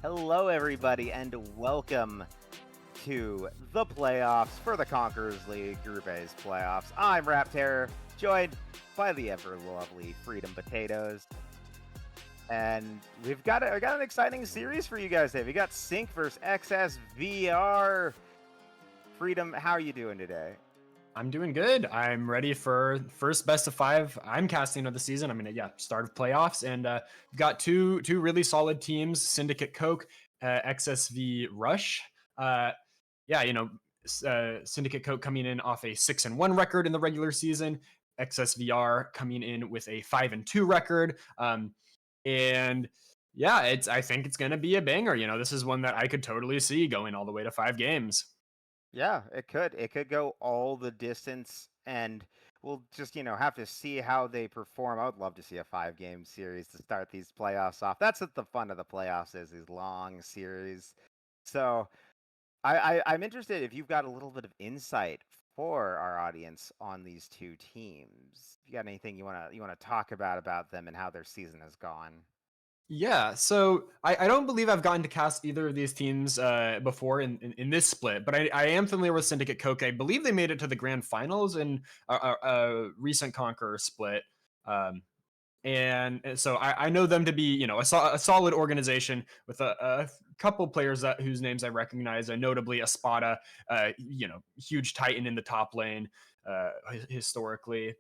Hello, everybody, and welcome to the playoffs for the Conquerors League Group A's playoffs. I'm Rap Terror, joined by the ever lovely Freedom Potatoes, and we've got an exciting series for you guys today. We got Sync versus XSVR. Freedom, how are you doing today? I'm doing good. I'm ready for first best of five. I'm casting of the season. I mean, start of playoffs, and we've got two really solid teams: Syndicate Coke, XSV Rush. Uh, yeah, you know, Syndicate Coke coming in off a 6-1 record in the regular season. XSVR coming in with a 5-2 record. And yeah, I think it's gonna be a banger. You know, this is one that I could totally see going all the way to 5 games. Yeah, it could. It could go all the distance, and we'll just, have to see how they perform. I would love to see a 5 game series to start these playoffs off. That's what the fun of the playoffs is, these long series. So I'm interested if you've got a little bit of insight for our audience on these two teams. If you got anything you wanna talk about them and how their season has gone. Yeah, so I don't believe I've gotten to cast either of these teams before in this split, but I am familiar with Syndicate Coke. I believe they made it to the grand finals in a recent Conqueror split. And so I know them to be, a solid organization with a couple players whose names I recognize, notably Espada, huge titan in the top lane historically.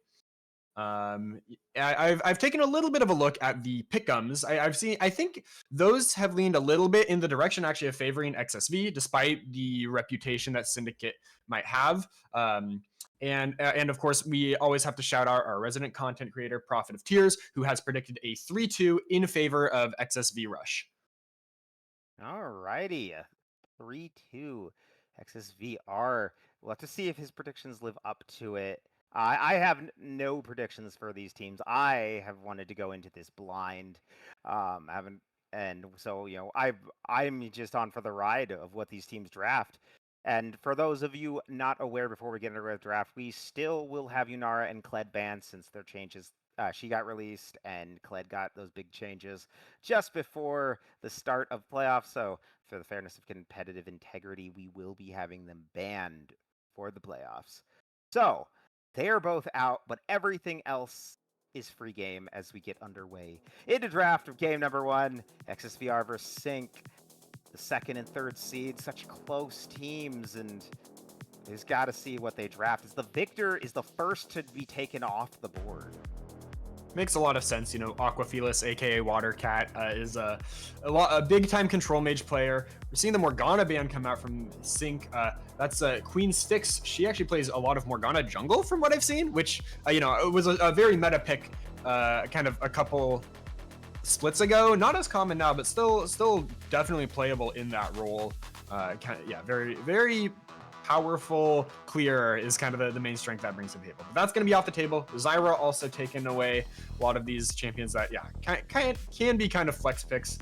I've taken a little bit of a look at the pick'ems. I've seen. I think those have leaned a little bit in the direction actually of favoring XSV, despite the reputation that Syndicate might have. And of course, we always have to shout out our resident content creator, Prophet of Tears, who has predicted a 3-2 in favor of XSV Rush. Alrighty, 3-2 XSVR. We'll have to see if his predictions live up to it. I have no predictions for these teams. I have wanted to go into this blind. Haven't, and so I'm just on for the ride of what these teams draft. And for those of you not aware, before we get into the draft, we still will have Yunara and Kled banned since their changes. She got released, and Kled got those big changes just before the start of playoffs. So, for the fairness of competitive integrity, we will be having them banned for the playoffs. So, they are both out, but everything else is free game as we get underway into draft of game number 1, XSVR versus Sync. The second and third seed, such close teams, and he's got to see what they draft. As the victor is the first to be taken off the board. Makes a lot of sense. Aquafelis, aka Water Cat, is a big time control mage player. We're seeing the Morgana ban come out from Sync. That's Queen Styx. She actually plays a lot of Morgana jungle from what I've seen, which it was a very meta pick, kind of a couple splits ago. Not as common now, but still definitely playable in that role. Very very powerful clear is kind of the main strength that brings to the table. But that's going to be off the table. Zyra also taken away a lot of these champions that can be kind of flex picks.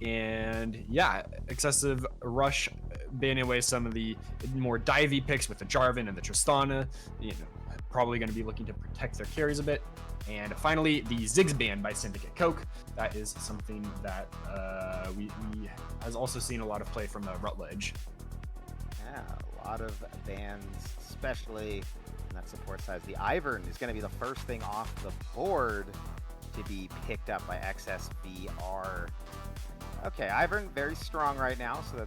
And yeah, excessive rush banning away some of the more divey picks with the Jarvan and the Tristana. Probably going to be looking to protect their carries a bit. And finally, the Ziggs ban by Syndicate Coke. That is something that we has also seen a lot of play from Rutledge. Yeah, a lot of bans, especially on that support side. The Ivern is going to be the first thing off the board to be picked up by XSVR. Okay, Ivern very strong right now, so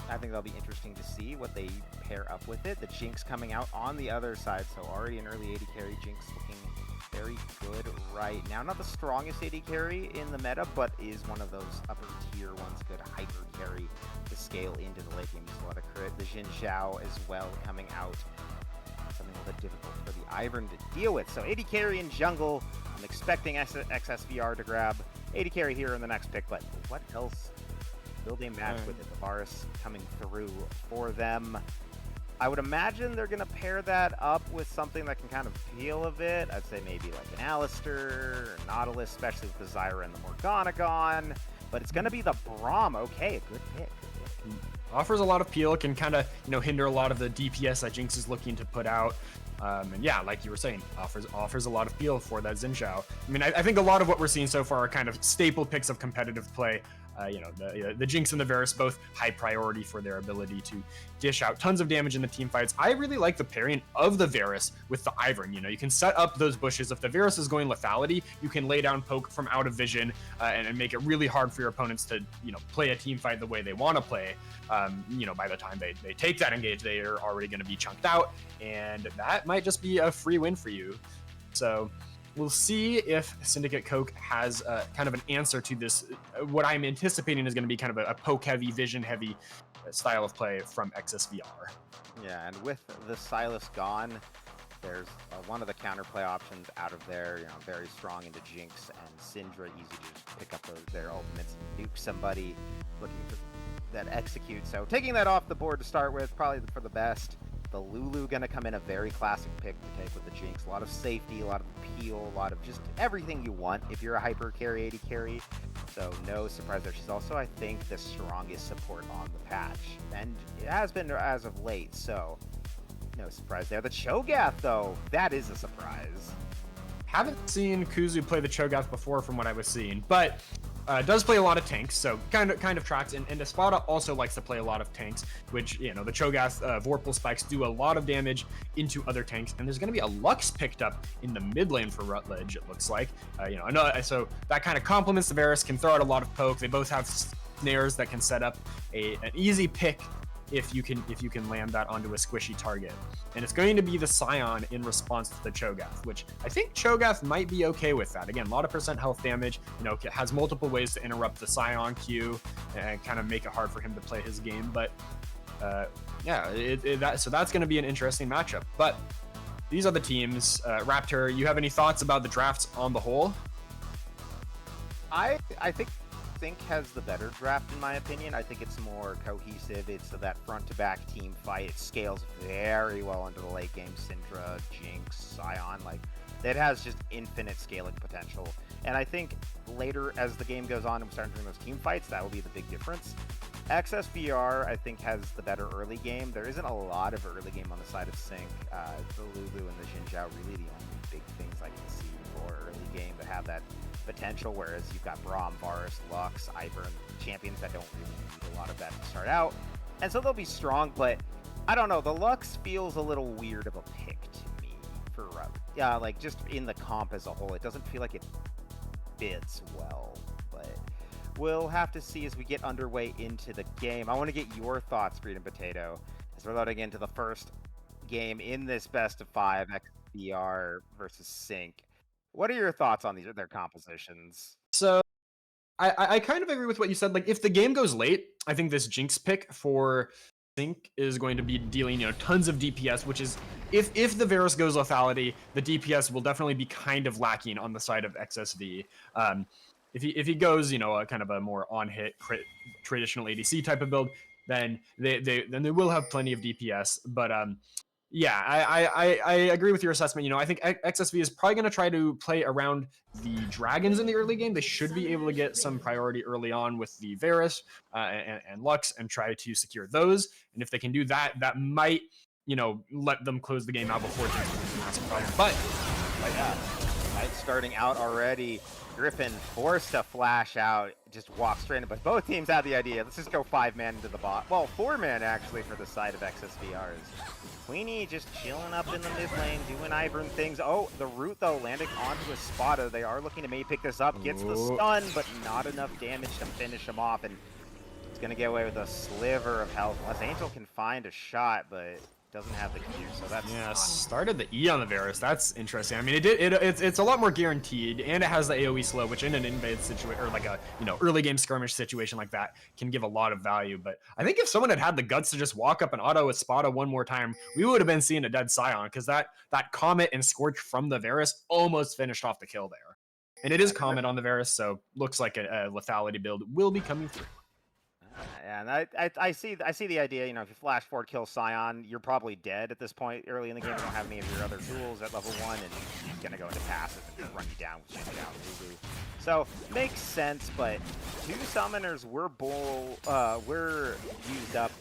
I think that'll be interesting to see what they pair up with it. The Jinx coming out on the other side, so already an early AD carry. Jinx looking very good right now. Not the strongest AD carry in the meta, but is one of those upper tier ones. Good hyper carry to scale into the late game. There's a lot of crit. The Jin Zhao as well coming out. Something a little bit difficult for the Ivern to deal with. So AD carry in jungle. I'm expecting XSVR to grab AD carry here in the next pick, but what else will they match with it? The Varus coming through for them. I would imagine they're going to pair that up with something that can kind of peel a bit. I'd say maybe like an Alistair or Nautilus, especially with the Zyra and the Morgana gone. But it's going to be the Braum. Okay, a good pick. Offers a lot of peel, can kind of hinder a lot of the DPS that Jinx is looking to put out. And yeah, like you were saying, offers a lot of appeal for that Xin Zhao. I mean, I think a lot of what we're seeing so far are kind of staple picks of competitive play. The Jinx and the Varus, both high priority for their ability to dish out tons of damage in the team fights. I really like the pairing of the Varus with the Ivern. You can set up those bushes. If the Varus is going lethality, you can lay down poke from out of vision and make it really hard for your opponents to, play a team fight the way they want to play. By the time they take that engage, they are already going to be chunked out, and that might just be a free win for you. So we'll see if Syndicate Coke has kind of an answer to this, what I'm anticipating is going to be kind of a poke-heavy, vision-heavy style of play from XSVR. Yeah, and with the Sylas gone, there's one of the counterplay options out of there, very strong into Jinx and Syndra, easy to just pick up their ultimates and nuke somebody looking for that execute. So taking that off the board to start with, probably for the best. The Lulu going to come in a very classic pick to take with the Jinx. A lot of safety, a lot of appeal, a lot of just everything you want if you're a hyper carry, 80 carry. So no surprise there. She's also, I think, the strongest support on the patch. And it has been as of late, so no surprise there. The Cho'Gath, though, that is a surprise. Haven't seen Kuzu play the Cho'Gath before from what I was seeing, but does play a lot of tanks, so kind of tracks. And Espada also likes to play a lot of tanks, which, the Cho'Gath Vorpal spikes do a lot of damage into other tanks. And there's going to be a Lux picked up in the mid lane for Rutledge, it looks like. So that kind of complements the Varus, can throw out a lot of poke. They both have snares that can set up an easy pick if you can land that onto a squishy target. And it's going to be the Scion in response to the Cho'Gath, which I think Cho'Gath might be okay with that. Again, a lot of % health damage, has multiple ways to interrupt the Scion Q and kind of make it hard for him to play his game. But so that's going to be an interesting matchup. But these are the teams. Raptor, you have any thoughts about the drafts on the whole? I think Sync has the better draft in my opinion. I think it's more cohesive. It's that front-to-back team fight. It scales very well into the late game. Syndra, Jinx, Scion, it has just infinite scaling potential. And I think later as the game goes on and we start doing those team fights, that will be the big difference. XSVR, I think, has the better early game. There isn't a lot of early game on the side of Sync. The Lulu and the Xin Zhao really the only big things I can see for early game that have that potential, whereas you've got Braum, Varus, Lux, Ivern, champions that don't really need a lot of that to start out. And so they'll be strong, but I don't know. The Lux feels a little weird of a pick to me for just in the comp as a whole. It doesn't feel like it fits well, but we'll have to see as we get underway into the game. I want to get your thoughts, Freedom Potato, as we're loading into the first game in this best of 5 XBR versus Sync. What are your thoughts on their compositions? So I kind of agree with what you said. If the game goes late, I think this Jinx pick for Sync is going to be dealing, tons of DPS, which is if the Varus goes lethality, the DPS will definitely be kind of lacking on the side of XSV. If he goes, a kind of a more on-hit traditional ADC type of build, then they will have plenty of DPS. But yeah, I agree with your assessment. I think XSV is probably going to try to play around the dragons in the early game. They should be able to get some priority early on with the Varus and Lux and try to secure those. And if they can do that, that might, let them close the game out before Jinx becomes a massive problem. But yeah, fight starting out already. Griffin forced to flash out, just walk straight in, but both teams had the idea. Let's just go 5-man into the bot. Well, 4-man actually for the side of XSVRs. Queenie just chilling up in the mid lane, doing Ivern things. Oh, the root though, landing onto a Espada. They are looking to maybe pick this up. Gets the stun, but not enough damage to finish him off, and it's gonna get away with a sliver of health. Unless Angel can find a shot, but doesn't have the Q, so that's started the E on the Varus. That's interesting. I mean, it's a lot more guaranteed, and it has the AoE slow, which in an invade situation or early game skirmish situation like that can give a lot of value. But I think if someone had the guts to just walk up and auto Espada one more time, we would have been seeing a dead Scion, because that Comet and Scorch from the Varus almost finished off the kill there. And it is Comet on the Varus, so looks like a lethality build will be coming through. And I see the idea. If you flash forward, kill Scion, you're probably dead at this point early in the game. You don't have any of your other tools at level 1, and he's gonna go into passive and run you down with Xin Zhao Lulu. So makes sense, but 2 summoners were used up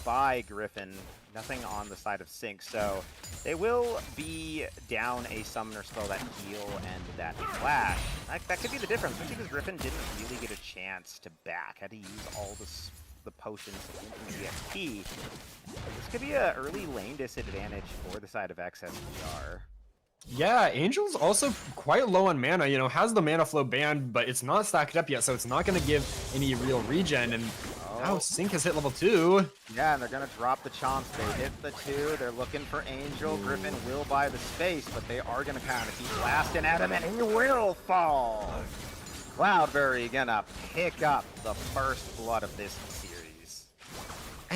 by Griffin. Nothing on the side of Sync, so They will be down a summoner spell, that heal and that flash. That could be the difference, especially because Griffin didn't really get a chance to back. Had to use all the potions into EXP. This could be an early lane disadvantage for the side of XSVR. Yeah, Angel's also quite low on mana, you know, has the mana flow banned, but it's not stacked up yet, so it's not going to give any real regen, and now Sync has hit level 2. Yeah, and they're going to drop the chomps. They hit the 2, they're looking for Angel. Griffin will buy the space, but they are going to kind of keep blasting at him, and he will fall! Cloudberry gonna pick up the first blood of this series.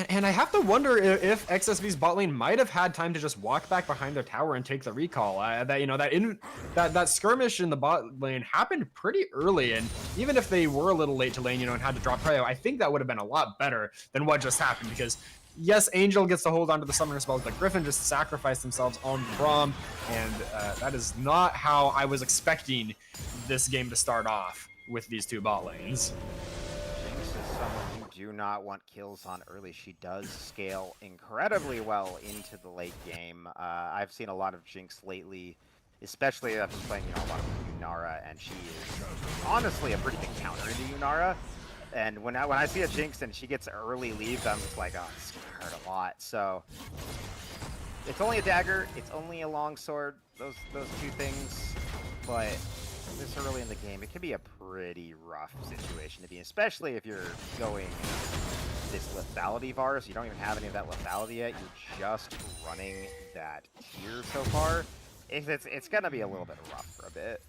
And I have to wonder if XSV's bot lane might have had time to just walk back behind their tower and take the recall. That skirmish in the bot lane happened pretty early, and even if they were a little late to lane, you know, and had to drop prio, I think that would have been a lot better than what just happened, because yes, Angel gets to hold on to the summoner spells, but Griffin just sacrificed themselves on Braum, and that is not how I was expecting this game to start off with these two bot lanes. Jinx is someone you do not want kills on early. She does scale incredibly well into the late game. I've seen a lot of Jinx lately, especially after playing, you know, a lot of Yunara, and she is honestly a pretty big counter into Yunara. And when I see a Jinx and she gets early leaves, I'm just like, oh, it's gonna hurt a lot. So it's only a dagger, it's only a longsword, those two things, but this early in the game, it can be a pretty rough situation to be in, especially if you're going this lethality Varus. You don't even have any of that lethality yet. You're just running that tier so far. It's gonna be a little bit rough for a bit.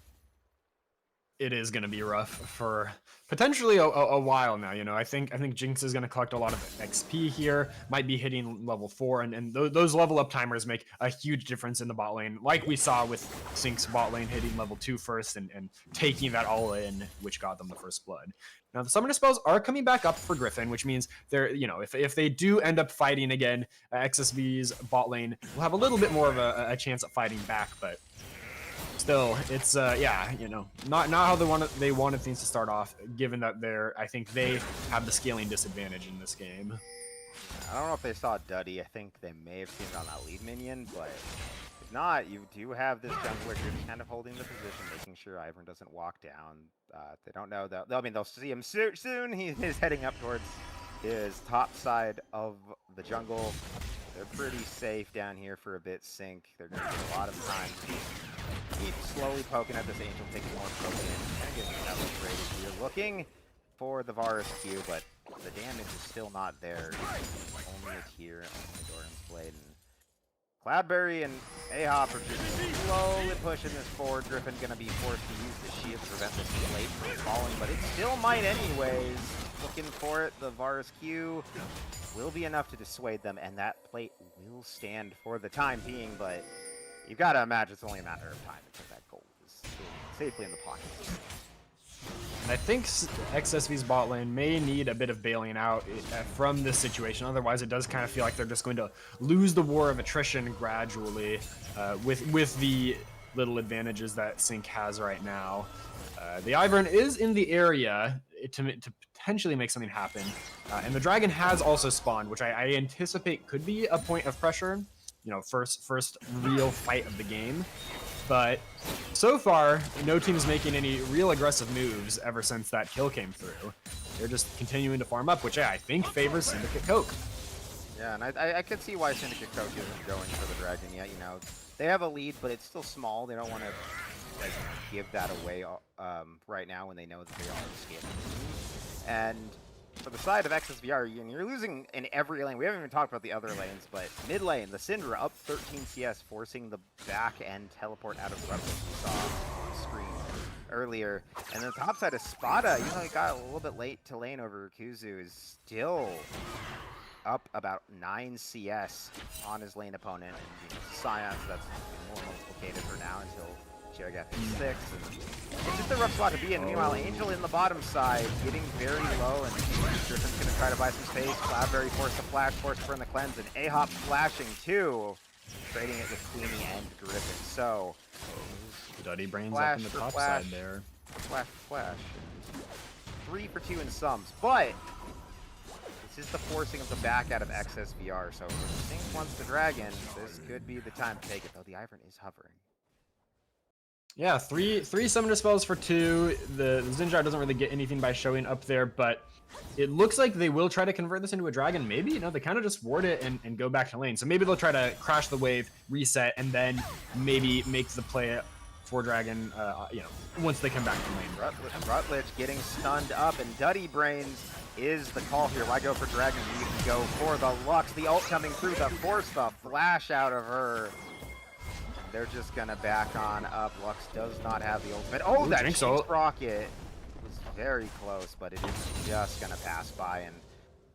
It is going to be rough for potentially a while now. You know, I think Jinx is going to collect a lot of XP here, might be hitting level 4, and those level up timers make a huge difference in the bot lane, like we saw with Sync's bot lane hitting level 2 first and taking that all in, which got them the first blood. Now the summoner spells are coming back up for Griffin, which means they're, you know, if they do end up fighting again, XSV's bot lane will have a little bit more of a chance at fighting back, but still, it's yeah, you know, not how they wanted things to start off, given that I think they have the scaling disadvantage in this game. I don't know if they saw Duddy. I think they may have seen it on that lead minion, but if not, you do have this jungler here just kind of holding the position, making sure Ivern doesn't walk down. They don't know that. I mean, they'll see him soon. He is heading up towards his top side of the jungle. They're pretty safe down here for a bit. Sync. They're going to get a lot of time to keep slowly poking at this Angel, taking more poke in, kind of getting that rated here. Looking for the Varus Q, but the damage is still not there. Only a tier, only Doran's Blade. And Cloudberry and Ahop are just slowly pushing this forward. Griffin going to be forced to use the shield to prevent this blade from falling, but it still might anyways. Looking for it, the Varus Q will be enough to dissuade them, and that plate will stand for the time being, but you've got to imagine it's only a matter of time until that gold is safely in the pocket. And I think XSV's bot lane may need a bit of bailing out from this situation. Otherwise, it does kind of feel like they're just going to lose the war of attrition gradually with the little advantages that Sync has right now. The Ivern is in the area to potentially make something happen. And the dragon has also spawned, which I anticipate could be a point of pressure. You know, first real fight of the game. But so far, no team is making any real aggressive moves ever since that kill came through. They're just continuing to farm up, which I think favors Syndicate Coke. Yeah, and I could see why Syndicate Coke isn't going for the dragon yet. You know, they have a lead, but it's still small. They don't want to like give that away right now when they know that they are scaling. And for the side of XSVR, you're losing in every lane. We haven't even talked about the other lanes, but mid lane, the Syndra up 13 CS, forcing the back end teleport out of the weapons we saw on screen earlier. And then the top side of Spada, even though he got a little bit late to lane over Kuzu, is still up about 9 CS on his lane opponent. And you know, Scion, so that's more multiplicated for now until Cho'Gath is 6. And it's just a rough spot to be in. Meanwhile, Angel in the bottom side, getting very low, and Griffin's going to try to buy some space. Cloudberry forced to flash, forced to burn the cleanse, and Ahop flashing too, trading it with Queenie and Griffin. So, Duddy brains up in the top side there. Flash for flash. 3 for 2 in sums, but This is the forcing of the back out of XSVR, so if Sync wants the dragon, this could be the time to take it, though the Ivern is hovering. Yeah, three summoner spells for 2. The Zinjar doesn't really get anything by showing up there, but it looks like they will try to convert this into a dragon. Maybe, you know, they kind of just ward it and go back to lane. So maybe they'll try to crash the wave, reset, and then maybe make the play for dragon, you know, once they come back to lane. Rutledge getting stunned up, and Duddy Brains is the call here. Why go for dragon? You can go for the Lux. The ult coming through to force the flash out of her. They're just gonna back on up. Lux does not have the ultimate. Oh, that Jinx rocket was very close, but it is just gonna pass by. And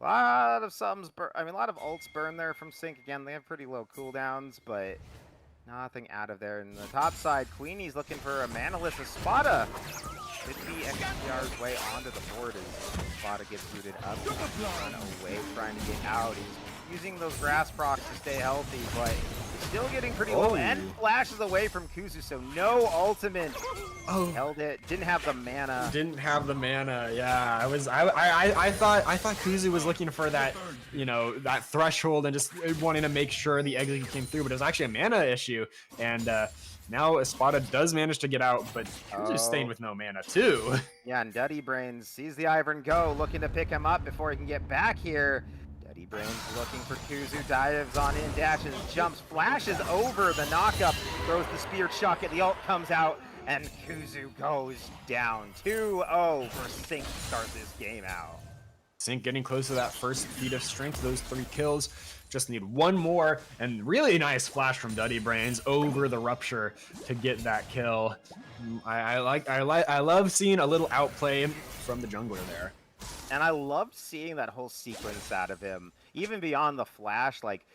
a lot of a lot of ults burn there from Sync. Again, they have pretty low cooldowns, but nothing out of there. In the top side, Queenie's looking for a Manaless. Espada could be XPR's way onto the board as Espada gets rooted up, run away, trying to get out. He's using those grass procs to stay healthy, but still getting pretty low and flashes away from Kuzu, so no ultimate. Held it, didn't have the mana. Yeah. I thought Kuzu was looking for that, you know, that threshold and just wanting to make sure the exit came through, but it was actually a mana issue. And now Espada does manage to get out, but Kuzu's staying with no mana too. Yeah, and Duddy Brains sees the Ivern go, looking to pick him up before he can get back here. Duddy Brains looking for Kuzu, dives on in, dashes, jumps, flashes over the knockup, throws the spear chuck, and the ult comes out, and Kuzu goes down. 2-0 for Sync to start this game out. Sync getting close to that first feat of strength, those 3 kills. Just need one more, and really nice flash from Duddy Brains over the rupture to get that kill. I love seeing a little outplay from the jungler there. And I loved seeing that whole sequence out of him, even beyond the flash, like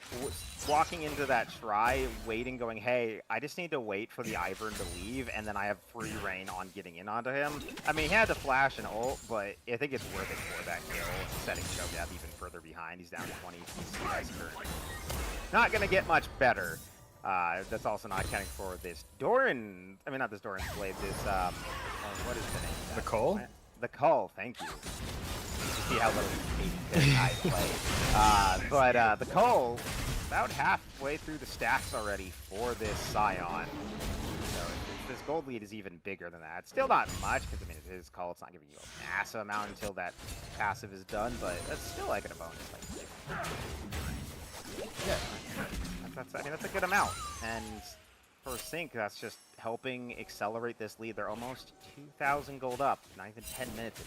walking into that try, waiting, going, hey, I just need to wait for the Ivern to leave, and then I have free reign on getting in onto him. I mean, he had to flash and ult, but I think it's worth it for that kill, setting Cho'Gath even further behind. He's down to 20 CCs currently. Not going to get much better. That's also not accounting for this Doran, I mean, not this Doran Blade, this, what is the name of that? The Cull? The Cull, thank you. See how little I play. But the Cull, about halfway through the stacks already for this Scion. So this gold lead is even bigger than that. It's still not much, because I mean, it is Cull. It's not giving you a massive amount until that passive is done, but that's still like a bonus. Like, yeah, that's a good amount. And for Sync, that's just helping accelerate this lead. They're almost 2,000 gold up, not even 10 minutes.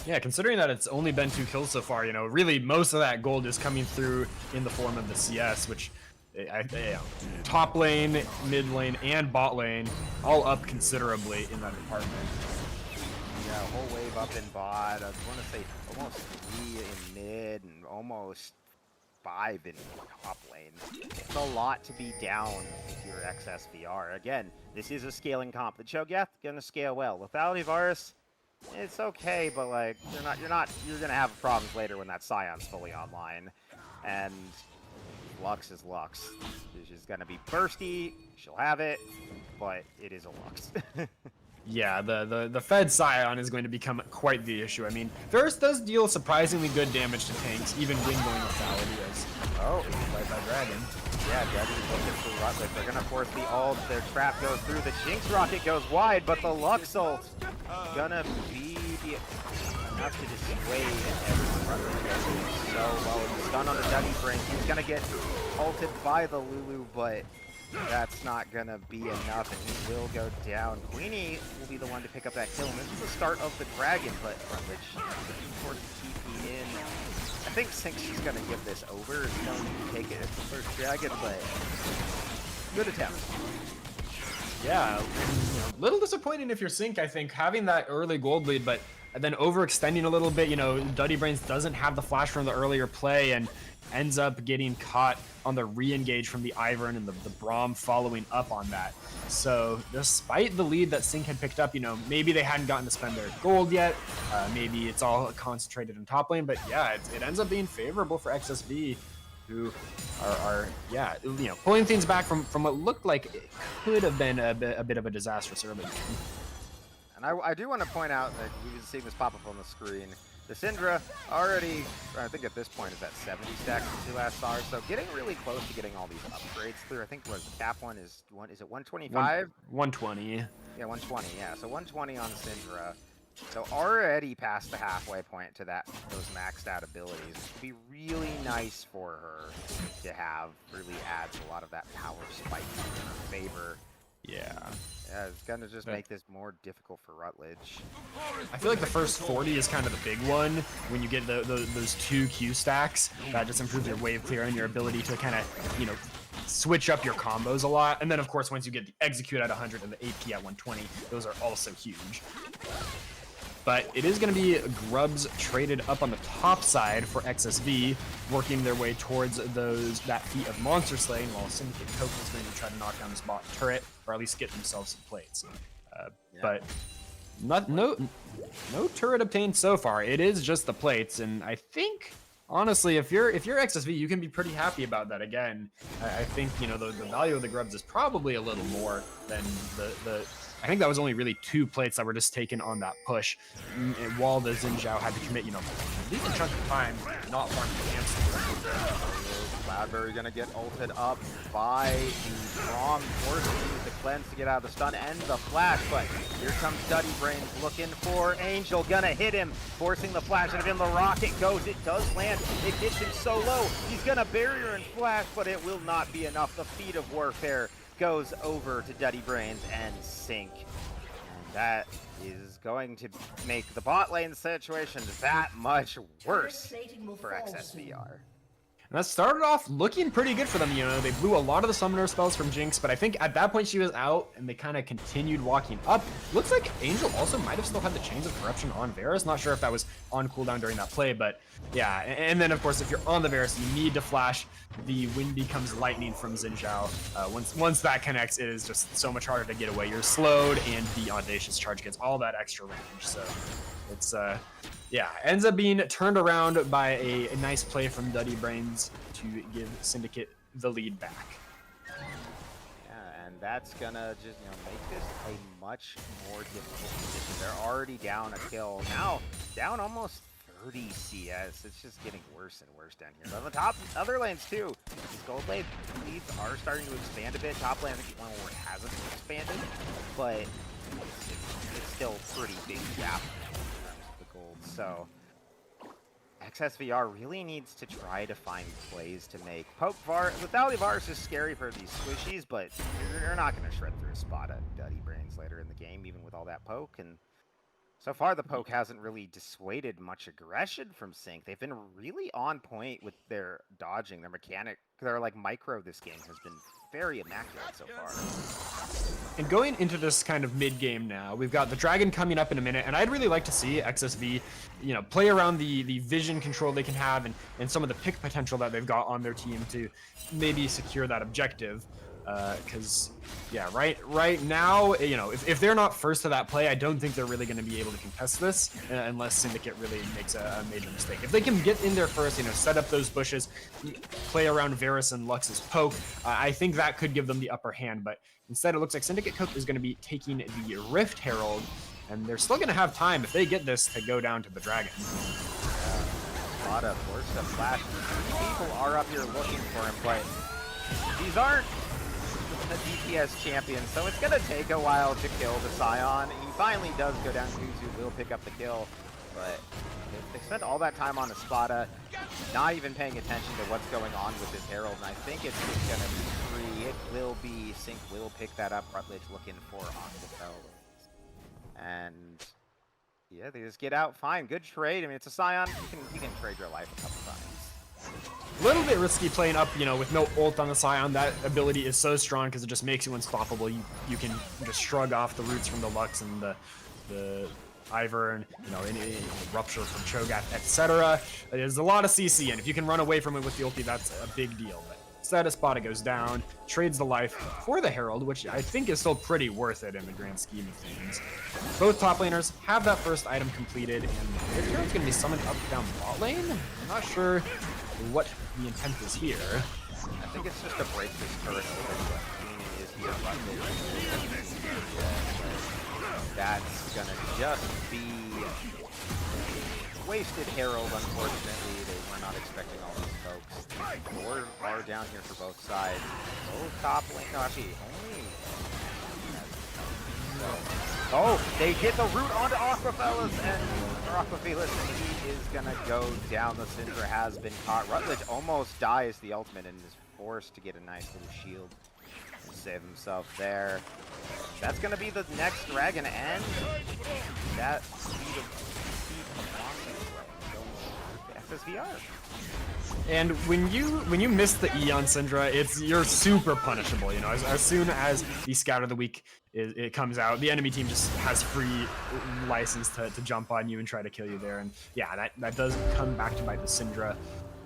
Yeah, considering that it's only been 2 kills so far, you know, really most of that gold is coming through in the form of the CS, which top lane, mid lane, and bot lane all up considerably in that department. Yeah, a whole wave up in bot. I want to say almost 3 in mid and almost 5 in top lane. It's a lot to be down with your XSVR. Again, this is a scaling comp. The Cho'Gath gonna scale well. Without Varus, it's okay, but like you're gonna have problems later when that Scion's fully online. And Lux is Lux. She's gonna be bursty. She'll have it, but it is a Lux. Yeah, the Fed Scion is going to become quite the issue. I mean, Varus does deal surprisingly good damage to tanks, even when going without it. Oh, played by Dragon. Yeah, Dragon's looking for Rutledge. They're gonna force the ult. Their trap goes through. The Jinx rocket goes wide, but the Lux ult gonna be enough to dissuade everything. Rutledge goes so low. It's stun on the Duddy Brain. He's gonna get ulted by the Lulu, but that's not gonna be enough, and he will go down. Queenie will be the one to pick up that kill, and this is the start of the Dragon, but Rutledge looking for TP in. I think Sync's just gonna give this over. He's going to take it as the first Dragon, but good attempt. Yeah, a little disappointing if you're Sync, I think, having that early gold lead, but then overextending a little bit. You know, Duddy Brains doesn't have the flash from the earlier play and ends up getting caught on the re-engage from the Ivern and the Braum following up on that. So despite the lead that Sync had picked up, you know, maybe they hadn't gotten to spend their gold yet. Maybe it's all concentrated in top lane, but yeah, it ends up being favorable for XSV, who are yeah, you know, pulling things back from what looked like it could have been a bit of a disastrous early game. And I do want to point out that we've been seeing this pop up on the screen. The Syndra already, I think at this point, is at 70 stacks since we last saw her, so getting really close to getting all these upgrades through. I think the cap one is, is it 125? 120. Yeah, 120, yeah. So 120 on Syndra. So already past the halfway point to those maxed out abilities, which would be really nice for her to have. Really adds a lot of that power spike in her favor. Yeah. Yeah, it's gonna just make this more difficult for Rutledge. I feel like the first 40 is kind of the big one. When you get those 2 Q stacks, that just improves your wave clear and your ability to kind of, you know, switch up your combos a lot. And then, of course, once you get the execute at 100 and the AP at 120, those are also huge. But it is going to be Grubs traded up on the top side for XSV, working their way towards that feat of monster slaying, while Syndicate Coke is going to try to knock down this bot turret, or at least get themselves some plates. But no turret obtained so far. It is just the plates, and I think, honestly, if you're XSV, you can be pretty happy about that. Again, I think, you know, the value of the Grubs is probably a little more than the I think that was only really 2 plates that were just taken on that push, while the Xin Zhao had to commit, you know, a decent chunk of time not farming the hamster. Cloudberry gonna get ulted up by the Braum, forcing the cleanse to get out of the stun and the flash, but here comes Duddy Brains looking for Angel, gonna hit him, forcing the flash, and if in the rocket goes, it does land, it gets him so low, he's gonna barrier and flash, but it will not be enough. The feat of warfare goes over to Duddy Brains and Sync. And that is going to make the bot lane situation that much worse for XSVR. And that started off looking pretty good for them. You know, they blew a lot of the summoner spells from Jinx, but I think at that point she was out, and they kind of continued walking up. Looks like Angel also might have still had the Chains of Corruption on Varus. Not sure if that was on cooldown during that play, but yeah. And then, of course, if you're on the Varus, you need to flash. The wind becomes lightning from Xin Zhao. Once that connects, it is just so much harder to get away. You're slowed, and the Audacious Charge gets all that extra range. So it's yeah, ends up being turned around by a nice play from Duddy Brains to give Syndicate the lead back. Yeah, and that's gonna just, you know, make this a much more difficult position. They're already down a kill. Now down almost 30 CS. It's just getting worse and worse down here. But on the top, other lanes too. These gold lane leads are starting to expand a bit. Top lane, I think, one where it hasn't expanded, but it's still a pretty big gap. So XSVR really needs to try to find plays to make poke VAR. The Valley VARs is scary for these squishies, but you're not going to shred through a spot at Duddy Brains later in the game, even with all that poke. And so far, the poke hasn't really dissuaded much aggression from Sync. They've been really on point with their dodging, their mechanic. Their like micro this game has been very immaculate so far. And going into this kind of mid game now, we've got the dragon coming up in a minute, and I'd really like to see XSV, you know, play around the vision control they can have and some of the pick potential that they've got on their team to maybe secure that objective. Because yeah, right now, you know, if they're not first to that play, I don't think they're really going to be able to contest this unless Syndicate really makes a major mistake. If they can get in there first, you know, set up those bushes, play around Varus and Lux's poke, I think that could give them the upper hand. But instead, it looks like Syndicate Cook is going to be taking the Rift Herald, and they're still going to have time if they get this to go down to the dragon. A lot of burst of flash. People are up here looking for him, but these aren't the TES champion, so it's gonna take a while to kill the Scion. He finally does go down. Kuzu will pick up the kill, but they spent all that time on Espada, not even paying attention to what's going on with this Herald, and I think it's just gonna be free. It will be, Sync will pick that up. Rutledge looking for Octopel. And yeah, they just get out fine. Good trade. I mean, it's a Scion. You can trade your life a couple times. A little bit risky playing up, you know, with no ult on the Scion. That ability is so strong because it just makes you unstoppable. You can just shrug off the roots from the Lux and the Ivern, and, you know, any rupture from Cho'Gath, etc. There's a lot of CC, and if you can run away from it with the ulti, that's a big deal. But instead, Espada goes down, trades the life for the Herald, which I think is still pretty worth it in the grand scheme of things. Both top laners have that first item completed, and the Herald's going to be summoned up down bot lane. I'm not sure what the intent is here. I think it's just to break this turret meaning is here, that's gonna just be wasted Herald, unfortunately. They were not expecting all these folks. 4 are down here for both sides. Both top lane. No, actually, only. Oh, they get the root onto Aquafellas and Aquafellas, and he is gonna go down. The Syndra has been caught. Rutledge almost dies the ultimate and is forced to get a nice little shield and save himself there. That's gonna be the next dragon, and that speed of XSVR. And when you miss the E on Syndra, you're super punishable. You know, as soon as the Scout of the Week it comes out, the enemy team just has free license to jump on you and try to kill you there. And yeah, that does come back to bite the Syndra.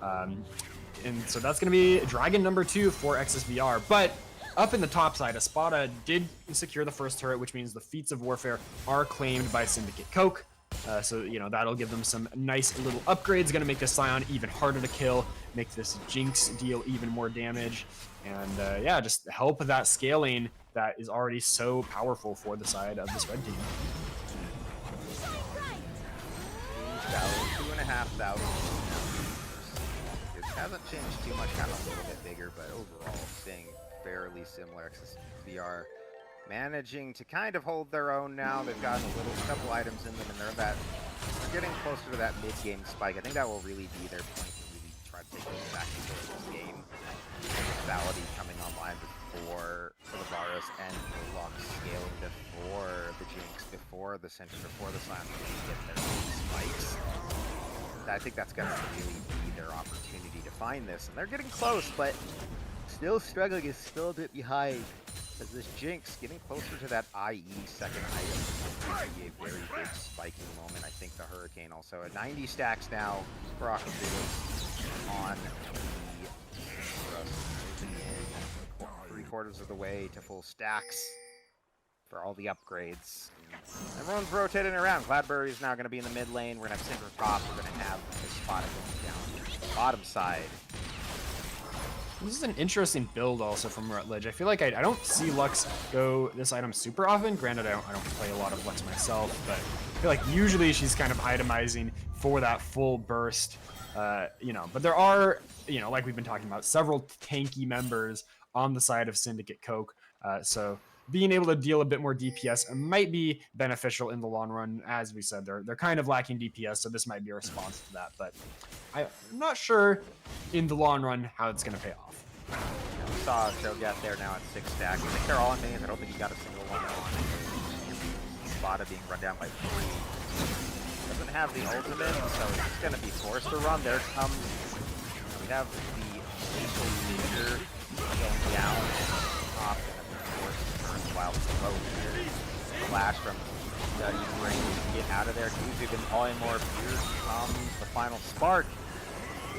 And so that's going to be Dragon number 2 for XSVR. But up in the top side, Espada did secure the first turret, which means the Feats of Warfare are claimed by Syndicate Coke. So, you know, that'll give them some nice little upgrades. Going to make the Scion even harder to kill, make this Jinx deal even more damage. And yeah, just help that scaling that is already so powerful for the side of this red team. 2,500. It hasn't changed too much, kind of a little bit bigger, but overall staying fairly similar. XSVR managing to kind of hold their own now. They've got a couple items in them, and they're getting closer to that mid-game spike. I think that will really be their point to really try to take them back into this game. Validity coming online before the Varus and the Lock scaling before the Jinx, before the Sentry, before the Slam really get their spikes. I think that's going to really be their opportunity to find this. And they're getting close, but still struggling, is still a bit behind. As this Jinx getting closer to that IE second item would be a very big spiking moment. I think the Hurricane also at 90 stacks now for Aquafellas on the 3/4 of the way to full stacks for all the upgrades. And everyone's rotating around. Gladberry is now going to be in the mid lane. We're going to have Syndra top. We're going to have a Spot going down the bottom side. This is an interesting build also from Rutledge. I feel like I don't see Lux go this item super often. Granted, I don't play a lot of Lux myself, but I feel like usually she's kind of itemizing for that full burst. You know, but there are, you know, like we've been talking about, several tanky members on the side of Syndicate Coke. So being able to deal a bit more DPS might be beneficial in the long run. As we said, they're kind of lacking DPS, so this might be a response to that. But I'm not sure in the long run how it's going to pay off. We saw Shogat there now at 6 stacks. I think they're all in mains. I don't think he got a single one on. Spada being run down by 3. Doesn't have the ultimate, so he's going to be forced to run. There comes, we have the lethal leader going down. Off, going to be forced to turn while slow here. Flash from Brain to get out of there. Kuzu been calling more. Here comes the final spark.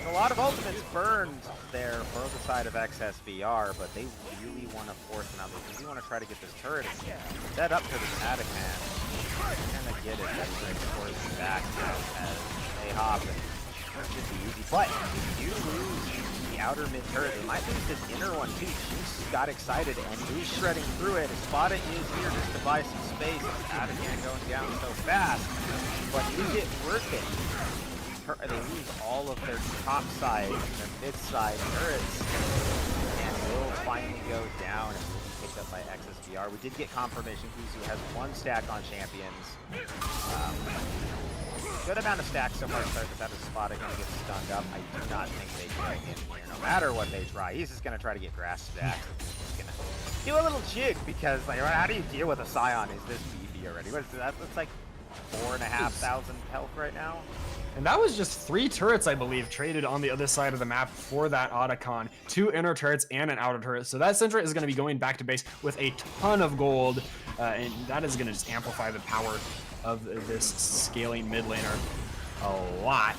A lot of ultimates burned there for the side of XSVR, but they really want to force another. They really want to try to get this turret set up to the Attic Man. They're going to get it. That's going to force it back as they hop. And it should be easy. But if you lose the outer mid turret, they might lose this inner one too. Jinx got excited and is shredding through it. Espada is here just to buy some space. Attic Man going down so fast, but is it worth it? They lose all of their top side and their mid side turrets, and will finally go down and will be picked up by XSVR. We did get confirmation Kuzu has 1 stack on champions. Good amount of stacks so far to start, but that is Spada going to get stunned up. I do not think they try in here, no matter what they try. He's just going to try to get grass stacks. He's going to do a little jig, because like, how do you deal with a Scion? Is this beefy already? What is that? That's like 4,500 health right now. And that was just 3 turrets, I believe, traded on the other side of the map for that Otacon. 2 inner turrets and an outer turret. So that Syndra is going to be going back to base with a ton of gold. And that is going to just amplify the power of this scaling mid laner a lot.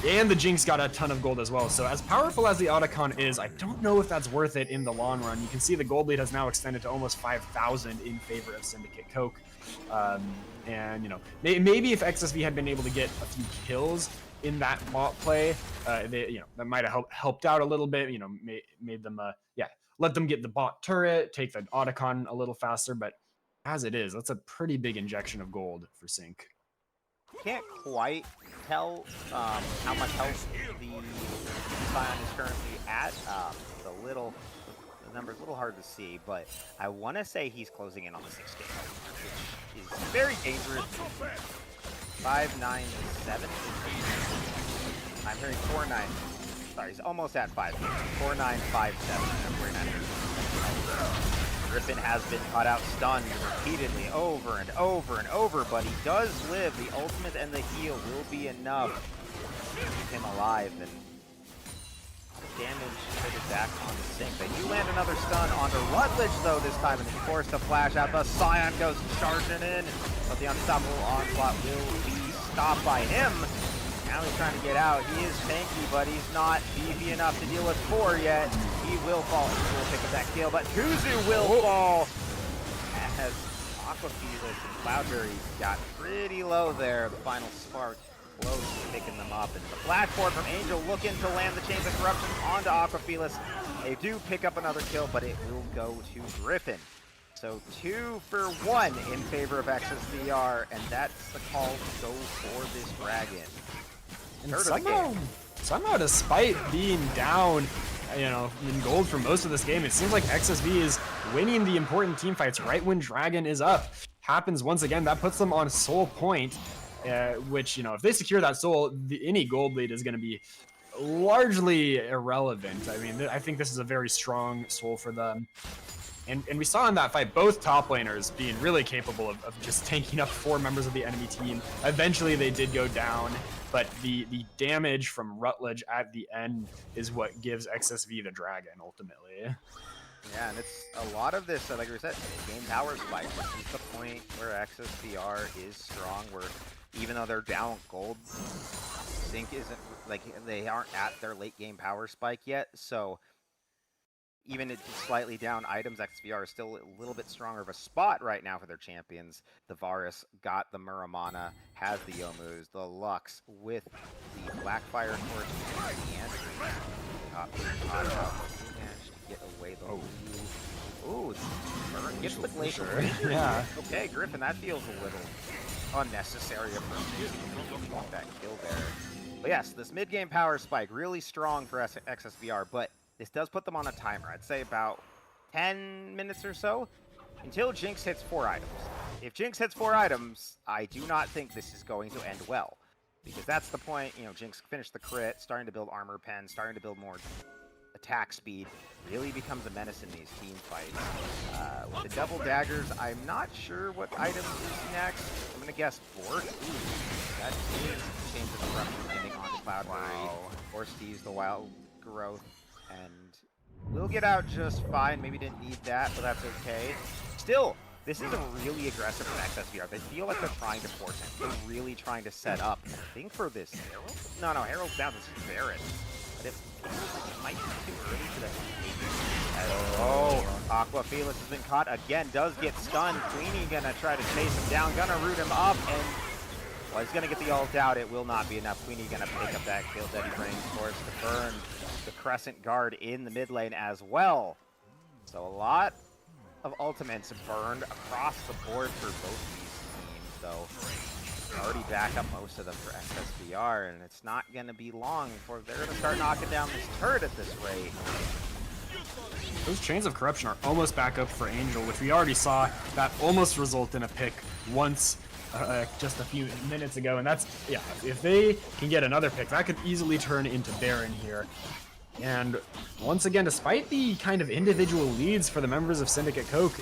And the Jinx got a ton of gold as well. So as powerful as the Otacon is, I don't know if that's worth it in the long run. You can see the gold lead has now extended to almost 5,000 in favor of Syndicate Coke. And, you know, maybe if XSV had been able to get a few kills in that bot play, you know, that might have helped out a little bit, you know, made them, yeah, let them get the bot turret, take the Otacon a little faster. But as it is, that's a pretty big injection of gold for Sync. Can't quite tell how much health the Scion is currently at. The number's a little hard to see, but I want to say he's closing in on the 6K, which is very dangerous. 597. I'm hearing 49. Sorry, he's almost at 5. 4957. Griffin has been caught out stunned repeatedly over and over and over, but he does live. The ultimate and the heal will be enough to keep him alive, and damage traded back on the Sync. They do land another stun onto Rutledge, though, this time, and he's forced to flash out. The Scion goes charging in, but the unstoppable onslaught will be stopped by him. Now he's trying to get out. He is tanky, but he's not beefy enough to deal with 4 yet. He will fall. He will pick up that kill, but Kuzu will fall as Aquafelis and Cloudberry got pretty low there. The final spark close to picking them up. And the flashboard from Angel looking to land the Chains of Corruption onto Aquafelis. They do pick up another kill, but it will go to Griffin. So 2 for 1 in favor of XSVR, and that's the call to go for this dragon. And somehow, despite being down, in gold for most of this game, it seems like XSV is winning the important team fights right when Dragon is up. Happens once again. That puts them on soul point, which, if they secure that soul, any gold lead is going to be largely irrelevant. I mean, I think this is a very strong soul for them. And we saw in that fight both top laners being really capable of just tanking up 4 members of the enemy team. Eventually they did go down, but the damage from Rutledge at the end is what gives XSV the dragon ultimately. Yeah, and it's a lot of this, like we said, game power spike. This is the point where XSVR is strong, where even though they're down gold, Sync isn't, like, they aren't at their late game power spike yet, so even it's slightly down items, XSVR is still a little bit stronger of a spot right now for their champions. The Varus got the Muramana, has the Yomus, the Lux with the Blackfire Torch, and the Andrews. Caught out, managed to get away the Ooh, gets the glacial. Yeah. Okay, Griffin, that feels a little unnecessary of a want that kill there. But yes, this mid-game power spike, really strong for XSVR, but this does put them on a timer. I'd say about 10 minutes or so until Jinx hits 4 items. If Jinx hits 4 items, I do not think this is going to end well. Because that's the point, Jinx finished the crit, starting to build armor pen, starting to build more attack speed, really becomes a menace in these team fights. With the double daggers, I'm not sure what items is next. I'm going to guess Bork. That is Chains of Corruption landing onto Cloudberry. Forced to use the Wild Growth. And we'll get out just fine. Maybe didn't need that, but that's okay. Still, this is a really aggressive from XSVR. They feel like they're trying to force him. They're really trying to set up. I think for this Herald? No, Herald's down. This is Barret. But it might be too early for that. Aquafelis has been caught again. Does get stunned. Queenie gonna try to chase him down. Gonna root him up, and he's gonna get the ult out. It will not be enough. Queenie gonna pick up that kill that he brings. Forced to burn the Crescent Guard in the mid lane as well. So a lot of ultimates burned across the board for both these teams, though. Already back up most of them for XSVR, and it's not going to be long before they're going to start knocking down this turret at this rate. Those Chains of Corruption are almost back up for Angel, which we already saw that almost result in a pick once just a few minutes ago, and that's, yeah, if they can get another pick, that could easily turn into Baron here. And once again, despite the kind of individual leads for the members of Syndicate Coke,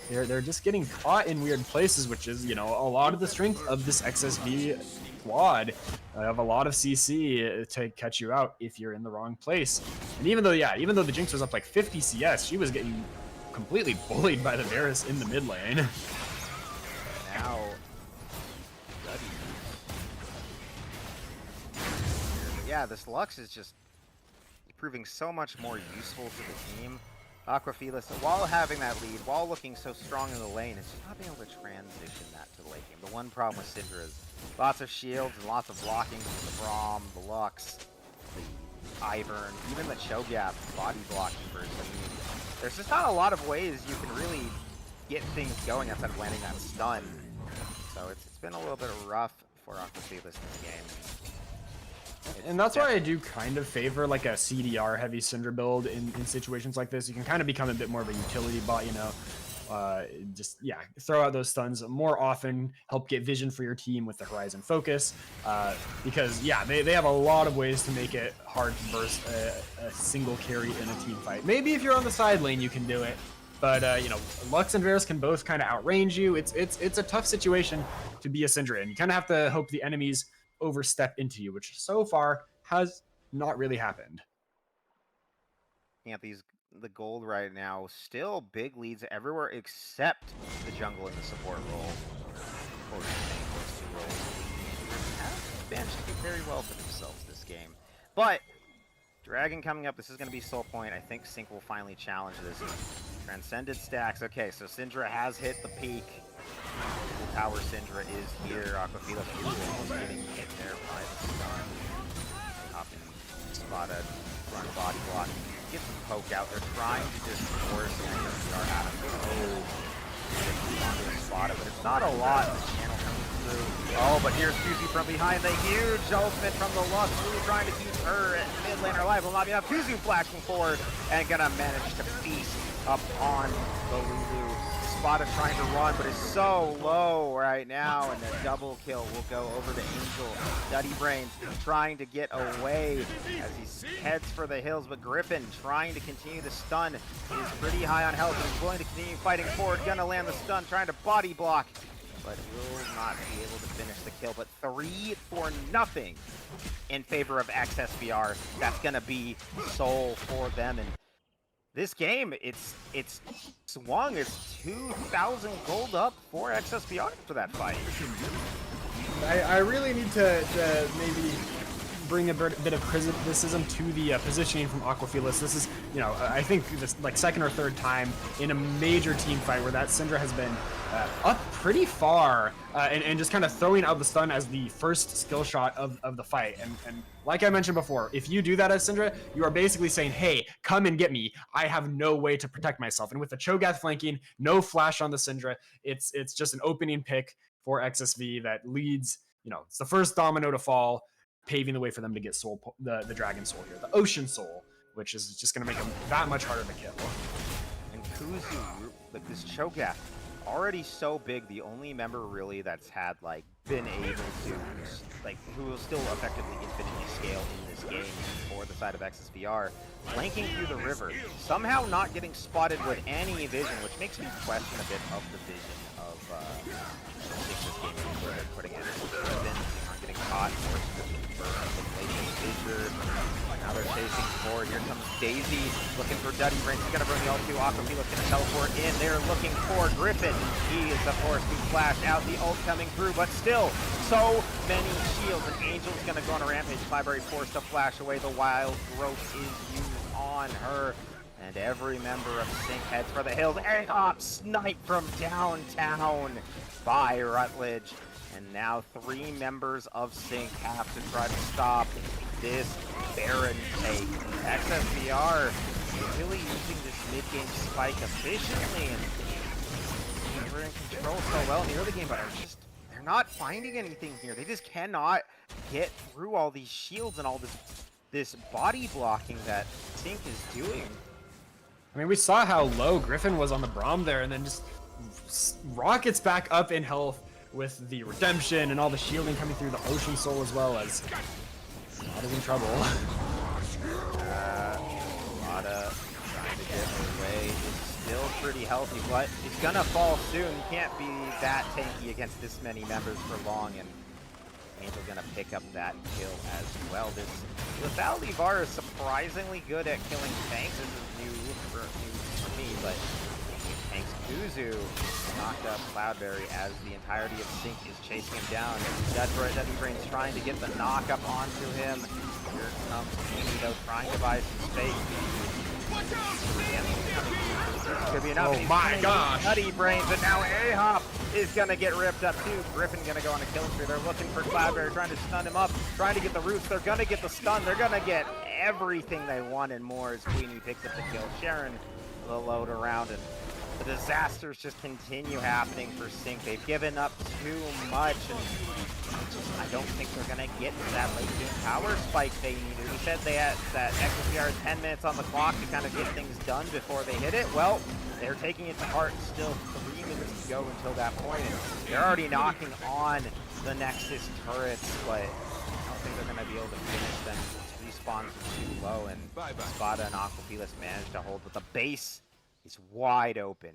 they're just getting caught in weird places, which is, a lot of the strength of this XSV squad. Have a lot of CC to catch you out if you're in the wrong place. And even though the Jinx was up like 50 CS, she was getting completely bullied by the Varus in the mid lane. Now, yeah, this Lux is just proving so much more useful to the team. Aquafelis, while having that lead, while looking so strong in the lane, is just not being able to transition that to the late game. The one problem with Syndra is lots of shields and lots of blocking from the Braum, the Lux, the Ivern, even the Cho'Gath body blocking burst. I mean, there's just not a lot of ways you can really get things going outside of landing that stun. So it's been a little bit rough for Aquafelis this game. And that's why I do kind of favor like a CDR heavy Syndra build in situations like this. You can kind of become a bit more of a utility bot, you know. Just yeah, throw out those stuns more often, help get vision for your team with the Horizon focus, because yeah, they have a lot of ways to make it hard to burst a single carry in a team fight. Maybe if you're on the side lane you can do it, but you know, Lux and Varus can both kind of outrange you. It's a tough situation to be a Syndra in. You kind of have to hope the enemies overstep into you, which so far has not really happened. At the gold right now, still big leads everywhere except the jungle and the support role. Or those two roles have managed to do very well for themselves this game. But Dragon coming up, this is going to be Soul Point. I think Sync will finally challenge this. Transcended stacks. Okay, so Syndra has hit the peak. Tower Syndra is here. Aquafelis is almost getting hit there by the stun. Hop and spot a front body block. Get some poke out. They're trying to just force XSVR out of the spot it, but it's not a lot. The channel coming through. Oh, but here's Kuzu from behind. The huge ultimate from the Lux. Really trying to keep her at mid lane alive. Will not be enough. Kuzu flashing forward and gonna manage to feast up on the Lulu. Spotted trying to run, but is so low right now, and the double kill will go over to Angel. Duddy Brains trying to get away as he heads for the hills, but Griffin trying to continue the stun. Is pretty high on health and is willing to continue fighting forward. Gonna land the stun, trying to body block, but will not be able to finish the kill. But 3-0 in favor of XSVR. That's gonna be Soul for them. And this game, it's swung. It's 2,000 gold up for XSVR for that fight. I really need to maybe bring a bit of criticism to the positioning from Aquafelis. This is, you know, I think this like second or third time in a major team fight where that Syndra has been up pretty far and just kind of throwing out the stun as the first skill shot of the fight. And like I mentioned before, if you do that as Syndra, you are basically saying, hey, come and get me. I have no way to protect myself. And with the Cho'Gath flanking, no flash on the Syndra, it's just an opening pick for XSV that leads, you know, it's the first domino to fall, paving the way for them to get soul, the Dragon Soul here, the Ocean Soul, which is just going to make them that much harder to kill. And Kuzu, like this Cho'Gath, already so big, the only member really that's had like been able to like who will still effectively infinitely scale in this game for the side of XSVR, flanking through the river, somehow not getting spotted with any vision, which makes me question a bit of the vision of this game where they're putting in aren't getting caught or now they're chasing forward. Here comes Daisy looking for Duddy Brains. He's gonna bring the L2. Aquafelis gonna teleport in. They're looking for Griffin. He is of course being flashed out. The ult coming through, but still so many shields. And Angel's gonna go on a rampage. Flyberry forced to flash away. The wild growth is used on her. And every member of Sync heads for the hills. A-Hop snipe from downtown by Rutledge. And now 3 members of Sync have to try to stop this Baron take. XSVR really using this mid-game spike efficiently, and we're in control so well in the early game, but they're not finding anything here. They just cannot get through all these shields and all this body blocking that Sync is doing. I mean, we saw how low Griffin was on the Braum there, and then just rockets back up in health with the redemption and all the shielding coming through, the Ocean Soul as well. As Lada is in trouble. Lada trying to get away. It's still pretty healthy, but he's gonna fall soon. He can't be that tanky against this many members for long, and Angel gonna pick up that kill as well. This lethality VAR is surprisingly good at killing tanks. This is new for me, but tanks Kuzu knocked up Cloudberry as the entirety of Sync is chasing him down. Duddy Brains trying to get the knock up onto him. Here comes Amy though, trying to buy some space. Could be enough. Oh my gosh! Duddy Brains, and now A-Hop is gonna get ripped up too. Griffin gonna go on a kill spree. They're looking for Cloudberry, trying to stun him up, trying to get the roots. They're gonna get the stun. They're gonna get everything they want and more as Queenie picks up the kill. Sharon the load around, and the disasters just continue happening for Sync. They've given up too much, and don't think they're going to get to that late game power spike they needed. We said they had that XSV 10 minutes on the clock to kind of get things done before they hit it. Well, they're taking it to heart. Still 3 minutes to go until that point, and they're already knocking on the Nexus turrets, but I don't think they're going to be able to finish them. Respawns are too low, and Spada and Aquafelis managed to hold, but the base is wide open.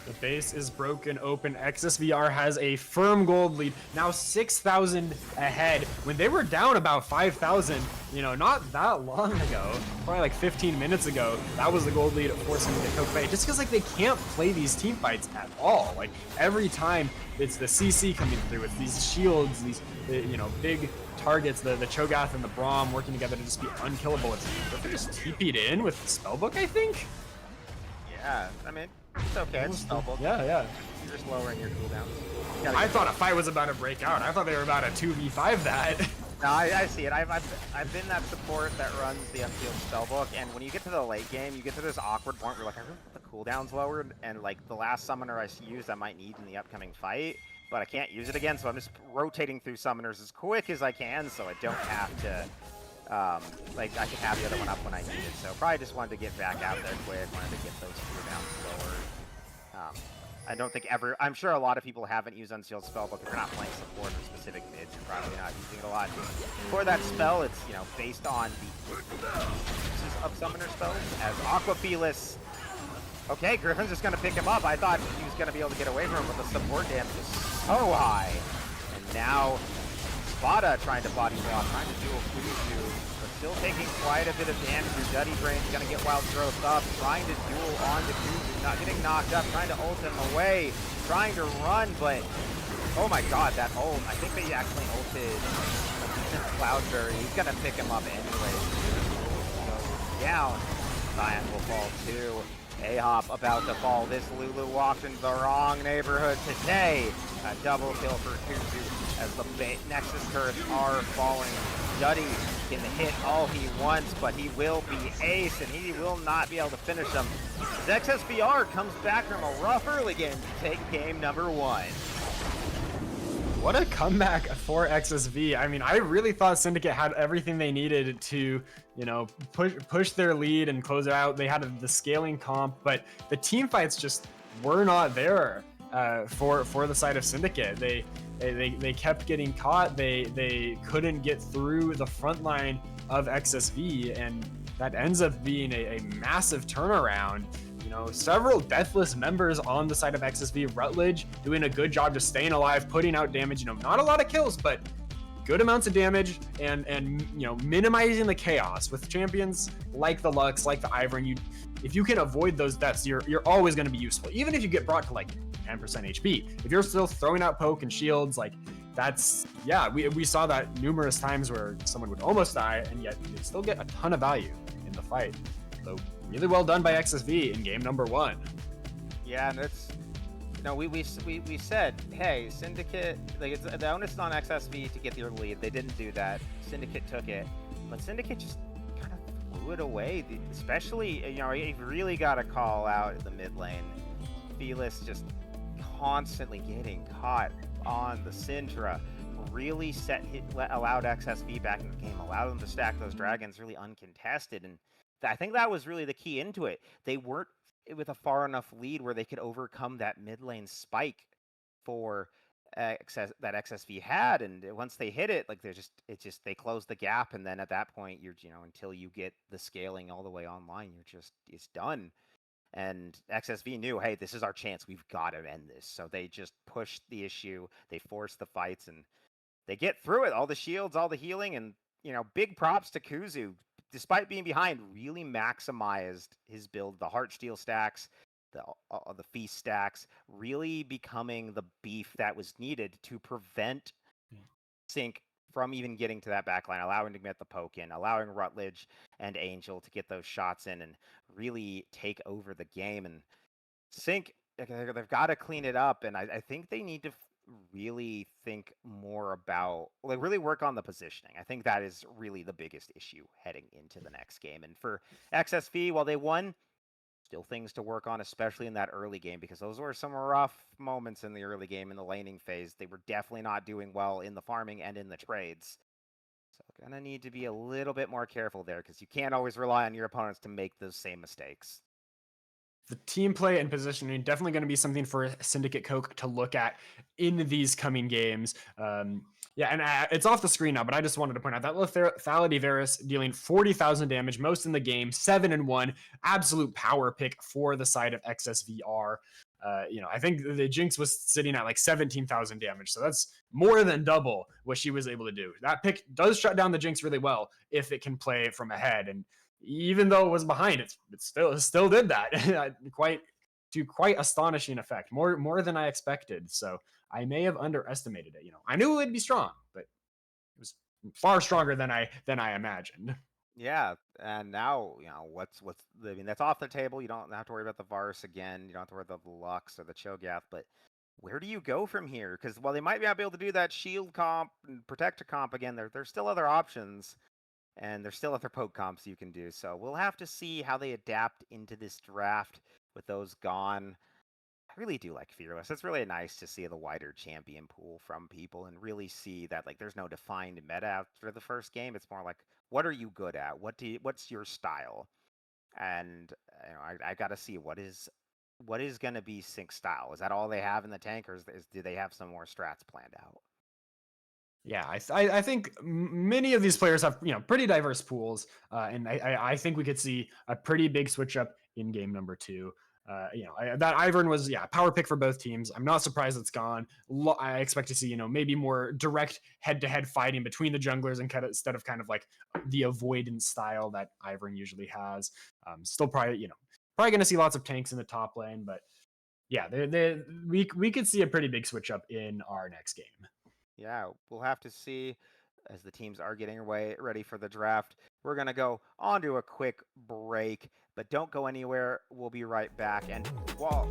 The base is broken open. XSVR has a firm gold lead. Now 6,000 ahead. When they were down about 5,000, you know, not that long ago, probably like 15 minutes ago, that was the gold lead forcing them to choke fight. Just because like they can't play these team fights at all. Like every time it's the CC coming through with these shields, these you know, big targets, the Cho'Gath and the Braum working together to just be unkillable. They're just TP'd in with Spellbook, I think. Yeah, I mean, it's okay. It's Spellbook. Yeah. You're just lowering your cooldowns. I thought a fight was about to break out. I thought they were about to 2v5 that. No, I see it. I've been that support that runs the unsealed Spellbook, and when you get to the late game, you get to this awkward point where like I really want the cooldowns lowered, and like the last summoner I used I might need in the upcoming fight, but I can't use it again, so I'm just rotating through summoners as quick as I can, so I don't have to. Like I can have the other one up when I need it, so probably just wanted to get back out there quick, wanted to get those cooldowns lowered. I don't think I'm sure a lot of people haven't used Unsealed Spellbook. If you're not playing support or specific mids, you're probably not using it a lot. For that spell, it's, you know, based on the uses of summoner spells, as Aquafelis. Okay, Griffin's just gonna pick him up. I thought he was gonna be able to get away from him, but the support damage is so high. And now Spada trying to body block, trying to duel Kuzu, but still taking quite a bit of damage. Duddy Brain's gonna get Wild Growth up, trying to duel onto Kuzu, not getting knocked up, trying to ult him away, trying to run, but oh my god, that ult. I think they actually ulted Cloudberry. He's gonna pick him up anyway. Goes down. Cyan will fall too. A-Hop about to fall. This Lulu walked into the wrong neighborhood today. A double kill for Kuzu as the Nexus turrets are falling. Duddy can hit all he wants, but he will be ace, and he will not be able to finish him. XSVR comes back from a rough early game to take game number 1. What a comeback for XSV. I mean, I really thought Syndicate had everything they needed to, you know, push their lead and close it out. They had the scaling comp, but the team fights just were not there for the side of Syndicate. They kept getting caught. They couldn't get through the front line of XSV, and that ends up being a massive turnaround. You know, several deathless members on the side of XSV. Rutledge doing a good job just staying alive, putting out damage. You know, not a lot of kills, but good amounts of damage, and you know, minimizing the chaos with champions like the Lux, like the Ivern. If you can avoid those deaths, you're always going to be useful, even if you get brought to like 10% HP. If you're still throwing out poke and shields, like that's, yeah, we saw that numerous times where someone would almost die, and yet they'd still get a ton of value in the fight. So really well done by XSV in game number 1. Yeah, and it's, you know, we said, hey, Syndicate, like it's the onus is on XSV to get their lead. They didn't do that. Syndicate took it, but Syndicate just kind of threw it away. Especially, you know, you've really got to call out the mid lane. Felis just constantly getting caught on the Syndra. Really allowed XSV back in the game, allowed them to stack those dragons really uncontested, and I think that was really the key into it. They weren't with a far enough lead where they could overcome that mid lane spike for that XSV had, and once they hit it, like they closed the gap, and then at that point, you know, until you get the scaling all the way online, it's done. And XSV knew, hey, this is our chance. We've got to end this. So they just pushed the issue. They forced the fights, and they get through it. All the shields, all the healing, and you know, big props to Kuzu. Despite being behind, really maximized his build, the Heartsteel stacks, the Feast stacks, really becoming the beef that was needed to prevent Sync from even getting to that backline, allowing to get the poke in, allowing Rutledge and Angel to get those shots in and really take over the game. And Sync, they've got to clean it up, and I think they need to really think more about, like, really work on the positioning. I think that is really the biggest issue heading into the next game. And for XSV, while they won, Still things to work on, especially in that early game, because those were some rough moments in the early game in the laning phase. They were definitely not doing well in the farming and in the trades. So gonna need to be a little bit more careful there, because you can't always rely on your opponents to make those same mistakes. The team play and positioning definitely going to be something for Syndicate Coke to look at in these coming games. Yeah, and it's off the screen now, but I just wanted to point out that Lethality Varus dealing 40,000 damage, most in the game, 7-1, absolute power pick for the side of XSVR. I think the Jinx was sitting at like 17,000 damage, so that's more than double what she was able to do. That pick does shut down the Jinx really well if it can play from ahead, and even though it was behind, it still did that quite astonishing effect, more than I expected. So I may have underestimated it. I knew it would be strong, but it was far stronger than I imagined. Yeah, and now what's I mean, that's off the table. You don't have to worry about the Varus again. You don't have to worry about the Lux or the Cho'Gath. But where do you go from here? Because while they might not be able to do that shield comp and protector comp again, there's still other options. And there's still other poke comps you can do. So we'll have to see how they adapt into this draft with those gone. I really do like Fearless. It's really nice to see the wider champion pool from people and really see that like there's no defined meta after the first game. It's more like, what are you good at? What's your style? And I got to see what is going to be Sync style. Is that all they have in the tank, or do they have some more strats planned out? Yeah, I think many of these players have pretty diverse pools, and I think we could see a pretty big switch up in game number 2. That Ivern was power pick for both teams. I'm not surprised it's gone. I expect to see maybe more direct head-to-head fighting between the junglers instead of kind of like the avoidance style that Ivern usually has. Still probably going to see lots of tanks in the top lane, but yeah, we could see a pretty big switch up in our next game. Yeah, we'll have to see as the teams are getting ready for the draft. We're going to go on to a quick break, but don't go anywhere. We'll be right back. And while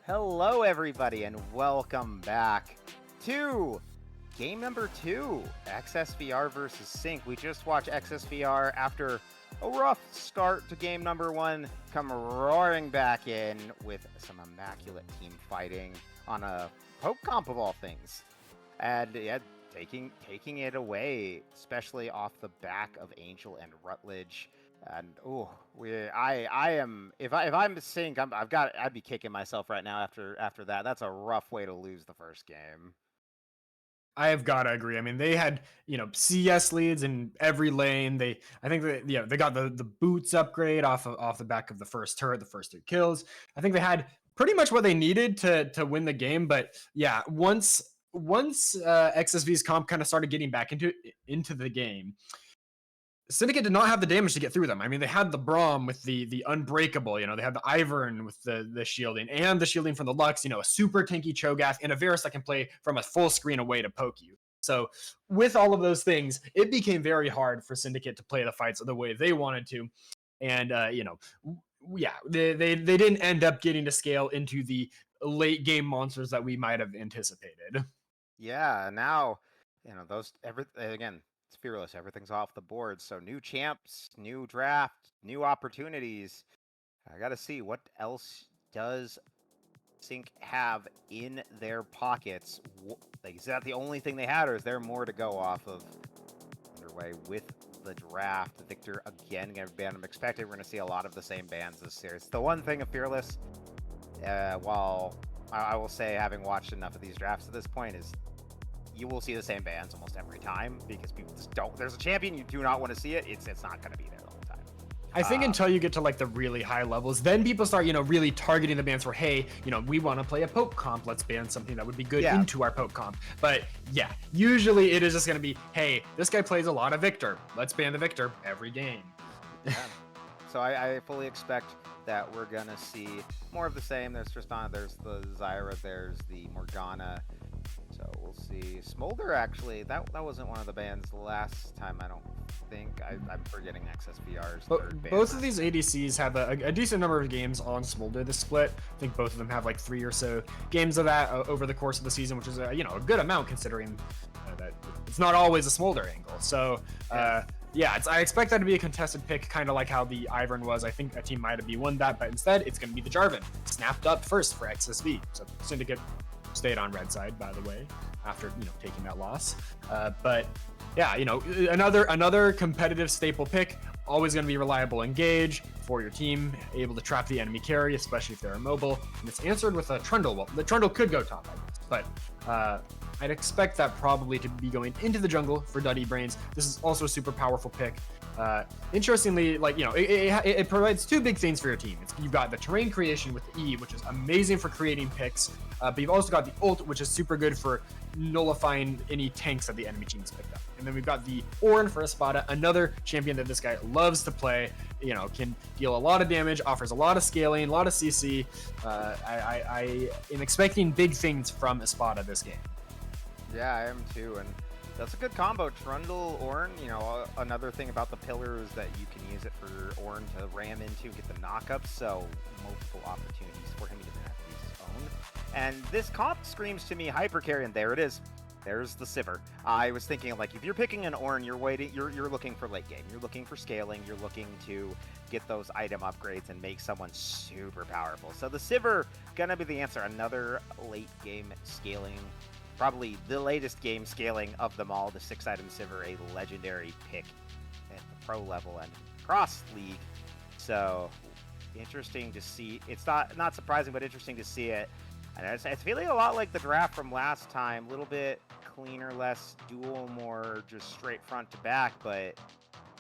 Hello, everybody, and welcome back to game number 2, XSVR versus Sync. We just watched XSVR after A rough start to game number 1, come roaring back in with some immaculate team fighting on a poke comp of all things. And yeah, taking it away, especially off the back of Angel and Rutledge. And I am if I'm Sync, I'd be kicking myself right now after that. That's a rough way to lose the first game. I have got to agree. I mean, they had, CS leads in every lane. I think they got the boots upgrade off the back of the first turret, the first 3 kills. I think they had pretty much what they needed to win the game. But yeah, once XSV's comp kind of started getting back into the game, Syndicate did not have the damage to get through them. I mean, they had the Braum with the unbreakable, they had the Ivern with the shielding and the shielding from the Lux, a super tanky Cho'Gath and a Varus that can play from a full screen away to poke you. So with all of those things, it became very hard for Syndicate to play the fights the way they wanted to. And, yeah, they didn't end up getting to scale into the late game monsters that we might have anticipated. Yeah, now, again, it's Fearless. Everything's off the board. So new champs, new draft, new opportunities. I got to see what else does Sync have in their pockets. Like, is that the only thing they had, or is there more to go off of? Underway with the draft. Victor again going to ban. I'm expecting we're going to see a lot of the same bans this series. The one thing of Fearless, while I will say, having watched enough of these drafts at this point, is you will see the same bans almost every time because people just don't. There's a champion, you do not want to see it. It's not going to be there the whole time. I think until you get to like the really high levels, then people start, really targeting the bans where, hey, we want to play a poke comp. Let's ban something that would be good into our poke comp. But yeah, usually it is just going to be, hey, this guy plays a lot of Victor. Let's ban the Victor every game. Yeah. So I fully expect that we're going to see more of the same. There's Tristana, there's the Zyra, there's the Morgana. So we'll see. Smolder, actually, that wasn't one of the bans last time, I don't think. I'm forgetting XSVR's third ban. Both of these ADCs have a decent number of games on Smolder this split. I think both of them have like 3 or so games of that over the course of the season, which is a good amount considering that it's not always a Smolder angle. So yeah, I expect that to be a contested pick, kind of like how the Ivern was. I think a team might have won that, but instead it's going to be the Jarvan, snapped up first for XSV. So Syndicate stayed on red side, by the way, after taking that loss. But yeah, another competitive staple pick, always going to be reliable engage for your team, able to trap the enemy carry, especially if they're immobile. And it's answered with a Trundle. Well, the Trundle could go top, I guess, but I'd expect that probably to be going into the jungle for Duddy Brains. This is also a super powerful pick. Interestingly, it provides 2 big things for your team. You've got the terrain creation with the E, which is amazing for creating picks, but you've also got the ult, which is super good for nullifying any tanks that the enemy team's picked up. And then we've got the Ornn for Espada, another champion that this guy loves to play, can deal a lot of damage, offers a lot of scaling, a lot of CC. I am expecting big things from Espada this game. Yeah, I am too, and that's a good combo. Trundle, Ornn, another thing about the pillar is that you can use it for Ornn to ram into and get the knockups, so multiple opportunities for him to have to use his own. And this comp screams to me hyper carry, and there it is. There's the Sivir. I was thinking, like, if you're picking an Ornn, you're looking for late game. You're looking for scaling. You're looking to get those item upgrades and make someone super powerful. So the Sivir gonna be the answer. Another late game scaling, probably the latest game scaling of them all. The 6-item Sivir, a legendary pick at the pro level and cross league. So interesting to see. It's not surprising, but interesting to see it. And it's feeling a lot like the draft from last time. A little bit cleaner, less dual, more just straight front to back. But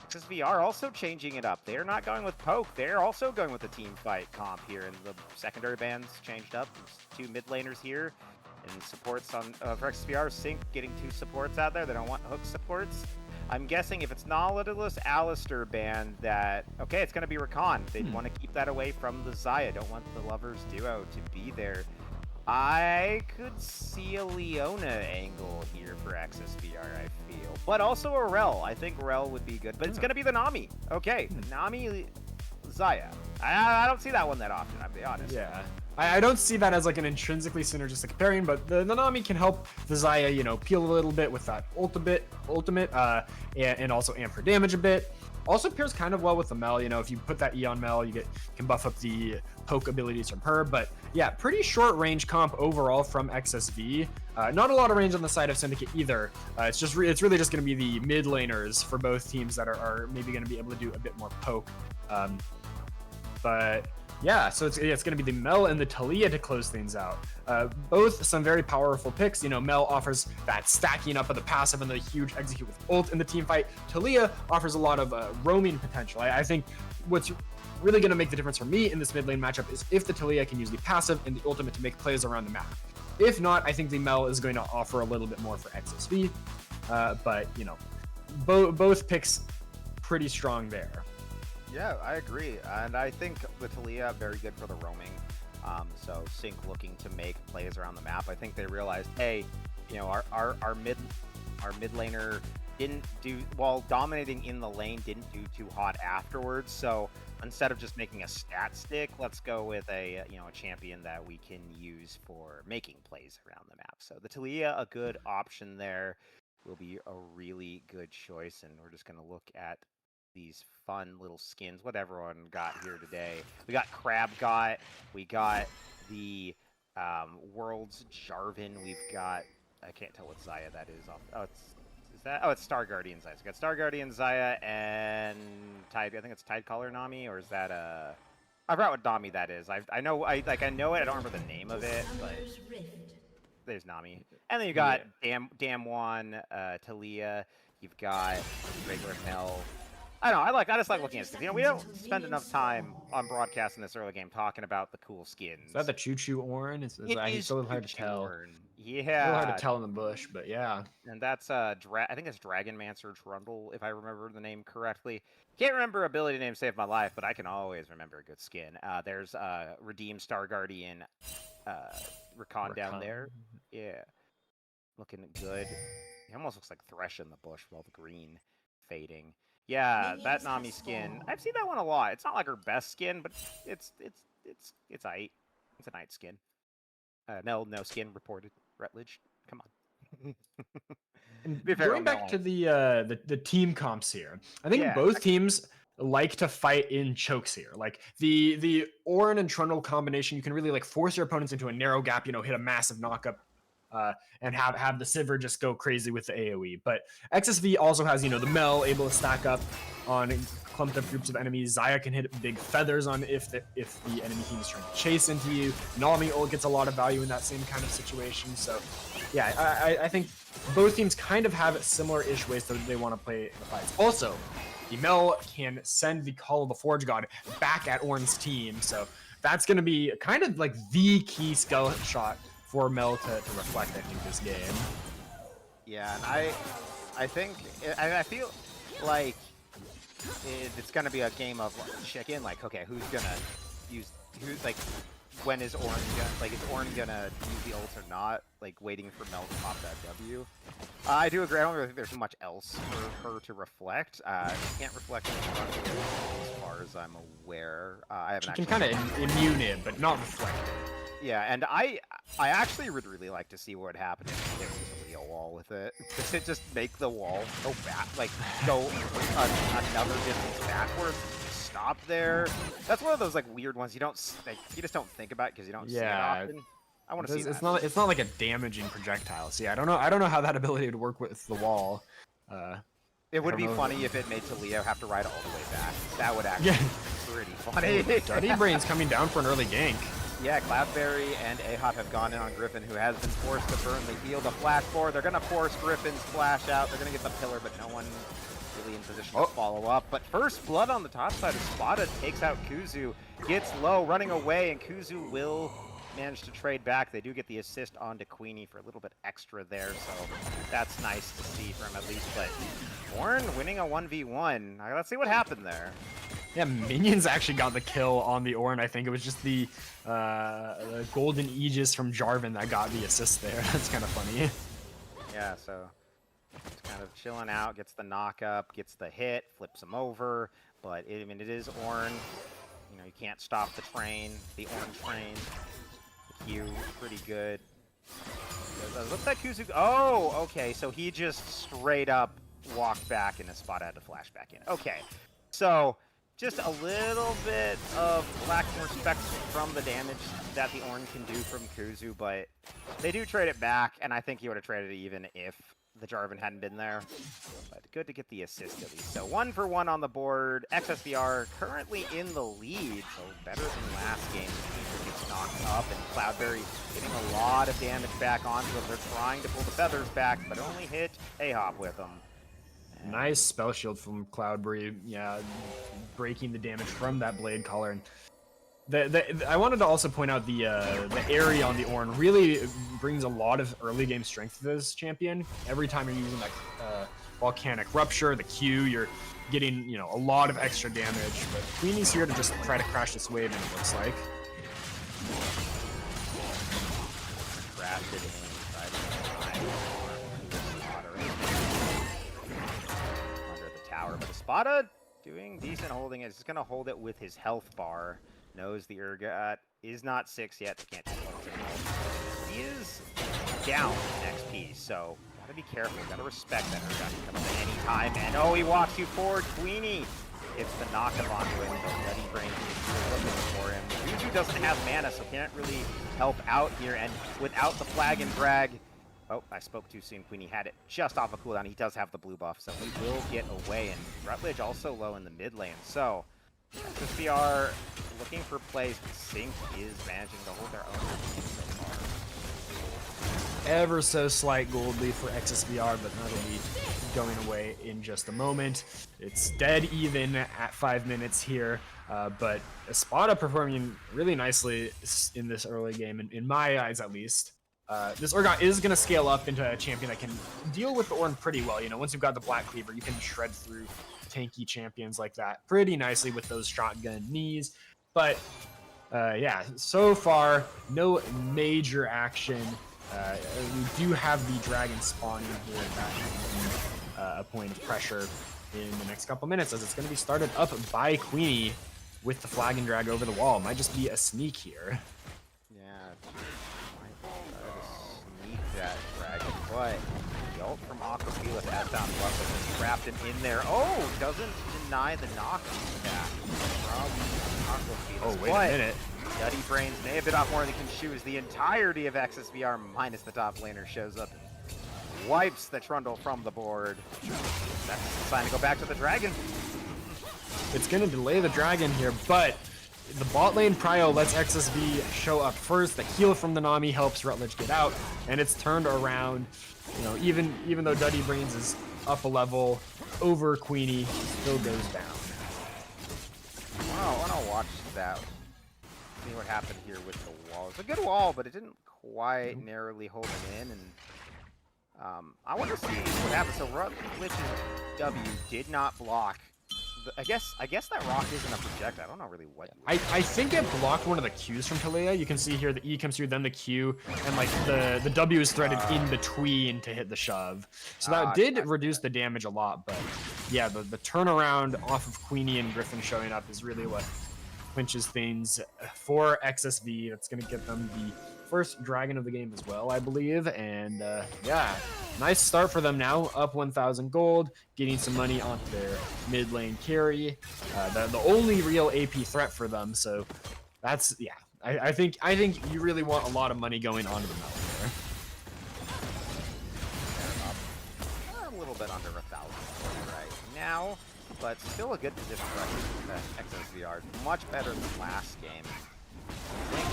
XSV are also changing it up. They're not going with poke. They're also going with the team fight comp here. And the secondary bands changed up. There's 2 mid laners here. And supports on for XSVR, Sync getting 2 supports out there. They don't want hook supports. I'm guessing if it's Nautilus Alistair band, that okay, it's going to be Rakan. They'd want to keep that away from the Xayah. Don't want the lovers duo to be there. I could see a Leona angle here for XSVR, I feel. But also a Rel. I think Rel would be good. But it's going to be the Nami. Okay, Nami Xayah. I don't see that one that often, I'll be honest. Yeah. I don't see that as like an intrinsically synergistic pairing, but the Nami can help the Xayah, peel a little bit with that ultimate, and also amp her damage a bit. Also pairs kind of well with the Mel. You know, if you put that E on Mel, you can buff up the poke abilities from her. But yeah, pretty short range comp overall from XSV. Not a lot of range on the side of Syndicate either. It's really just going to be the mid laners for both teams that are maybe going to be able to do a bit more poke. But yeah, so it's going to be the Mel and the Taliyah to close things out. Both some very powerful picks. You know, Mel offers that stacking up of the passive and the huge execute with ult in the team fight. Taliyah offers a lot of roaming potential. I think what's really going to make the difference for me in this mid lane matchup is if the Taliyah can use the passive and the ultimate to make plays around the map. If not, I think the Mel is going to offer a little bit more for XSV. But, you know, both picks pretty strong there. Yeah, I agree. And I think the Taliyah, very good for the roaming. So Sync looking to make plays around the map. I think they realized, hey, you know, our mid laner didn't do, while dominating in the lane, didn't do too hot afterwards. So instead of just making a stat stick, let's go with a champion that we can use for making plays around the map. So the Taliyah, a good option there, will be a really good choice. And we're just going to look at these fun little skins, what everyone got here today. We got Crab Got, we got the World's Jarvan, we've got, I can't tell what Xayah that is off. It's Star Guardian Xayah. So we got Star Guardian Xayah and Tide, I think it's Tide Color Nami, or is that I forgot what Nami that is. I know it, I don't remember the name of it, but there's Nami. And then you got Damwon, Taliyah, you've got regular Mel. I don't know. I just like looking at skins. You know, we don't spend enough time on broadcast in this early game talking about the cool skins. Is that the Choo Choo Orin? It's a little hard to tell. Yeah, it's a little hard to tell in the bush, but yeah. And that's I think it's Dragonmancer Trundle, if I remember the name correctly. Can't remember ability name save my life, but I can always remember a good skin. There's Redeemed Star Guardian Rakan down there. Yeah, looking good. He almost looks like Thresh in the bush with all the green fading. Yeah, that Nami skin. I've seen that one a lot. It's not like her best skin, but it's aight. It's a nice skin. No skin reported. Rutledge, come on. Going back to the team comps here, I think both teams like to fight in chokes here. Like the Orin and Trundle combination, you can really like force your opponents into a narrow gap. You know, hit a massive knockup. And have the Sivir just go crazy with the AoE. But XSV also has, you know, the Mel able to stack up on clumped up groups of enemies. Xayah can hit big feathers on if the enemy team is trying to chase into you. Nami ult gets a lot of value in that same kind of situation. So yeah, I think both teams kind of have similar-ish ways that they want to play the fights. Also, the Mel can send the Call of the Forge God back at Ornn's team. So that's going to be kind of like the key skill shot for Mel to reflect, I think, this game. Yeah, and I feel like it's gonna be a game of chicken. Like, okay, when is Ornn is Ornn gonna use the ult or not? Like, waiting for Mel to pop that W. I do agree. I don't really think there's much else for her to reflect. She can't reflect as far as I'm aware. She can kind of immune it, but not reflect it. Yeah, and I actually would really like to see what would happen if there was a wall with it. Does it just make the wall go back, like go another distance backwards? Stop there. That's one of those like weird ones you just don't think about because you don't see it often. I want to see that. It's not like a damaging projectile. See, I don't know how that ability would work with the wall. It would be funny if it made Taliyah have to ride all the way back. That would actually be pretty funny. Dirty Brain's coming down for an early gank. Yeah, Cloudberry and Ahot have gone in on Griffin, who has been forced to burn the field. A flash forward. They're going to force Griffin's flash out. They're going to get the pillar, but no one really in position to follow up. But first blood on the top side is spotted. Takes out Kuzu. Gets low, running away, and Kuzu will manage to trade back. They do get the assist onto Queenie for a little bit extra there, so that's nice to see from him at least. But Ornn winning a 1v1. Let's see what happened there. Yeah, Minions actually got the kill on the Ornn. I think it was just the Golden Aegis from Jarvan that got the assist there. That's kind of funny. Yeah, so just kind of chilling out, gets the knock up, gets the hit, flips him over. But it is Ornn. You know, you can't stop the train, the Ornn train. The Q, pretty good. Looks like Kuzu. Oh, okay. So he just straight up walked back in a spot, had to flash back in. Okay. So just a little bit of lack of respect from the damage that the Ornn can do from Kuzu, but they do trade it back, and I think he would have traded it even if the Jarvan hadn't been there. But good to get the assist at least. So 1 for 1 on the board. XSVR currently in the lead, so better than last game. Peter gets knocked up, and Cloudberry getting a lot of damage back onto him. They're trying to pull the feathers back, but only hit A-Hop with them. Nice spell shield from Cloudberry, yeah, breaking the damage from that blade collar. And I wanted to also point out the area on the Ornn really brings a lot of early game strength to this champion. Every time you're using that volcanic rupture, the Q, you're getting, you know, a lot of extra damage. But Queenie's here to just try to crash this wave, and it looks like. Crashed it in. Tower, but Espada doing decent holding it. He's going to hold it with his health bar. Knows the Urgot is not 6 yet. They can't take it. He is down XP, so gotta be careful. Gotta respect that Urgot can come up at any time. And oh, he walks you forward. Queenie hits the knockup onto him. The Bloody Brain is looking for him. Juju doesn't have mana, so can't really help out here. And without the flag and drag, oh, I spoke too soon. Queenie had it just off a cooldown. He does have the blue buff, so he will get away. And Rutledge also low in the mid lane. So, XSVR looking for plays, but Sync is managing to hold their own so far. Ever so slight gold lead for XSVR, but that'll be going away in just a moment. It's dead even at 5 minutes here, but Espada performing really nicely in this early game, in my eyes at least. This Urgot is going to scale up into a champion that can deal with the Ornn pretty well. You know, once you've got the Black Cleaver, you can shred through tanky champions like that pretty nicely with those shotgun knees. But yeah, so far, no major action. We do have the dragon spawning here. That can be a point of pressure in the next couple minutes, as it's going to be started up by Queenie with the flag and drag over the wall. Might just be a sneak here. That dragon, but the ult from Aquafila has found luck with him, trapped him in there. Oh, doesn't deny the knockback from Aquafila. Oh, wait a minute. Bloody Brains may have bit off more than he can chew as the entirety of XSVR minus the top laner shows up and wipes the Trundle from the board. That's the sign to go back to the dragon. It's going to delay the dragon here, but the bot lane prio lets XSV show up first. The heal from the Nami helps Rutledge get out, and it's turned around. You know, even though Bloody Brains is up a level over Queenie, still goes down. I want to watch that. See what happened here with the wall. It's a good wall, but it didn't quite narrowly hold it in. And I want to see what happened. So Rutledge's W did not block. I guess that rock isn't a project. I don't know really what. I think it blocked one of the Qs from Taliyah. You can see here the E comes through, then the Q, and like the W is threaded in between to hit the shove. So that did reduce the damage a lot, but yeah, the turnaround off of Queenie and Griffin showing up is really what clinches things for XSV. That's going to get them the first dragon of the game as well, I believe. And yeah, nice start for them now, up 1,000 gold, getting some money onto their mid lane carry. The only real AP threat for them. So that's, yeah, I think you really want a lot of money going onto the mount there. They're up a little bit under 1,000 right now, but still a good position for XSVR. Much better than last game. I think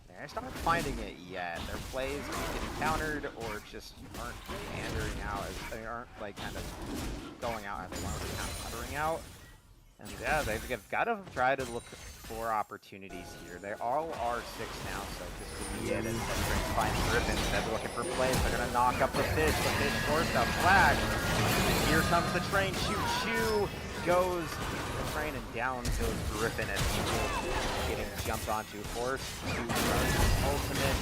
they're just not finding it yet. Their plays are getting countered or just aren't pandering out. They aren't like kind of going out as they want to, kind of puttering out. And yeah, they've got to try to look for opportunities here. They all are 6 now, so this could be it. As Train's finding Griffin, instead of looking for plays, they're going to knock up the fish. The fish forced a flag. And here comes the train. Choo-choo goes the train, and down goes Griffin as people getting jumped onto. Forced to run ultimate,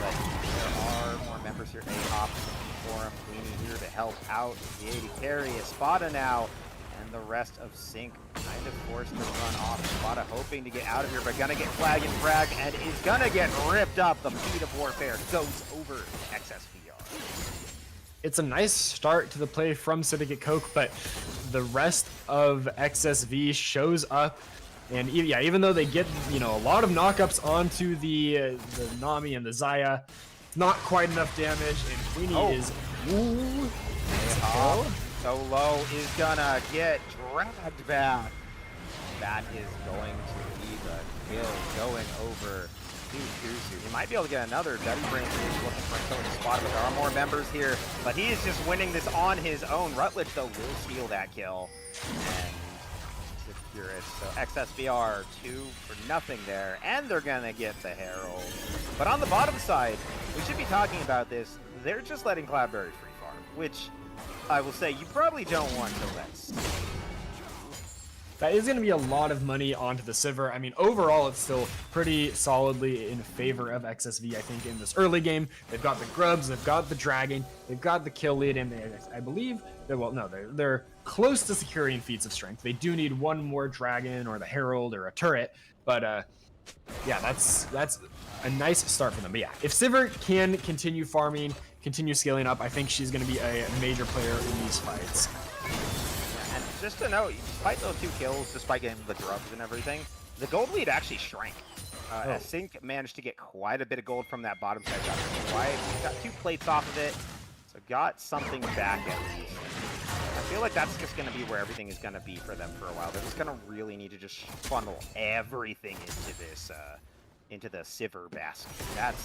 but there are more members here. A-Hop for him. Queenie here to help out. The AD carry. Espada now. And the rest of Sync kind of forced to run off. Espada hoping to get out of here, but gonna get flag and frag, and is gonna get ripped up. The feat of warfare goes over XSVR. it's a nice start to the play from Syndicate Coke, but the rest of XSV shows up. And yeah, even though they get, you know, a lot of knockups onto the Nami and the Zaya, not quite enough damage, and Queenie is... Ooh, so low is gonna get dragged back. That is going to be the kill going over to Kuzu. He might be able to get another. Duddy Brains is looking for a killing spot, but there are more members here. But he is just winning this on his own. Rutledge, though, will steal that kill and secure it. So XSVR 2-0 there, and they're gonna get the Herald. But on the bottom side, we should be talking about this. They're just letting Cloudberry free farm, which I will say you probably don't want to let. That is going to be a lot of money onto the Sivir. I mean, overall, it's still pretty solidly in favor of XSV, I think, in this early game. They've got the Grubs, they've got the Dragon, they've got the kill lead, and I believe, they're close to securing feats of strength. They do need one more Dragon or the Herald or a turret, but yeah, that's a nice start for them. But yeah, if Sivir can continue farming, continue scaling up, I think she's going to be a major player in these fights. And just to note, despite those 2 kills, despite getting the Grubs and everything, the gold lead actually shrank. As Sync managed to get quite a bit of gold from that bottom side. Got 2 plates off of it, so got something back at least. I feel like that's just going to be where everything is going to be for them for a while. They're just going to really need to just funnel everything into this, into the Sivir basket.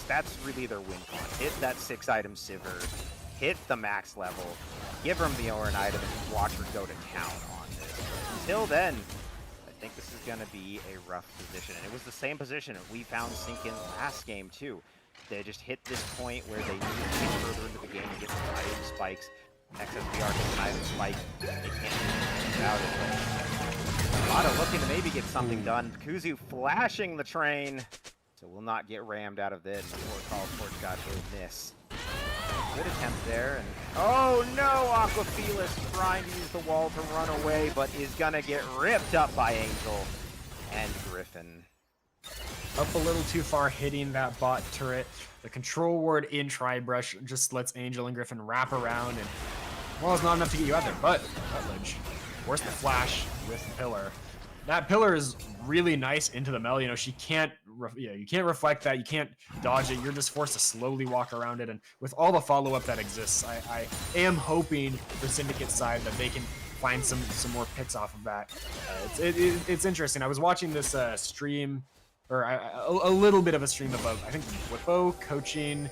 That's really their win con. Hit that 6-item Sivir, hit the max level, give them the Orin item, and watch her go to town on this. Until then, I think this is going to be a rough position. And it was the same position we found Sync in last game, too. They just hit this point where they need to get further into the game and get some item spikes. XSVR gets an item spike. They can't do anything about it. Lotto looking to maybe get something done. Kuzu flashing the train. So will not get rammed out of this. Before call for God will miss. Good attempt there, and oh no! Aquafelis trying to use the wall to run away, but is gonna get ripped up by Angel and Griffin. Up a little too far, hitting that bot turret. The control ward in Tri-Brush just lets Angel and Griffin wrap around, and well, it's not enough to get you out there, but Rutledge forced the flash with the pillar. That pillar is really nice into the Mel. You know, she can't, you can't reflect that. You can't dodge it. You're just forced to slowly walk around it. And with all the follow-up that exists, I am hoping for Syndicate side that they can find some more picks off of that. It's interesting. I was watching this stream, or a little bit of a stream of, I think, Whippo coaching.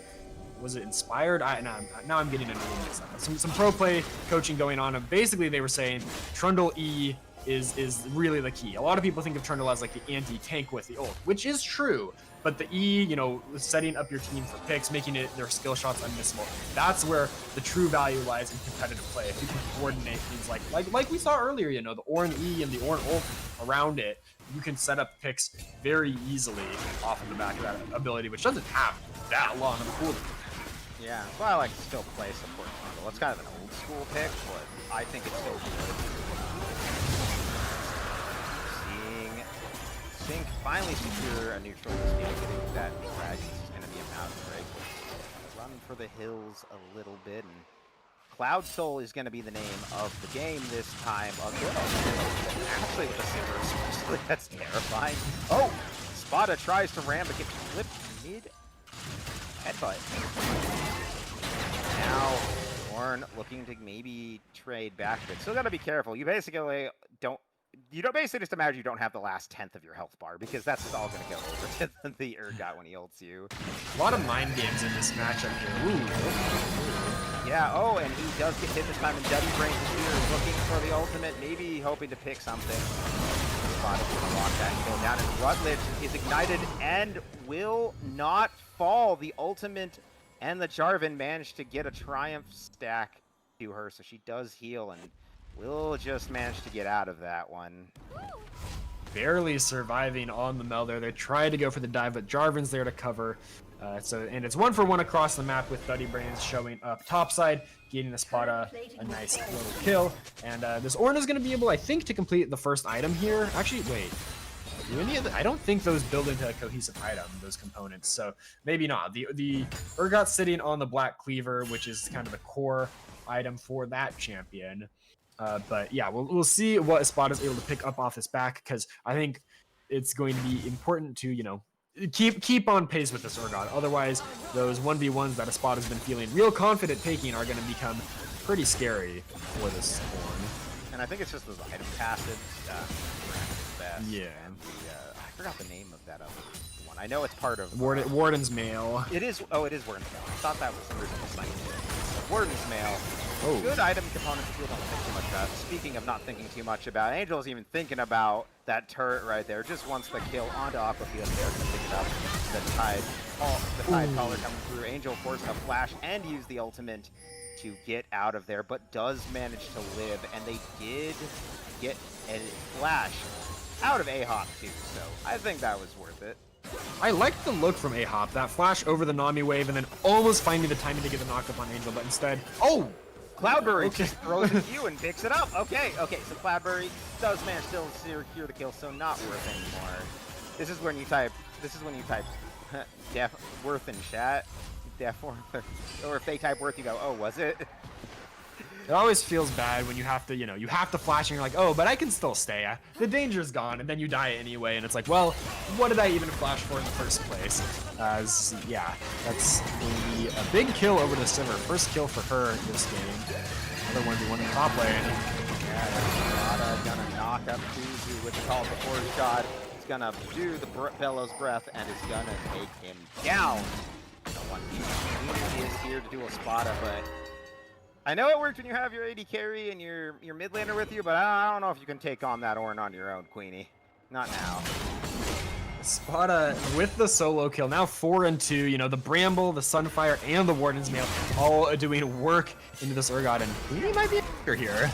Was it Inspired? Now I'm getting into a mixed up. Some pro play coaching going on. And basically, they were saying Trundle E is really the key. A lot of people think of Trundle as like the anti-tank with the ult, which is true. But the E, you know, setting up your team for picks, making it their skill shots unmissable. That's where the true value lies in competitive play. If you can coordinate things like we saw earlier, you know, the Orin E and the Orin ult around it, you can set up picks very easily off of the back of that ability, which doesn't have that long of a cooldown. Yeah, that's why I like to still play support Trundle. It's kind of an old school pick, but I think it's still good. Sync finally secure a neutral this game, getting that drag. This is going to be a mountain break. Run for the hills a little bit, and Cloud Soul is going to be the name of the game this time. Actually, with the Sivir, especially, that's terrifying. Oh, Spada tries to ram, but gets flipped mid headbutt. Now, Orn looking to maybe trade back a bit. Still got to be careful. You basically don't. You don't basically just imagine you don't have the last 10th of your health bar, because that's just all going to go over to the Urgot when he ults you. A lot of mind games in this matchup here. Ooh. Yeah, oh, and he does get hit this time, and Duddy Brains is here looking for the ultimate, maybe hoping to pick something. Spot is going to lock that and go down, and Rutledge is ignited and will not fall. The ultimate and the Jarvan managed to get a triumph stack to her, so she does heal, and will just manage to get out of that one. Barely surviving on the Mel there. They tried to go for the dive, but Jarvan's there to cover. And it's 1-for-1 across the map with Duddy Brains showing up topside, getting the Spada a nice little kill. And this Ornn is going to be able, I think, to complete the first item here. Actually, wait. I don't think those build into a cohesive item, those components. So maybe not. The Urgot sitting on the Black Cleaver, which is kind of the core item for that champion. But yeah, we'll see what Espada is able to pick up off his back, because I think it's going to be important to, you know, keep on pace with this Urgot. Otherwise, those 1v1s that Espada has been feeling real confident taking are going to become pretty scary for this Horn. And I think it's just those item passives. Yeah. And I forgot the name of that other one. I know it's part of Warden's Mail. It is. Oh, it is Warden's Mail. I thought that was the original site. Warden's Mail. Oh. Good item components people don't think too much about. Speaking of not thinking too much about, Angel's even thinking about that turret right there. Just wants the kill onto Aquafield. They're going to pick it up. The tide caller coming through. Angel forced a flash and use the ultimate to get out of there, but does manage to live. And they did get a flash out of A-Hop too, so I think that was worth it. I liked the look from A-Hop, that flash over the Nami wave and then almost finding the timing to get the knock-up on Angel, but instead, oh! Cloudberry just throws it to you and picks it up. Okay, so Cloudberry does manage still to secure the kill, so not worth anymore. This is when you type def worth in chat. Def worth, or if they type worth, you go, oh, was it? It always feels bad when you have to, you know, you have to flash and you're like, oh, but I can still stay. The danger's gone, and then you die anyway, and it's like, well, what did I even flash for in the first place? Yeah, that's going to be a big kill over the Simmer. First kill for her this game. Another 1v1 in the top lane. Yeah, Rada gonna knock up Kuzu with the call before shot. He's gonna do the Bellows Breath, and is gonna take him down. He is here to do a Spada, but I know it worked when you have your AD carry and your mid laner with you, but I don't know if you can take on that Ornn on your own, Queenie. Not now. Spada with the solo kill, now 4-2. You know, the Bramble, the Sunfire, and the Warden's Mail all doing work into this Urgot, and Queenie might be a here. A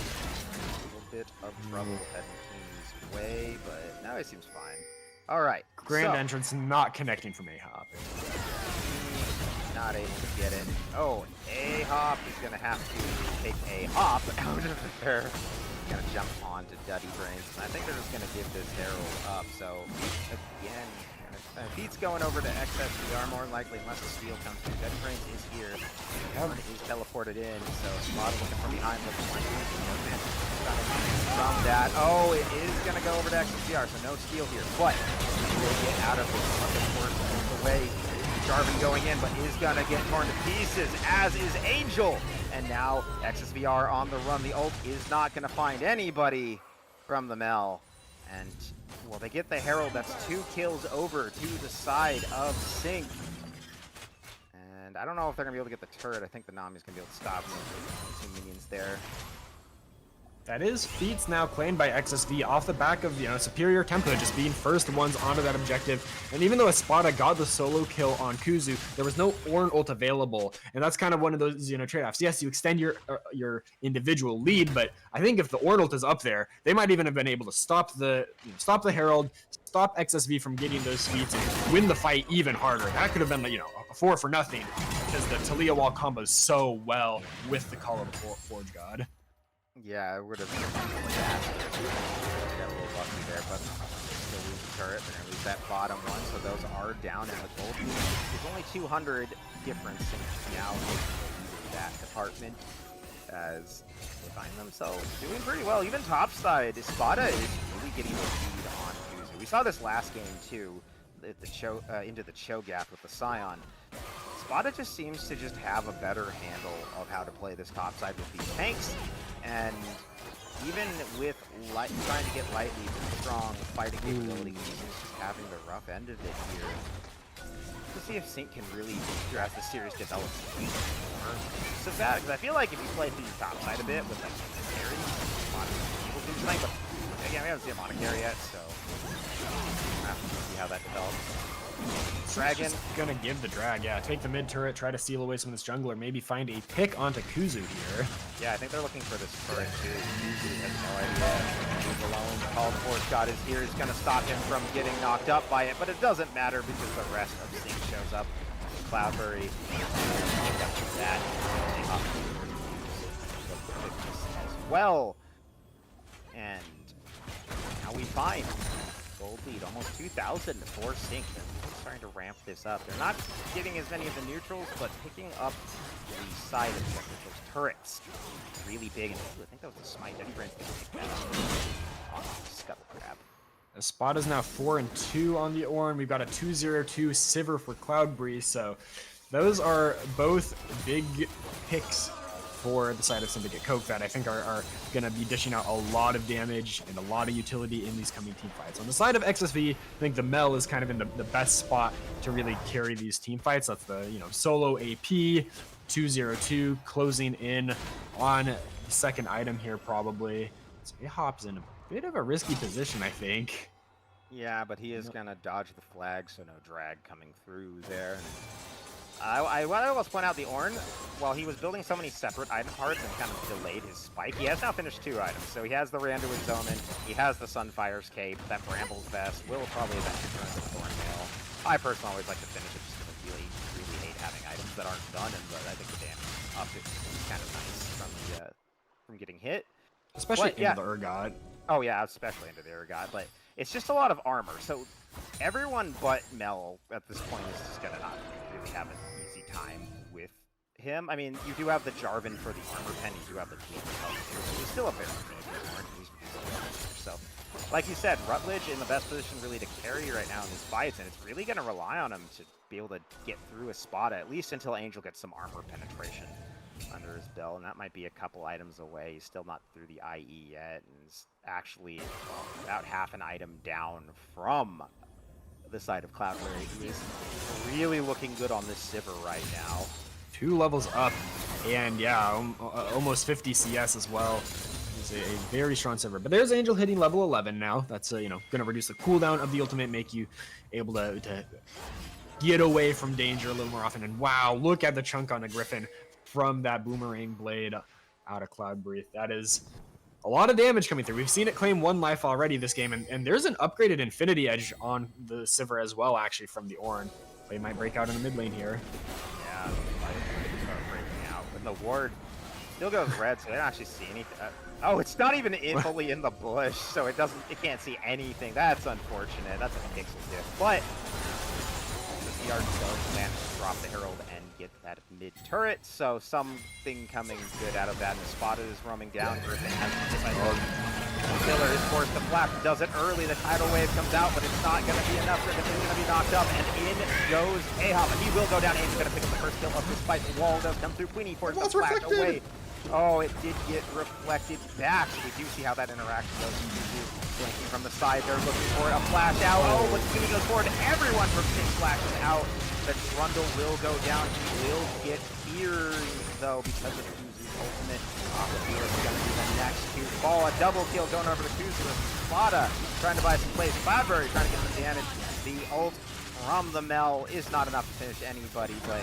little bit of trouble heading Queenie's way, but now he seems fine. All right. Grand entrance not connecting from A-Hop. Not able to get it. Oh, A-Hop is going to have to take A-Hop out of there. He's going to jump onto Duddy Brains. And I think they're just going to give this Herald up. So, again, Pete's going over to XSV more than likely, unless the steal comes through. Duddy Brains is here. Horn is teleported in. So, Spot looking from behind, looking like from that. Oh, it is going to go over to XSVR, so no steal here. But he will get out of this. Of course, the way Jarvan going in, but is gonna get torn to pieces, as is Angel. And now XSVR on the run. The ult is not gonna find anybody from the Mel. And, well, they get the Herald. That's 2 kills over to the side of Sync. And I don't know if they're gonna be able to get the turret. I think the Nami's gonna be able to stop him with 2 minions there. That is feats now claimed by XSV off the back of, you know, superior tempo, just being first ones onto that objective. And even though Espada got the solo kill on Kuzu, there was no Ornn ult available, and that's kind of one of those, you know, trade-offs. Yes, you extend your individual lead, but I think if the Ornn ult is up there, they might even have been able to stop the Herald, stop XSV from getting those feats, and win the fight even harder. That could have been, you know, a 4 for nothing, because the Talia wall combos so well with the Call of the Forge God. Yeah, I would have got a little lucky there, but still lose the turret. They're going to lose that bottom one, so those are down in the gold. There's only 200 difference now in that department, as they find themselves doing pretty well. Even topside, Espada is really getting the lead on Kuzu. We saw this last game too, at the into the Cho gap with the Scion. Espada just seems to just have a better handle of how to play this topside with these tanks. And even with trying to get lightly strong fighting capabilities, he's just having the rough end of it here. Let's see if Sync can really, as the series develops, use more. So bad, because I feel like if you play through top side a bit with like carry, people do something, but again, we haven't seen a mono carry yet, so we'll have to see how that develops. Dragon gonna give the drag, yeah. Take the mid turret, try to steal away some of this jungler, maybe find a pick onto Kuzu here. Yeah, I think they're looking for this turret too. Kuzu has no idea. He's alone. The Call of the Force God is here. He's gonna stop him from getting knocked up by it, but it doesn't matter because the rest of Sync shows up. Cloudberry that as well. And now we find gold lead, almost 2,000 for Sync. They're really starting to ramp this up. They're not getting as many of the neutrals, but picking up the side of those turrets. Really big, and I think that was the smite. Eddie Brand's gonna pick that up. Oh, scuttle grab. The spot is now 4-2 on the Ornn. We've got a 2-0-2 Sivir for Cloud Breeze, so those are both big picks for the side of Syndicate Coke that I think are going to be dishing out a lot of damage and a lot of utility in these coming team fights. On the side of XSV, I think the Mel is kind of in the best spot to really carry these team fights. That's the solo AP, 2-0-2, closing in on the second item here probably. So A-Hop's in a bit of a risky position, I think. Yeah, but he is going to dodge the flag, so no drag coming through there. I almost point out the Ornn, while he was building so many separate item cards and kind of delayed his spike, he has now finished 2 items. So he has the Randuin's Omen, he has the Sunfire's Cape, that Bramble's Vest will probably eventually turn into the Thornmail. I personally always like to finish it just because I really hate having items that aren't done, and I think the damage up is kind of nice from getting hit. Especially into the Urgot. Oh yeah, especially into the Urgot, but it's just a lot of armor. So everyone but Mel at this point is just gonna not really have an easy time with him. I mean, you do have the Jarvan for the armor pen, you do have the team for health too, so he's still a very dangerous Ornn. He's reducing. So, like you said, Rutledge in the best position really to carry right now in these fights, and it's really gonna rely on him to be able to get through a spot at least until Angel gets some armor penetration under his belt, and that might be a couple items away. He's still not through the IE yet, and is actually about half an item down from the side of Cloud, where he is really looking good on this Sivir right now. 2 levels up, and yeah, almost 50 CS as well. He's a very strong Sivir. But there's Angel hitting level 11 now. That's going to reduce the cooldown of the ultimate, make you able to get away from danger a little more often. And wow, look at the chunk on the Griffin from that boomerang blade out of Cloud Breath. That is a lot of damage coming through. We've seen it claim 1 life already this game, and there's an upgraded Infinity Edge on the Sivir as well, actually, from the Ornn. They might break out in the mid lane here. Yeah, might start breaking out. But the ward still goes red, so they don't actually see anything. Oh, it's not even fully in the bush, so it can't see anything. That's unfortunate. That's a pixel dip. But the yard still managed to drop the Herald and get that mid turret, so something coming good out of that. And the spot is roaming down. Griffin has hit by the killer. Is forced to flash. Does it early. The tidal wave comes out, but it's not going to be enough. Griffin is going to be knocked up, and in goes A-Hop, and he will go down. Angel's going to pick up the first kill of this fight. The wall does come through. Queenie forced to flash away. Oh, it did get reflected back. So we do see how that interaction goes. Flanking from the side, they're looking for a flash out. Oh, but Queenie goes forward. Everyone from Six flashes out. The Trundle will go down. He will get feared, though, because of Kuzu's ultimate. Aquafina is going to be the next to fall. A double kill going over to Kuzu. Spada trying to buy some plays. Cloudberry trying to get some damage. The ult from the Mel is not enough to finish anybody, but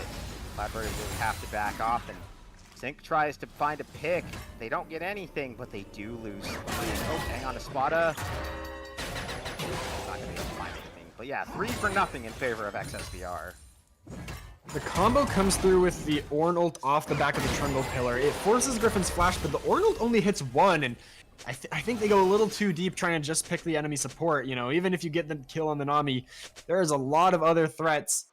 Cloudberry will have to back off, and Sync tries to find a pick. They don't get anything, but they do lose. Oh, hang on to Spada. Not going to be able to find anything. But yeah, 3-0 in favor of XSVR. The combo comes through with the Ornn ult off the back of the Trundle pillar. It forces Griffin's flash, but the Ornn ult only hits 1, and I think they go a little too deep trying to just pick the enemy support. Even if you get the kill on the Nami, there is a lot of other threats.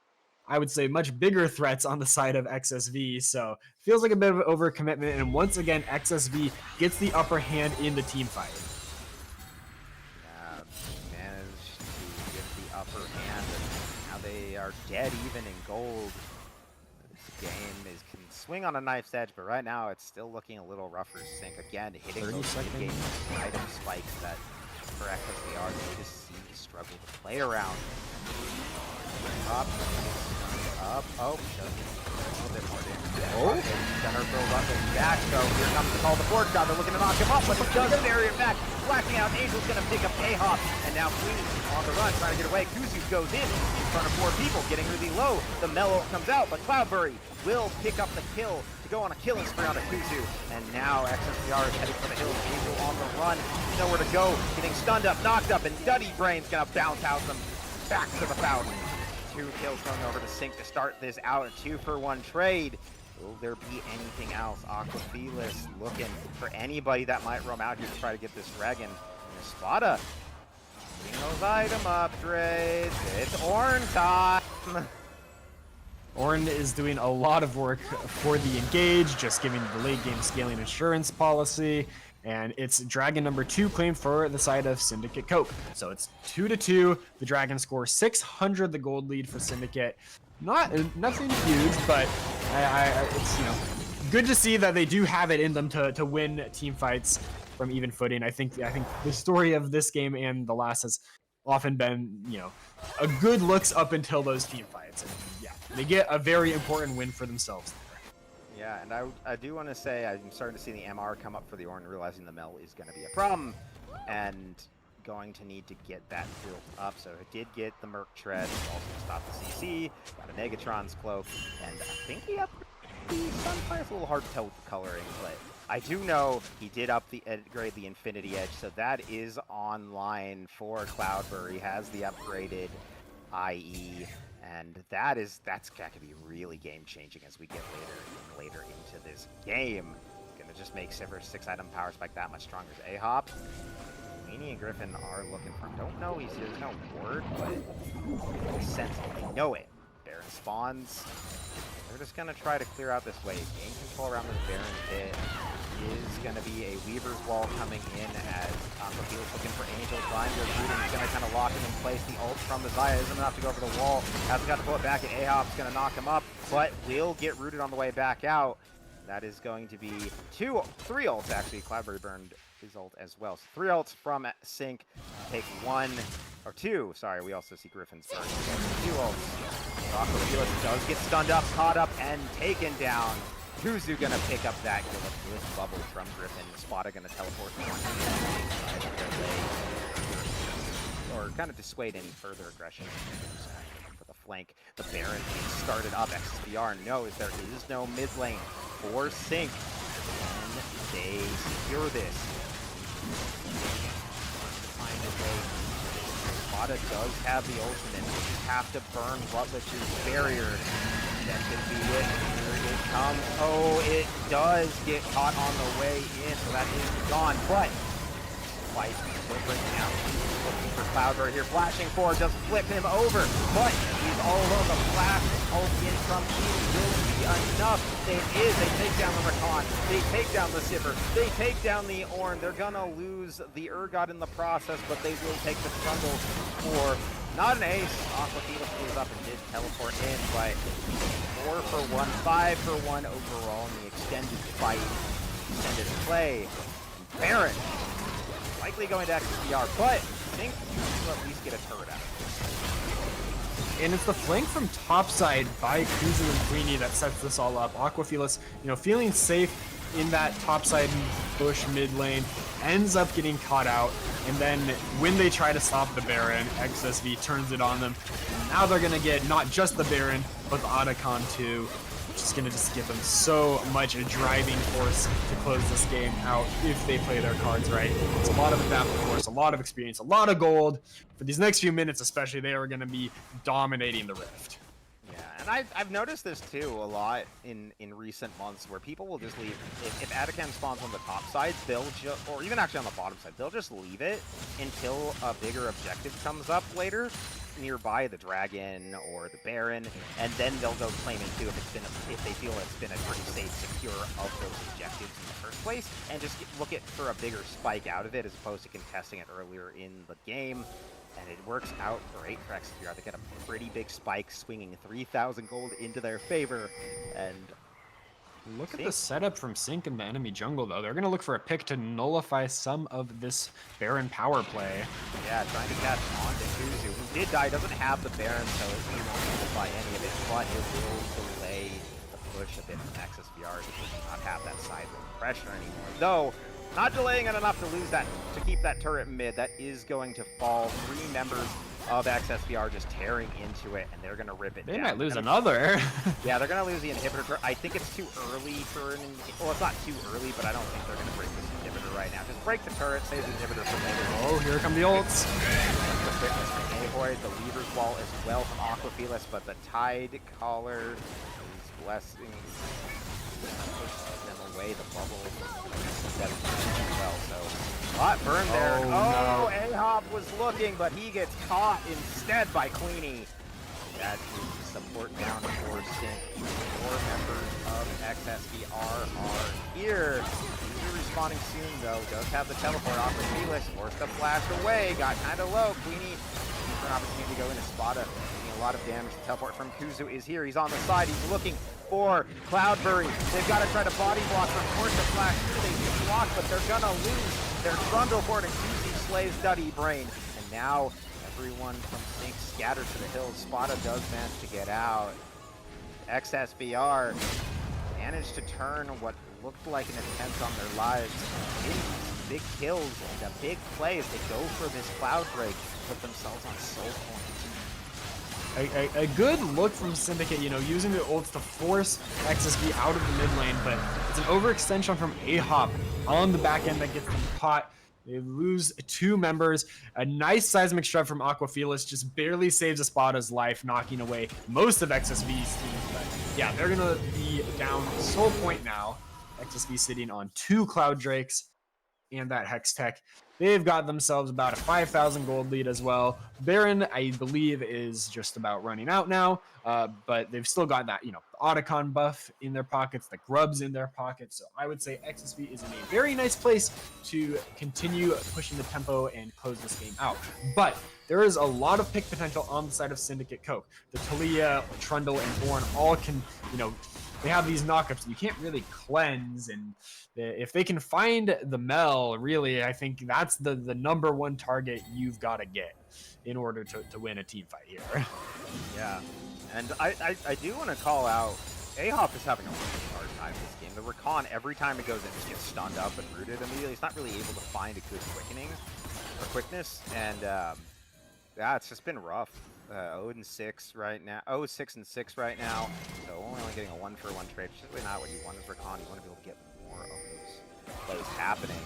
I would say much bigger threats on the side of XSV, so feels like a bit of an overcommitment, and once again, XSV gets the upper hand in the team fight. Yeah, managed to get the upper hand, and now they are dead even in gold. This game can swing on a knife's edge, but right now it's still looking a little rough for Sync. Again, hitting those mid-game item spikes that for XSVR, they just seem to struggle to play around. Up, oh, just a little bit more damage. Oh, Gunner throws up his back, so here comes the call to board shot. They're looking to knock him off, but does bury him back. Flashing out, Angel's gonna pick up A-Hop, and now Queenie on the run, trying to get away. Kuzu goes in front of 4 people, getting really low. The Mellow comes out, but Cloudberry will pick up the kill to go on a killing spree on a Kuzu. And now XSVR is heading for the hills. Angel on the run, nowhere to go, getting stunned up, knocked up, and Duddy Brain's gonna bounce out them back to the fountain. 2 kills going over to Sync to start this out. A 2-for-1 trade. Will there be anything else? Aquafilas looking for anybody that might roam out here to try to get this dragon. And Spada Getting those item upgrades. It's Orn time. Orn is doing a lot of work for the engage, just giving the late game scaling insurance policy, and it's Dragon number 2 claimed for the side of Syndicate Cope. So it's 2-2. The Dragon score 600, the gold lead for Syndicate. Nothing huge, but it's good to see that they do have it in them to win team fights from even footing. I think the story of this game and the last has often been a good looks up until those team fights. And yeah, they get a very important win for themselves there. Yeah, and I do want to say I'm starting to see the MR come up for the Orn, realizing the Mel is going to be a problem, and going to need to get that built up. So it did get the Merc Tread, also stopped the CC, got a Negatron's Cloak, and I think he upgraded the Sunfire. It's a little hard to tell with the coloring, but I do know he did upgrade the Infinity Edge, so that is online for Cloudberry. He has the upgraded IE, and that's going to be really game-changing as we get later into this game. It's going to just make Sivir's 6-item power spike that much stronger. A-Hop, Weenie and Griffin are looking for him. Don't know there's no word, but it makes sense. They know it. Baron spawns. They're just going to try to clear out this wave. Gain control around this Baron pit. Is going to be a Weaver's Wall coming in as Aquafield's looking for Angel. Grind their rooting. He's going to kind of lock him in place. The ult from the Xayah isn't enough to go over the wall. Hasn't got to pull it back, and A-Hop's going to knock him up, but will get rooted on the way back out. That is going to be 3 ults, actually. Cloudberry burned his ult as well. So 3 ults from Sync. Take 1, or 2. Sorry, we also see Griffin's burn. 2 ults. Aquafield does get stunned up, caught up, and taken down. Kuzu gonna pick up that kill. A good bubble from Griffin. Spada gonna teleport or kind of dissuade any further aggression for the flank. The Baron is started up. XSVR knows there is no mid lane for Sync. And they secure this. Find a way. Spada does have the ultimate. They have to burn Rutledge's barrier. That could be it. Here it comes. Oh, it does get caught on the way in, so that is gone. But White will bring him out. Looking for Cloudberry here, flashing forward, just flip him over. But he's all alone. The flash ult in from Keaton will be enough. It is. They take down the Rakan. They take down the Sivir. They take down the Ornn. They're gonna lose the Urgot in the process, but they will take the Trundle for not an ace. Aquafina flew up and did teleport in, but 4 for 1, 5 for 1 overall in the extended fight, extended play. Baron likely going to XSVR, but I think we'll at least get a turret out. And it's the flank from topside by Kuzu and Queenie that sets this all up. Aquafilis, feeling safe in that topside bush mid lane, ends up getting caught out, and then when they try to stop the Baron, XSV turns it on them. And now they're gonna get not just the Baron, but the Otacon too, which is gonna just give them so much a driving force to close this game out if they play their cards right. It's a lot of adaptive force, a lot of experience, a lot of gold. For these next few minutes especially, they are gonna be dominating the Rift. Yeah, and I've noticed this too a lot in recent months, where people will just leave, if Atacam spawns on the top side, they'll just, or even actually on the bottom side, they'll just leave it until a bigger objective comes up later, nearby, the Dragon or the Baron, and then they'll go claim it too if they feel it's been a pretty safe, secure of those objectives in the first place, and just look for a bigger spike out of it as opposed to contesting it earlier in the game. And it works out great for XSVR. They get a pretty big spike, swinging 3,000 gold into their favor. And look at the setup from Sync in the enemy jungle, though. They're going to look for a pick to nullify some of this Baron power play. Yeah, trying to catch on to Kuzu, who did die, doesn't have the Baron, so he won't nullify any of it, but it will delay the push a bit from XSVR. He does not have that sideways pressure anymore. Though, not delaying it enough to lose that, to keep that turret mid. That is going to fall. 3 members of XSVR just tearing into it, and they're going to rip it down. They might lose another. Yeah, they're going to lose the inhibitor. I think it's too early for an... Well, it's not too early, but I don't think they're going to break this inhibitor right now. Just break the turret, save the inhibitor for later. Oh, here come the ults. The fitness from Mayhoy, the Weaver's Wall as well from Aquafilis, but the Tide Caller is blessing push them away. The bubble as well. So a lot burned there. Oh, no. A-Hop was looking, but he gets caught instead by Queenie. That is the support down for Sync. 4 members of XSVR are here. He's respawning soon, though. Does have the teleport off of Felix. Forced the flash away. Got kind of low. Queenie needs an opportunity to go into Spada. Taking a lot of damage. The teleport from Kuzu is here. He's on the side. He's looking for Cloudberry. They've got to try to body block or force the flash through. They can block, but they're going to lose their Trundle Port, and Kuzu slays Duddy Brain. And now everyone from Sync scattered to the hills. Spada does manage to get out. XSVR managed to turn what looked like an attempt on their lives. Big kills and a big play as they go for this cloud break, put themselves on soul points. A good look from Syndicate, you know, using the ults to force XSV out of the mid lane, but it's an overextension from A-Hop on the back end that gets them caught. They lose 2 members. A nice seismic shove from Aquafelis just barely saves Espada's life, knocking away most of XSV's team. But yeah, they're gonna be down soul point now. XSV sitting on 2 Cloud Drakes and that Hex Tech. They've got themselves about a 5,000 gold lead as well. Baron, I believe, is just about running out now, but they've still got that, you know, Otacon buff in their pockets, the Grubs in their pockets. So I would say XSV is in a very nice place to continue pushing the tempo and close this game out. But there is a lot of pick potential on the side of Syndicate Coke. The Talia, Trundle, and Born all can, you know, they have these knockups that you can't really cleanse, and if they can find the Mel, really, I think that's the number 1 target you've got to get in order to win a team fight here. Yeah, and I do want to call out, A-Hop is having a really hard time this game. The Recon, every time it goes in, just gets stunned up and rooted immediately. It's not really able to find a good quickening or quickness, and yeah, it's just been rough. 0-6 right now. 0-6 and 6 right now. So only getting a 1-for-1 trade, which is really not what you want as Recon. You want to be able to get more of those plays happening.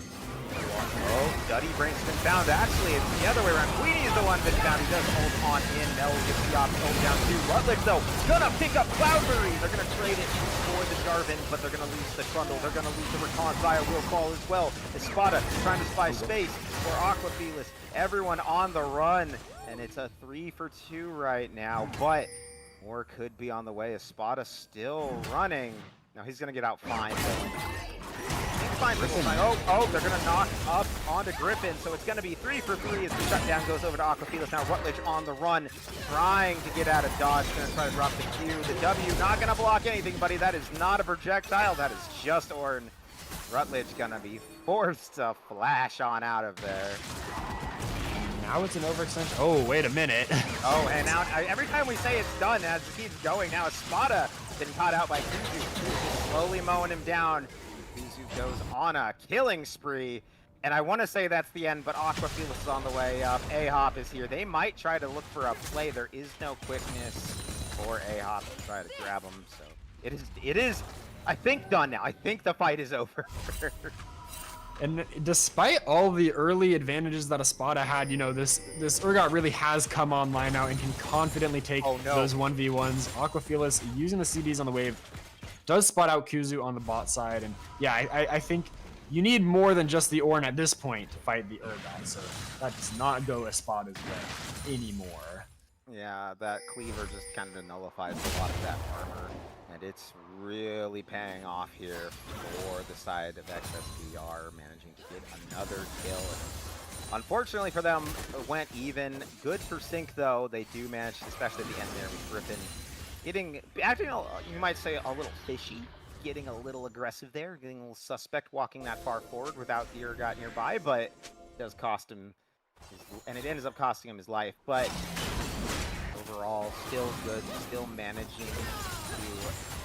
Oh, Duddy Brain's been found. Actually, it's the other way around. Queenie is the one that's found. He does hold on in. Mel gets the option hold down too. Rutledge, though, gonna pick up Cloudberry. They're gonna trade it for the Jarvan, but they're gonna lose the Trundle. They're gonna lose the Recon. Zaya will fall as well. Espada trying to spy space for Aquafelis. Everyone on the run. And it's a 3-for-2 right now, but more could be on the way. Espada still running. Now he's gonna get out fine. Oh, they're gonna knock up onto Griffin, so it's gonna be 3-for-3 as the shutdown goes over to Aquafelis. Now Rutledge on the run, trying to get out of dodge, gonna try to drop the Q. The W not gonna block anything, buddy. That is not a projectile, that is just Ornn. Rutledge gonna be forced to flash on out of there. Now it's an overextension. Oh, wait a minute. Oh, and now every time we say it's done, as it keeps going, now Espada been caught out by Kuzu. Kuzu slowly mowing him down. Kuzu goes on a killing spree. And I want to say that's the end, but Aquafelis is on the way up. A-Hop is here. They might try to look for a play. There is no quickness for A-Hop to try to grab him. So it is, I think, done now. I think the fight is over. And despite all the early advantages that Espada had, you know, this Urgot really has come online now and can confidently take those 1v1s. Aquafelis using the CDs on the wave does spot out Kuzu on the bot side. And yeah, I think you need more than just the Ornn at this point to fight the Urgot. So that does not go Espada's way anymore. Yeah, that cleaver just kind of nullifies a lot of that armor. And it's really paying off here for the side of XSVR, managing to get another kill. Unfortunately for them, it went even. Good for Sync, though. They do manage, especially at the end there with Griffin, getting, actually, you might say a little fishy, getting a little aggressive there, getting a little suspect walking that far forward without the Urgot nearby, but it does cost him, and it ends up costing him his life. But overall, still good, still managing to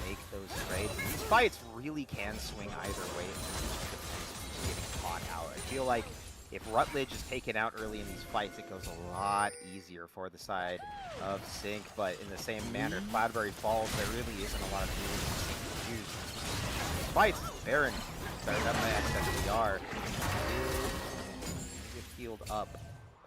make those trades. And these fights really can swing either way. Getting caught out. I feel like if Rutledge is taken out early in these fights, it goes a lot easier for the side of Sync. But in the same manner, if Cloudberry falls, there really isn't a lot of moves to use. Fights, Baron started up by XSVR. Get healed up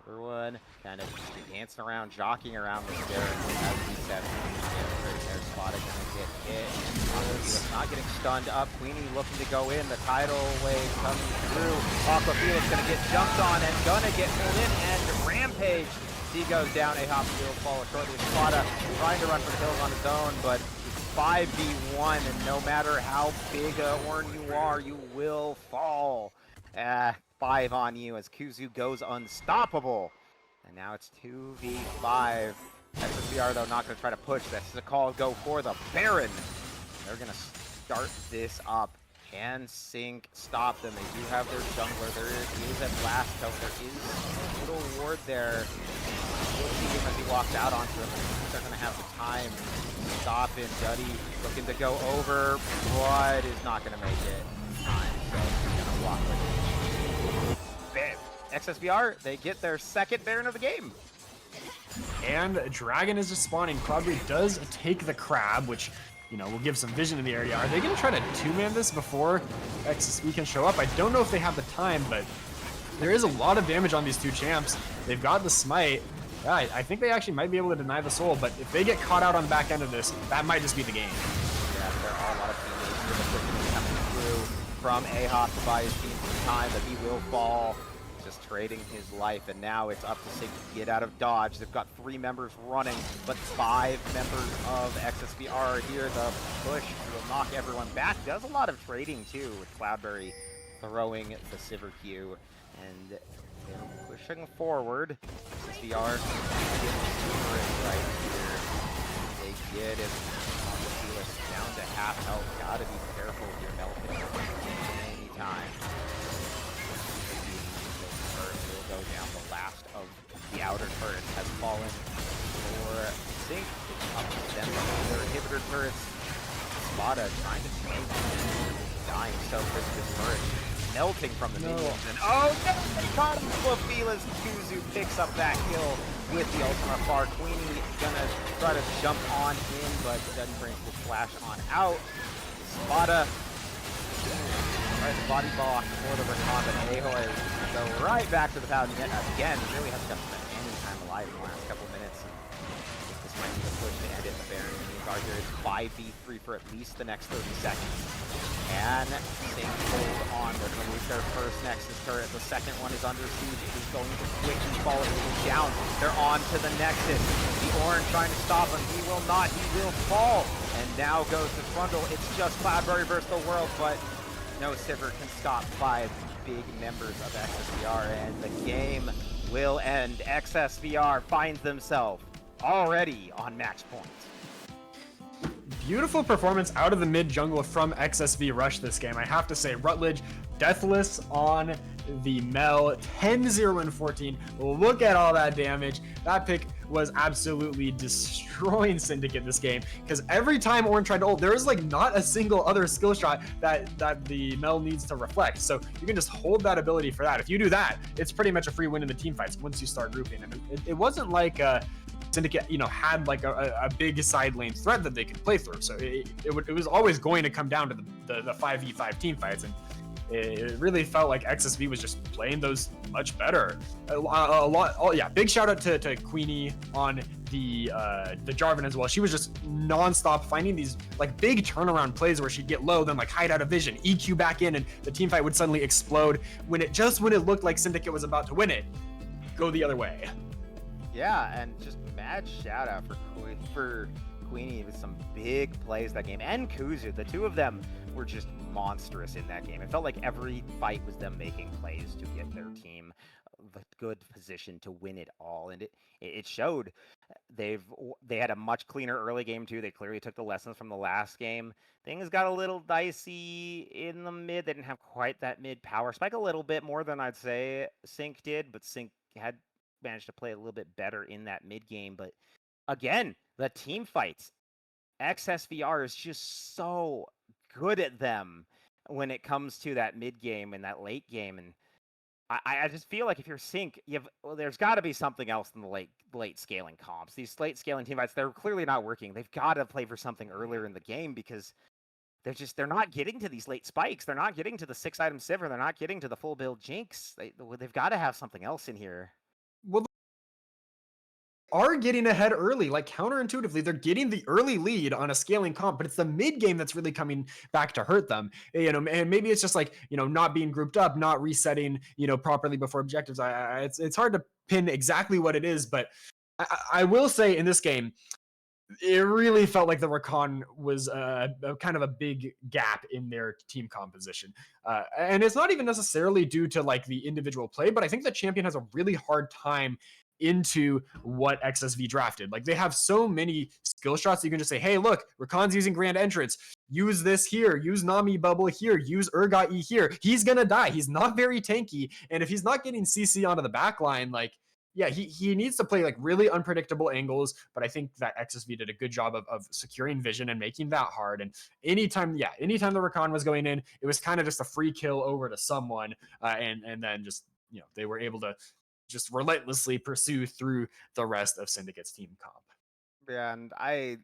Everyone kind of dancing around, jockeying around this Baron as we said. There's Spotted gonna get hit. Aquafila's not getting stunned up. Queenie looking to go in. The tidal wave coming through. Aquafila's gonna get jumped on and gonna get pulled in and Rampage. He goes down. A-Hop will fall shortly. Spada trying to run for the hills on his own, but it's 5v1, and no matter how big a horn you are, you will fall. 5 on you as Kuzu goes unstoppable. And now it's 2v5. XSVR, though, not going to try to push. This is a call go for the Baron. They're going to start this up. Can Sync stop them? They do have their jungler. There is a blast out. There is a little ward there. We'll see him as he walks out onto them. They're going to have the time to stop him. Duddy looking to go over, but is not going to make it in time. So he's going to walk with it. XSVR, they get their second Baron of the game. And Dragon is just spawning. Cloudberry does take the crab, which, you know, will give some vision in the area. Are they going to try to two-man this before XSV can show up? I don't know if they have the time, but there is a lot of damage on these two champs. They've got the smite. Yeah, I think they actually might be able to deny the soul, but if they get caught out on the back end of this, that might just be the game. Yeah, there are a lot of teammates here. The quickness coming through from A-Hop to buy his team some time, but he will fall. Just trading his life, and now it's up to Sync to get out of dodge. They've got 3 members running, but 5 members of XSVR are here. The push will knock everyone back. Does a lot of trading too, with Cloudberry throwing the Sivir Q, and they're pushing forward. XSVR get right here. They get it. Felix down to half health. Gotta be careful here, melting any time. Go down. The last of the outer turrets has fallen for Sync. It's up to them. Their inhibitor turrets. Spada trying to tank. Dying so quick. This turret melting from the minions. And oh no! They caught him. Aquafila's Kuzu picks up that kill with the ultimate far. Queenie gonna try to jump on in, but doesn't bring the flash on out. Spada tries to body block for the recon, but Ahoy go right back to the pound again. Really hasn't got any time alive in the last couple of minutes. I think this might be the push to end it. The Baron minions are here. It's 5v3 for at least the next 30 seconds. And Sync hold on. They're going to lose their first Nexus turret. The second one is under siege. It is going to quickly fall down. They're on to the Nexus. The Orange trying to stop him. He will not. He will fall. And now goes to Trundle. It's just Cloudberry versus the world, but no Sivir can stop 5 big members of XSVR, and the game will end. XSVR finds themselves already on match point. Beautiful performance out of the mid jungle from XSV Rush this game. I have to say, Rutledge, deathless on the Mel, 10-0 and 14. Look at all that damage. That pick was absolutely destroying Syndicate this game, because every time Orin tried to ult, there is like not a single other skill shot that the Mel needs to reflect. So you can just hold that ability for that. If you do that, it's pretty much a free win in the team fights once you start grouping. And it wasn't like Syndicate, you know, had like a big side lane threat that they could play through. So it was always going to come down to the 5v5 team fights, and it really felt like XSV was just playing those much better. Big shout out to Queenie on the Jarvan as well. She was just nonstop finding these like big turnaround plays where she'd get low, then like hide out of vision, EQ back in, and the team fight would suddenly explode when it looked like Syndicate was about to win it. Go the other way. Yeah, and just mad shout out for Queenie with some big plays that game, and Kuzu. The two of them were just monstrous in that game. It felt like every fight was them making plays to get their team the good position to win it all, and it showed. They had a much cleaner early game too. They clearly took the lessons from the last game. Things got a little dicey in the mid. They didn't have quite that mid power spike, a little bit more than I'd say Sync did, but Sync had managed to play a little bit better in that mid game. But again, the team fights, XSVR is just so good at them when it comes to that mid game and that late game. And I just feel like if you're Sync, there's got to be something else in the late scaling comps. These late scaling team fights, they're clearly not working. They've got to play for something earlier in the game, because they're not getting to these late spikes. They're not getting to the 6-item Sivir. They're not getting to the full build Jinx. They've got to have something else in here. Well, are getting ahead early, like counterintuitively, they're getting the early lead on a scaling comp, but it's the mid game that's really coming back to hurt them. And maybe it's just like not being grouped up, not resetting properly before objectives. It's hard to pin exactly what it is, but I will say in this game, it really felt like the Rakan was a kind of a big gap in their team composition. And it's not even necessarily due to like the individual play, but I think the champion has a really hard time into what XSV drafted. Like they have so many skill shots that you can just say, hey, look, Rakan's using Grand Entrance. Use this here. Use Nami Bubble here. Use Urgot E here. He's going to die. He's not very tanky. And if he's not getting CC onto the back line, like, yeah, he needs to play like really unpredictable angles, but I think that XSV did a good job of securing vision and making that hard. And anytime the Rakan was going in, it was kind of just a free kill over to someone, and then just they were able to just relentlessly pursue through the rest of Syndicate's team comp. Yeah, and I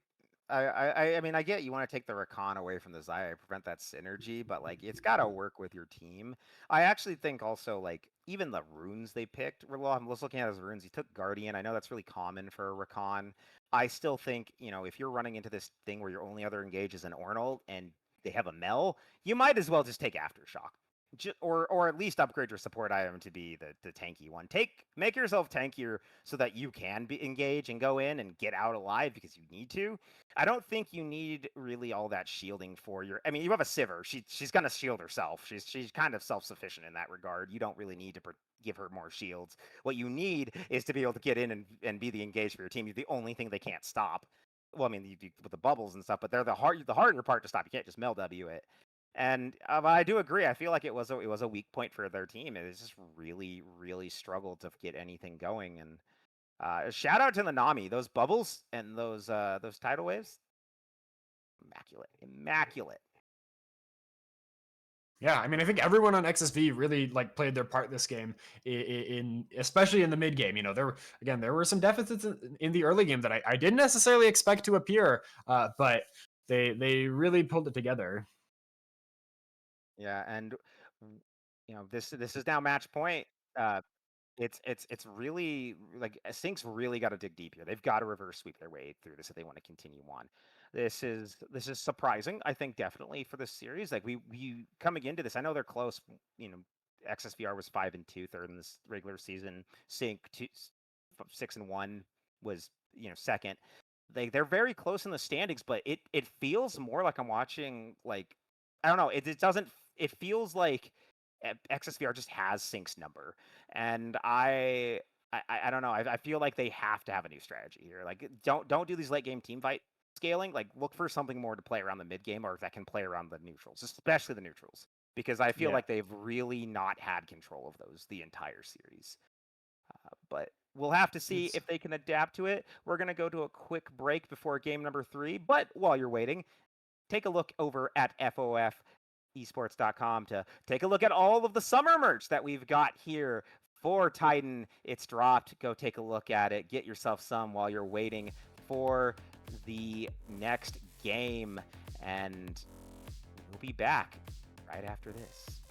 mean, I get you want to take the Rakan away from the Xayah, prevent that synergy, but like it's got to work with your team. I actually think also like even the runes they picked. Well, I'm just looking at his runes. He took Guardian. I know that's really common for a Rakan. I still think if you're running into this thing where your only other engage is an Ornal and they have a Mel, you might as well just take Aftershock. Or at least upgrade your support item to be the tanky one. Make yourself tankier so that you can be engage and go in and get out alive because you need to. I don't think you need really all that shielding for your. I mean, you have a Sivir. She's gonna shield herself. She's kind of self-sufficient in that regard. You don't really need to give her more shields. What you need is to be able to get in and be the engage for your team. You're the only thing they can't stop. Well, I mean, you do with the bubbles and stuff, but they're the harder part to stop. You can't just Mel W it. And I do agree. I feel like it was a weak point for their team. It just really, really struggled to get anything going. And shout out to the Nami. Those bubbles and those tidal waves, immaculate. Yeah, I mean, I think everyone on XSV really like played their part this game, in especially in the mid game. There were some deficits in the early game that I didn't necessarily expect to appear, but they really pulled it together. Yeah, and this is now match point. It's really like Sync's really got to dig deep here. They've got to reverse sweep their way through this if they want to continue on. This is surprising, I think, definitely for this series. Like we coming into this, I know they're close. XSVR was 5-2, third in this regular season. Sync 6-1 was second. They're very close in the standings, but it feels more like I'm watching like I don't know. It doesn't. It feels like XSVR just has Sync's number, and I don't know. I feel like they have to have a new strategy here. Like don't do these late game team fight scaling. Like look for something more to play around the mid game, or that can play around the neutrals, especially the neutrals, because I feel like they've really not had control of those the entire series. But we'll have to see if they can adapt to it. We're gonna go to a quick break before game number 3, but while you're waiting, take a look over at FOFesports.com to take a look at all of the summer merch that we've got here for Titan. It's dropped. Go take a look at it. Get yourself some while you're waiting for the next game. And we'll be back right after this.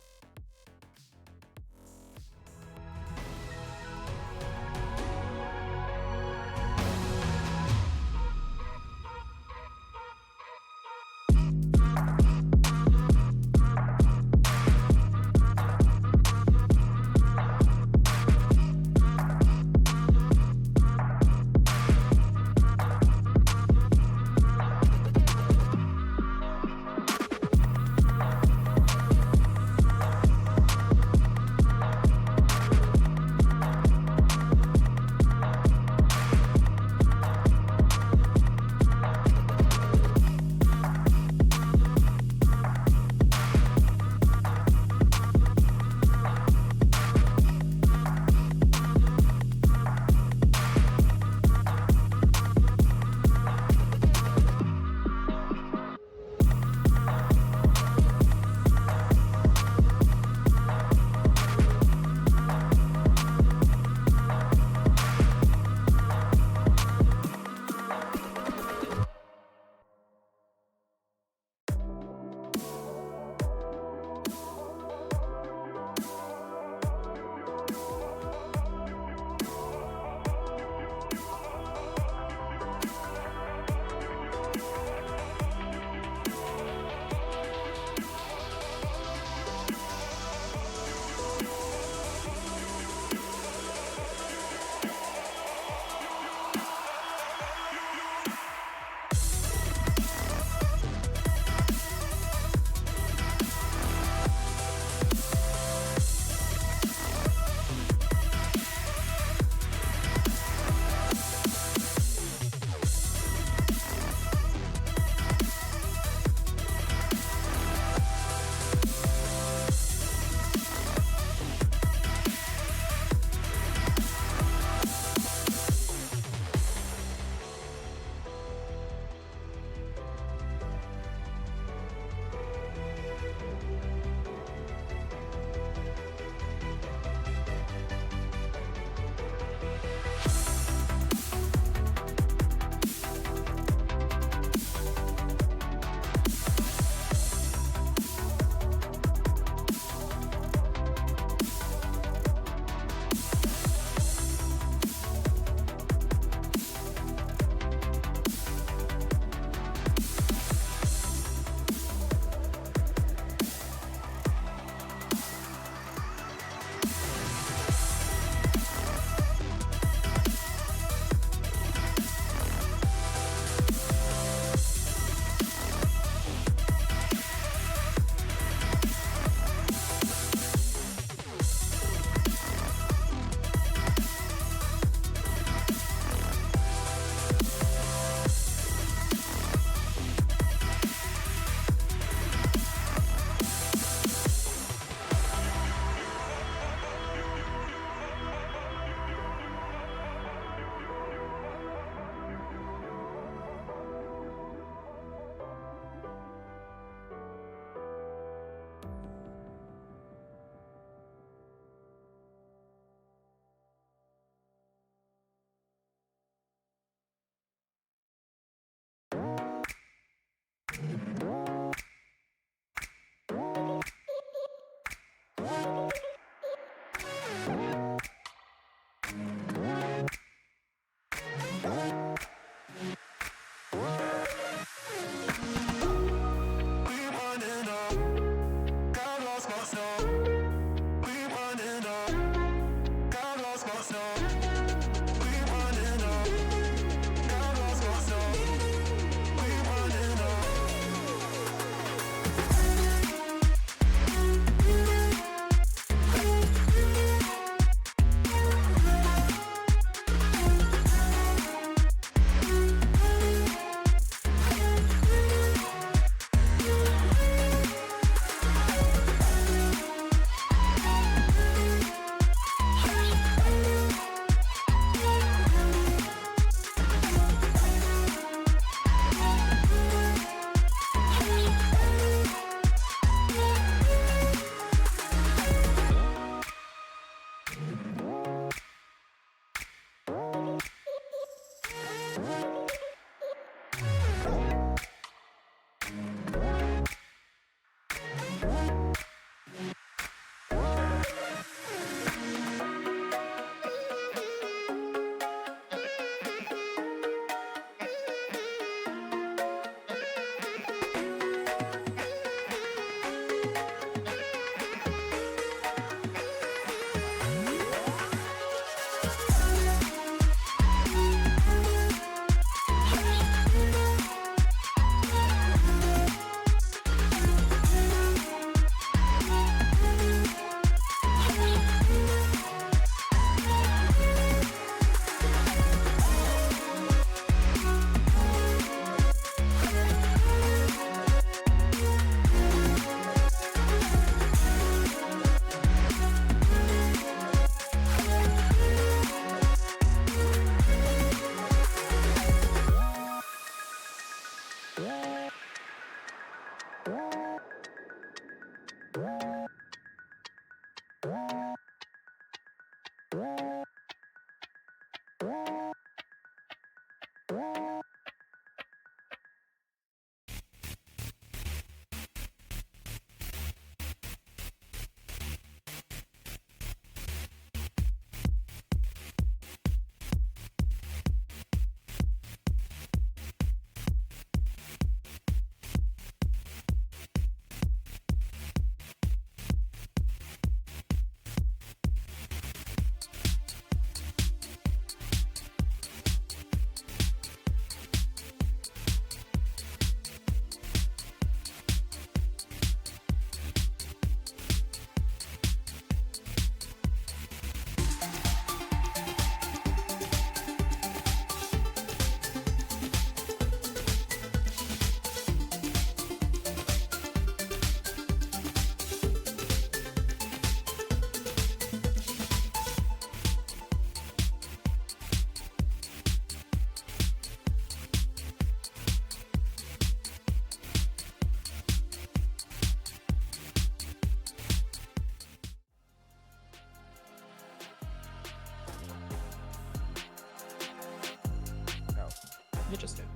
Interesting.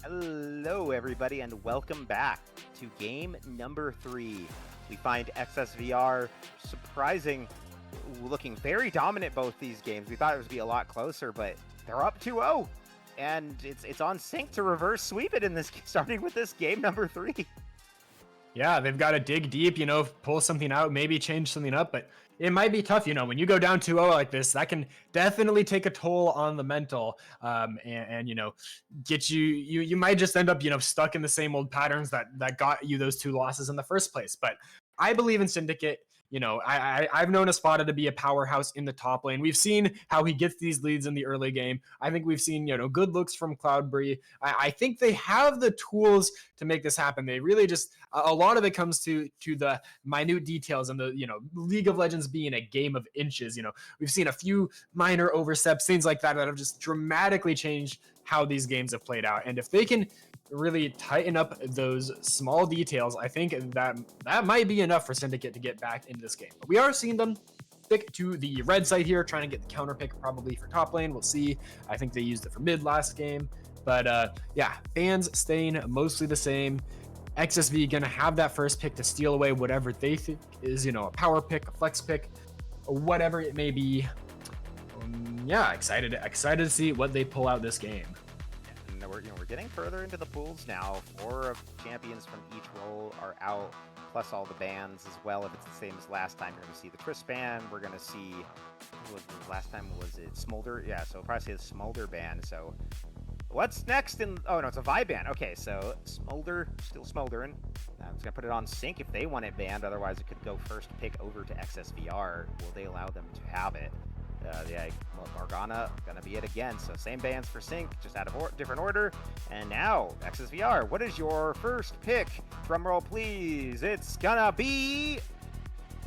Hello, everybody, and welcome back to game number 3. We find XSVR looking very dominant both these games. We thought it would be a lot closer, but they're up 2-0, and it's on sync to reverse sweep it in this, starting with this game number 3. Yeah, they've got to dig deep, pull something out, maybe change something up, but it might be tough, when you go down 2-0 like this, that can definitely take a toll on the mental, and get you might just end up, stuck in the same old patterns that got you those 2 losses in the first place. But I believe in Syndicate. I've known Espada to be a powerhouse in the top lane. We've seen how he gets these leads in the early game. I think we've seen, good looks from Cloudberry. I think they have the tools to make this happen. They really just, a lot of it comes to the minute details and the, League of Legends being a game of inches. We've seen a few minor oversteps, things like that have just dramatically changed how these games have played out. And if they can really tighten up those small details, I think that might be enough for Syndicate to get back into this game. But we are seeing them stick to the red side here, trying to get the counter pick probably for top lane. We'll see. I think they used it for mid last game. But yeah, bans staying mostly the same. XSV gonna have that first pick to steal away whatever they think is, you know, a power pick, a flex pick, or whatever it may be. Yeah, excited to see what they pull out this game. And we're getting further into the pools now. 4 of champions from each role are out, plus all the bans as well. If it's the same as last time, you're going to see the Chris ban. We're going to see, last time was it Smolder? Yeah, so we'll probably see the Smolder ban. So what's next in, oh no, it's a Vi ban. Okay, so Smolder, still smoldering. I'm just going to put it on Sync if they want it banned. Otherwise, it could go first pick over to XSVR. Will they allow them to have it? Yeah, Morgana gonna be it again. So same bans for Sync, just out of different order. And now XSVR, what is your first pick? Drum roll, please. It's gonna be.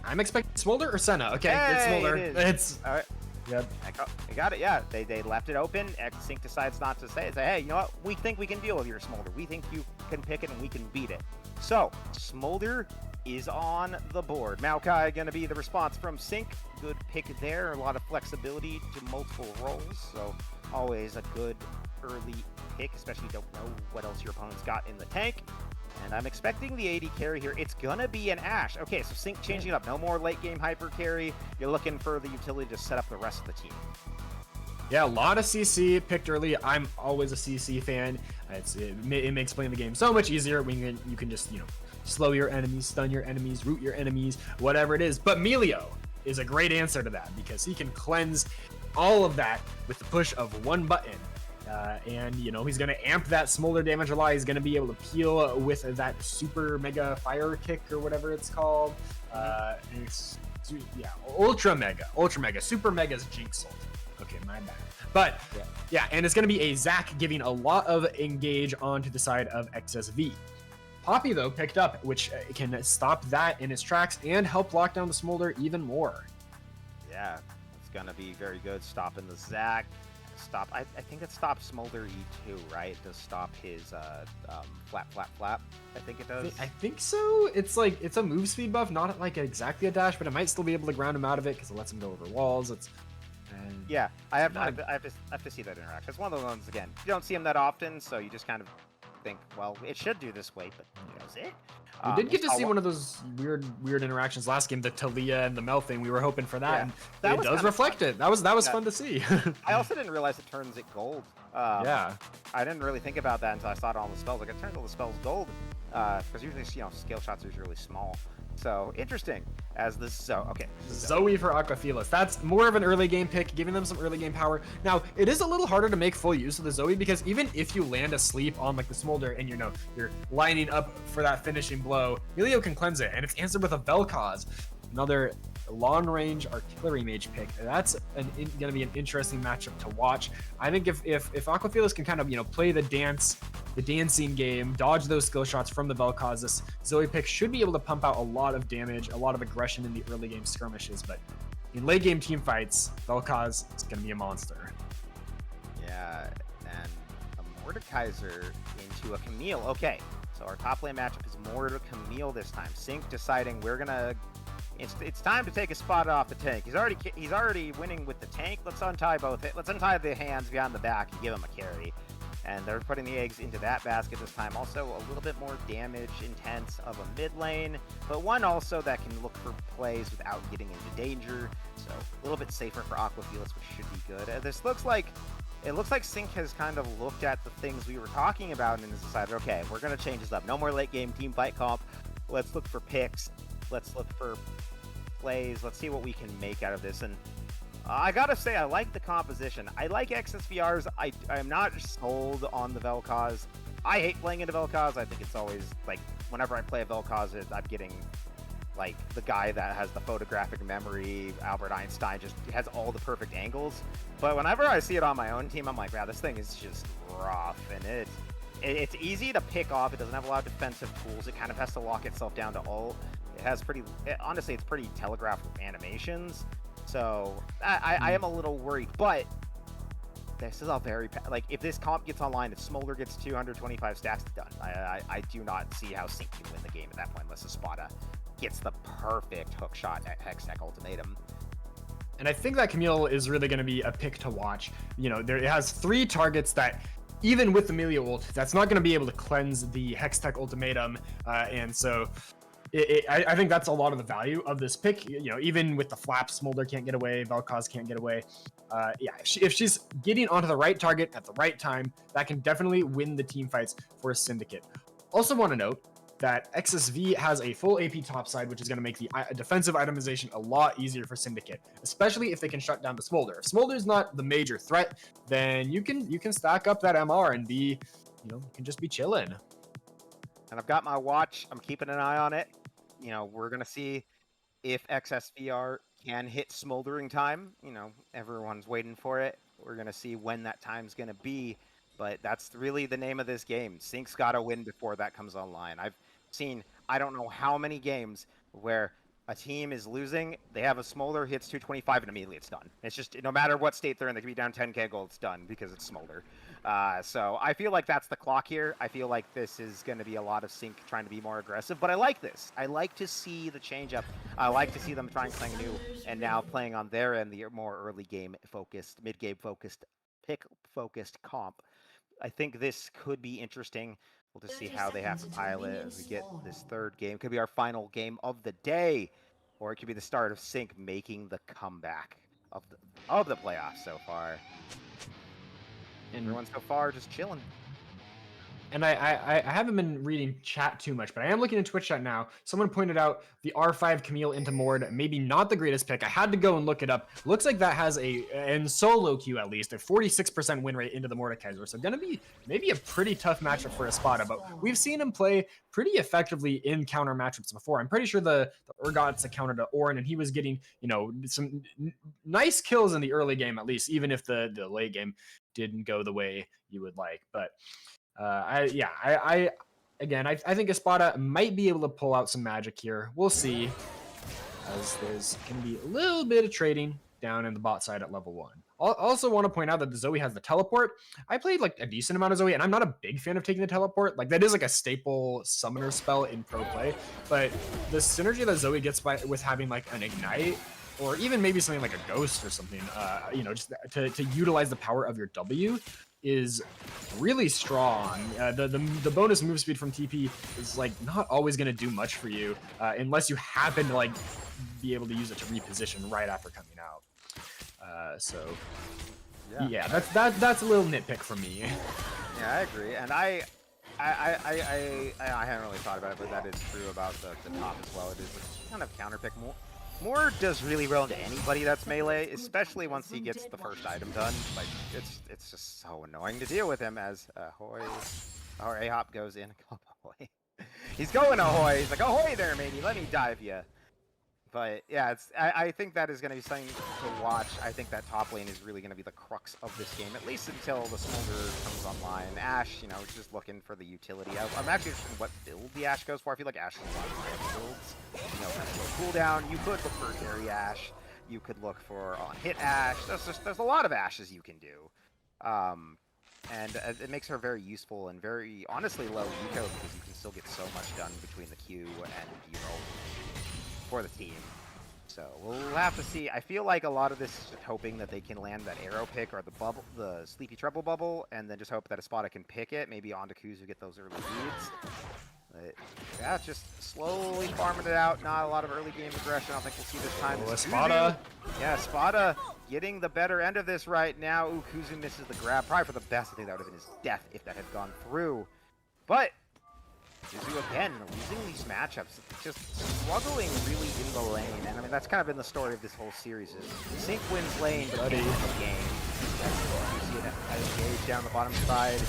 I'm expecting Smolder or Senna. Okay, hey, it's Smolder. It's all right. Yep. I got it. Yeah, they left it open. Sync decides not to say hey, you know what? We think we can deal with your Smolder. We think you can pick it and we can beat it. So Smolder is on the board. Maokai gonna be the response from Sync. Good pick there. A lot of flexibility to multiple roles, so always a good early pick, especially if you don't know what else your opponent's got in the tank. And I'm expecting the AD carry here. It's gonna be an Ashe. Okay, so Sync changing it up. No more late game hyper carry. You're looking for the utility to set up the rest of the team. Yeah, a lot of CC picked early. I'm always a CC fan. It makes playing the game so much easier when you can just, you know, slow your enemies, stun your enemies, root your enemies, whatever it is. But Melio is a great answer to that because he can cleanse all of that with the push of one button. And, you know, he's going to amp that Smolder damage a lot. He's going to be able to peel with that super mega fire kick or whatever it's called. Ultra mega. Super mega's Jinx ult. Okay, my bad. But yeah, and it's going to be a Zac giving a lot of engage onto the side of XSV. Poppy, though, picked up, which can stop that in its tracks and help lock down the Smolder even more. Yeah, it's going to be very good stopping the Zac. I think it stops Smolder E2, right? It does stop his flap. I think it does. I think so. It's like, it's a move speed buff, not like exactly a dash, but it might still be able to ground him out of it because it lets him go over walls. Yeah, I have to see that interaction. It's one of those ones, again, you don't see him that often, so you just kind of think, well, it should do this way, but does it? We did get to see one of those weird interactions last game, the Talia and the Mel thing. We were hoping for that, and that it does reflect it. That was fun to see. I also didn't realize it turns it gold. Yeah, I didn't really think about that until I saw it on all the spells. Like, it turns all the spells gold, because usually, you know, scale shots are really small. So interesting. As this, so okay. Zoe for Aquafilas. That's more of an early game pick, giving them some early game power. Now, it is a little harder to make full use of the Zoe because even if you land asleep on like the Smolder and you're lining up for that finishing blow, Melio can cleanse it, and it's answered with a Vel'Koz. Another long-range artillery mage pick. That's going to be an interesting matchup to watch. I think if Aquafilas can kind of, you know, play the dancing game, dodge those skill shots from the Vel'Koz, this Zoe pick should be able to pump out a lot of damage, a lot of aggression in the early game skirmishes. But in late game team fights, Vel'Koz is going to be a monster. Yeah, and a Mordekaiser into a Camille. Okay, so our top lane matchup is Mordekaiser Camille this time. Sync deciding we're gonna. It's time to take a spot off the tank. He's already winning with the tank. Let's untie let's untie the hands behind the back and give him a carry. And they're putting the eggs into that basket this time. Also a little bit more damage intense of a mid lane, but one also that can look for plays without getting into danger. So a little bit safer for Aquafilas, which should be good. It looks like Sync has kind of looked at the things we were talking about and has decided, okay, we're gonna change this up. No more late game team fight comp. Let's look for picks. Let's look for plays. Let's see what we can make out of this. And I gotta say, I like the composition. I like XSVRs. I'm not sold on the Vel'Koz. I hate playing into Vel'Koz. I think it's always like whenever I play a Vel'Koz, I'm getting like the guy that has the photographic memory. Albert Einstein just has all the perfect angles. But whenever I see it on my own team, I'm like, wow, this thing is just rough, and it's easy to pick off. It doesn't have a lot of defensive tools. It kind of has to lock itself down to ult. It has honestly, it's pretty telegraphed animations. So I am a little worried, but this is a very, like, if this comp gets online, if Smolder gets 225 stacks, it's done. I do not see how Sync can win the game at that point unless Espada gets the perfect hook shot at Hextech Ultimatum. And I think that Camille is really going to be a pick to watch. You know, it has 3 targets that even with the melee ult, that's not going to be able to cleanse the Hextech ultimatum, and so I think that's a lot of the value of this pick. You know, even with the flaps, Smolder can't get away, Vel'Koz can't get away. Yeah, if she's getting onto the right target at the right time, that can definitely win the team fights for a Syndicate. Also want to note that XSV has a full AP topside, which is going to make the defensive itemization a lot easier for Syndicate, especially if they can shut down the Smolder. If Smolder's not the major threat, then you can stack up that MR and be, you can just be chilling. And I've got my watch. I'm keeping an eye on it. We're going to see if XSVR can hit smoldering time. Everyone's waiting for it. We're going to see when that time's going to be. But that's really the name of this game. Sync's got to win before that comes online. I've seen, I don't know how many games where a team is losing, they have a smolder, hits 225, and immediately it's done. It's just, no matter what state they're in, they could be down 10k gold, it's done because it's smolder. So I feel like that's the clock here. I feel like this is going to be a lot of Sync trying to be more aggressive, but I like this. I like to see the change up. I like to see them trying something new and now playing on their end, the more early game focused, mid game focused, pick focused comp. I think this could be interesting. We'll just see how they have to pile it as we get this third game. Could be our final game of the day, or it could be the start of Sync making the comeback of the playoffs so far. And everyone so far just chilling. And I haven't been reading chat too much, but I am looking at Twitch chat now. Someone pointed out the R5 Camille into Mord, maybe not the greatest pick. I had to go and look it up. Looks like that has in solo queue at least, a 46% win rate into the Mordekaiser. So gonna be maybe a pretty tough matchup for Espada, but we've seen him play pretty effectively in counter matchups before. I'm pretty sure the Urgot's a counter to Orin, and he was getting, some nice kills in the early game at least, even if the late game didn't go the way you would like. But I think Espada might be able to pull out some magic here. We'll see, as there's going to be a little bit of trading down in the bot side at level 1. I also want to point out that the Zoe has the teleport. I played like a decent amount of Zoe, and I'm not a big fan of taking the teleport. Like, that is like a staple summoner spell in pro play, but the synergy that Zoe gets with having like an ignite, or even maybe something like a ghost or something, just to utilize the power of your W, is really strong. The bonus move speed from TP is like not always going to do much for you unless you happen to like be able to use it to reposition right after coming out. Yeah, that's a little nitpick from me. Yeah, I agree, and I haven't really thought about it, but that is true about the top as well. It is kind of counterpick more. Moore does really well into anybody that's melee, especially once he gets the first item done. Like, it's just so annoying to deal with him as Ahoy, or A-Hop goes in. Ahoy. He's going Ahoy. He's like, Ahoy there, matey. Let me dive ya. But yeah, I think that is going to be something to watch. I think that top lane is really going to be the crux of this game, at least until the Smolder comes online. Ashe, just looking for the utility. I'm actually interested in what build the Ashe goes for. I feel like Ashe has a lot of builds. Kind of low cooldown. You could look for carry Ashe. You could look for on-hit Ashe. There's a lot of Ashes you can do. And it makes her very useful and very, honestly, low eco because you can still get so much done between the Q and your ult for the team. So we'll have to see. I feel like a lot of this is just hoping that they can land that arrow pick or the sleepy treble bubble, and then just hope that Espada can pick it, maybe onto Kuzu get those early leads. But yeah, just slowly farming it out. Not a lot of early game aggression. I don't think we'll see this time. Espada. Yeah, Espada getting the better end of this right now. Ooh, Kuzu misses the grab. Probably for the best. I think that would have been his death if that had gone through. But Kuzu again losing these matchups, just struggling really in the lane, and I mean that's kind of been the story of this whole series. Is Sync wins lane, but can't win the game. You see it engage down the bottom side.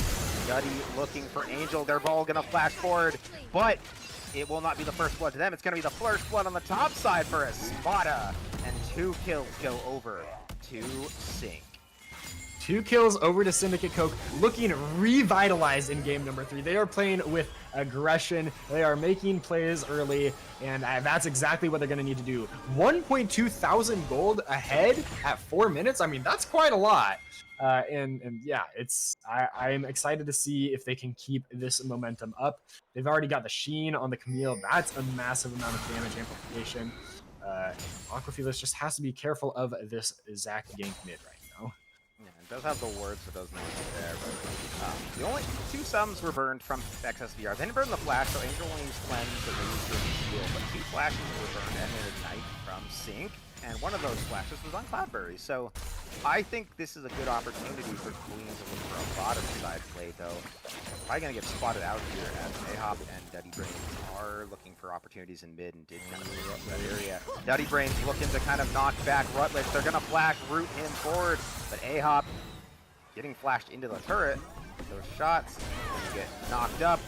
Gutty looking for Angel. They're all gonna flash forward, but it will not be the first blood to them. It's gonna be the first blood on the top side for Espada, and 2 kills go over to Sync. 2 kills over to Syndicate Coke, looking revitalized in game number 3. They are playing with aggression. They are making plays early, and that's exactly what they're going to need to do. 1.2 thousand gold ahead at 4 minutes. I mean, that's quite a lot. And yeah, I'm excited to see if they can keep this momentum up. They've already got the Sheen on the Camille. That's a massive amount of damage amplification. Aquafelis just has to be careful of this Zac gank mid right now. Yeah, does have the words for those names there, but the only 2 sums were burned from XSVR. They didn't burn the flash, so Angel only used cleanse and they used the steal, but 2 flashes were burned and an ignite from Sync, and one of those flashes was on Cloudberry. So I think this is a good opportunity for Queen to look for a bottom side play, though. Probably gonna get spotted out here as Ahop and Duddy Brains are looking for opportunities in mid and did kind of clear up that area. Duddy Brains looking to kind of knock back Rutledge. They're gonna flash root him forward, but Ahop getting flashed into the turret. Those shots get knocked up.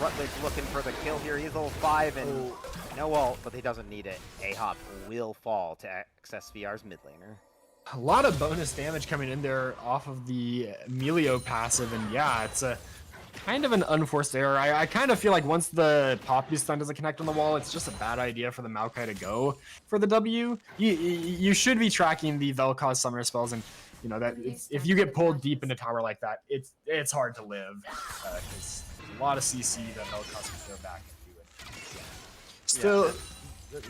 Rutledge looking for the kill here. He's level 5 and no ult, but he doesn't need it. Ahop will fall to XSVR's mid laner. A lot of bonus damage coming in there off of the Melio passive, and yeah, it's a kind of an unforced error. I kind of feel like once the Poppy stun doesn't connect on the wall, it's just a bad idea for the Maokai to go for the W. You should be tracking the Vel'Koz summoner spells, and you know that if you get pulled deep into tower like that, it's hard to live because there's a lot of CC that Vel'Koz can throw back and do it. Still. Yeah.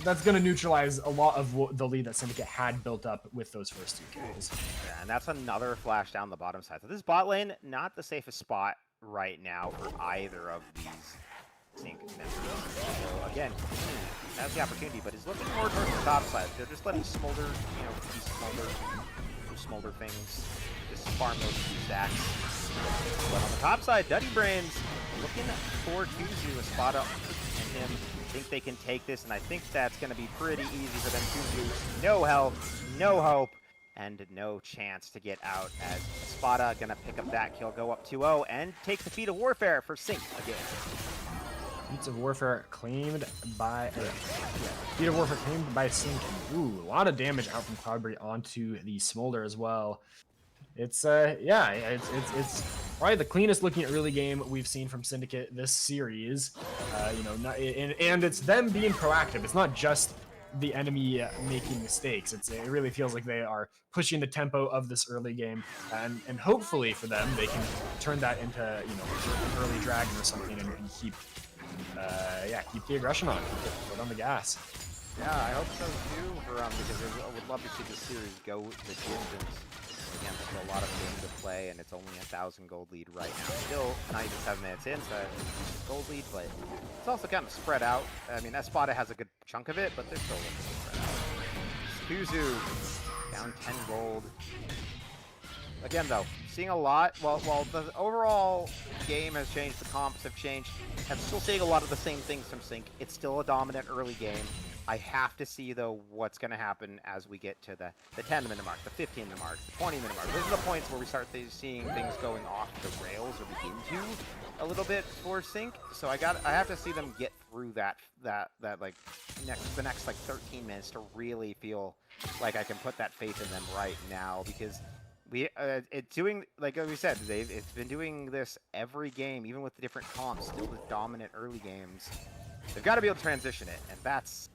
That's going to neutralize a lot of the lead that Syndicate had built up with those first 2 kills. Yeah, and that's another flash down the bottom side. So this bot lane, not the safest spot right now for either of these Sync members. So again, has the opportunity, but he's looking more towards the top side. They're just letting Smolder, you know, do Smolder things, just farm those 2 stacks. But on the top side, Duddy Brains looking for Kuzu, a spot up and him. Think they can take this, and I think that's going to be pretty easy for them to do. No health, no hope, and no chance to get out as Spada going to pick up that kill, go up 2-0, and take the Feat of Warfare for Sync again. Feats of Warfare claimed by Feat of Warfare claimed by Sync. Ooh, a lot of damage out from Cloudberry onto the Smolder as well. It's yeah, it's probably the cleanest looking early game we've seen from Syndicate this series. You know, and it's them being proactive. It's not just the enemy making mistakes. It really feels like they are pushing the tempo of this early game, and hopefully for them they can turn that into, you know, an early dragon or something and keep keep the aggression on, keep the foot on the gas. Yeah, I hope so too, because I would love to see this series go the distance. Again, there's a lot of game to play, and it's only 1,000 gold lead right now. Still, not even 7 minutes in, so gold lead, but it's also kind of spread out. I mean, Espada has a good chunk of it, but they're still looking spread out. Kuzu, down 10 gold. Again, though, seeing a lot, while the overall game has changed, the comps have changed, I'm still seeing a lot of the same things from Sync. It's still a dominant early game. I have to see, though, what's going to happen as we get to the 10-minute mark, the 15-minute mark, the 20-minute mark. Those are the points where we start seeing things going off the rails or begin to a little bit for Sync. So I have to see them get through that like the next like 13 minutes to really feel like I can put that faith in them right now, because it's doing, like we said, it's been doing this every game, even with the different comps, still the dominant early games. They've got to be able to transition it, and that's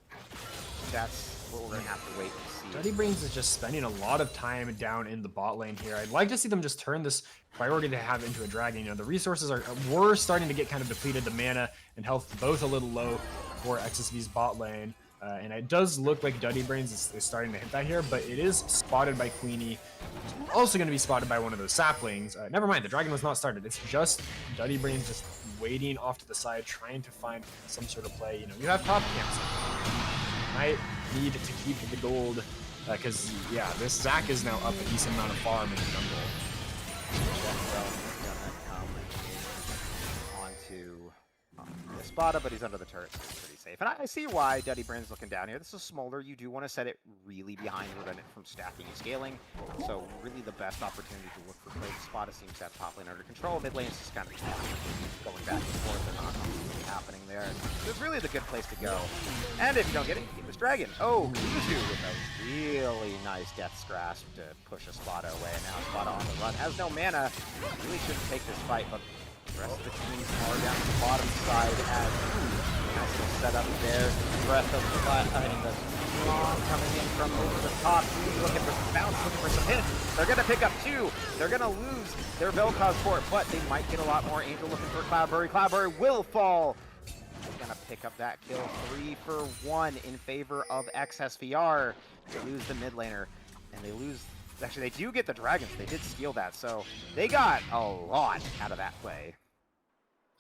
what we're going to have to wait and see. Duddy Brains is just spending a lot of time down in the bot lane here. I'd like to see them just turn this priority they have into a dragon. You know, the resources were starting to get kind of depleted. The mana and health both a little low for XSV's bot lane. And it does look like Duddy Brains is starting to hit that here, but it is spotted by Queenie. Also going to be spotted by one of those saplings. Never mind, the dragon was not started. It's just Duddy Brains just waiting off to the side, trying to find some sort of play. You know, you have top camps. Might need to keep the gold, because yeah, this Zac is now up a decent amount of farm in the jungle. Onto Espada, but he's under the turret, so he's pretty safe. And I see why Duddy Brain's looking down here. This is Smolder. You do want to set it really behind to prevent it from stacking and scaling. So really the best opportunity to look for plays. Espada seems to have top lane under control. Mid lane's just kind of going back and forth and not really happening there. So it's really the good place to go. And if you don't get it, you get this dragon. Oh, Kuzu with a really nice Death's Grasp to push Espada away. And now Espada on the run. Has no mana. Really shouldn't take this fight, but the rest of the teams are down to the bottom side as nice little setup there. Breath of the Long coming in from over the top. He's looking for some bounce, looking for some hits. They're going to pick up 2. They're going to lose their Vel'Koz for it, but they might get a lot more. Angel looking for Cloudberry. Cloudberry will fall. They're going to pick up that kill. 3 for 1 in favor of XSVR to lose the mid laner. And they lose Actually, they do get the dragons. They did steal that, so they got a lot out of that play.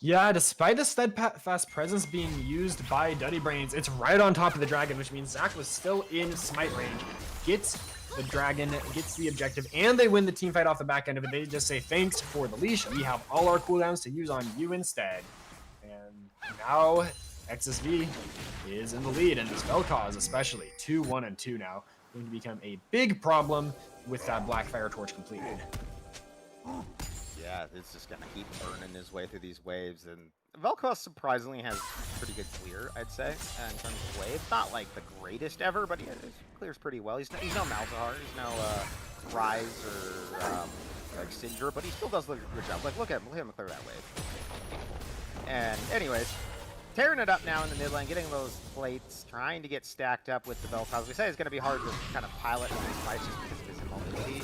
Yeah, despite the steadfast presence being used by Duddy Brains, it's right on top of the dragon, which means Zach was still in smite range. Gets the dragon, gets the objective, and they win the team fight off the back end of it. They just say, thanks for the leash. We have all our cooldowns to use on you instead. And now XSV is in the lead, and this Vel'Koz especially, 2-1 and 2 now, going to become a big problem with that Black Fire Torch completed. Yeah, it's just gonna keep burning his way through these waves, and Vel'Koz surprisingly has pretty good clear, I'd say, in terms of waves. Not like the greatest ever, but he clears pretty well. He's no Malzahar, he's no Rise or like Syndra, but he still does a good job. Like, look at him clear that wave. And anyways, tearing it up now in the mid lane, getting those plates, trying to get stacked up with the Vel'Koz. We say it's going to be hard to kind of pilot in these fights just because of his immobility.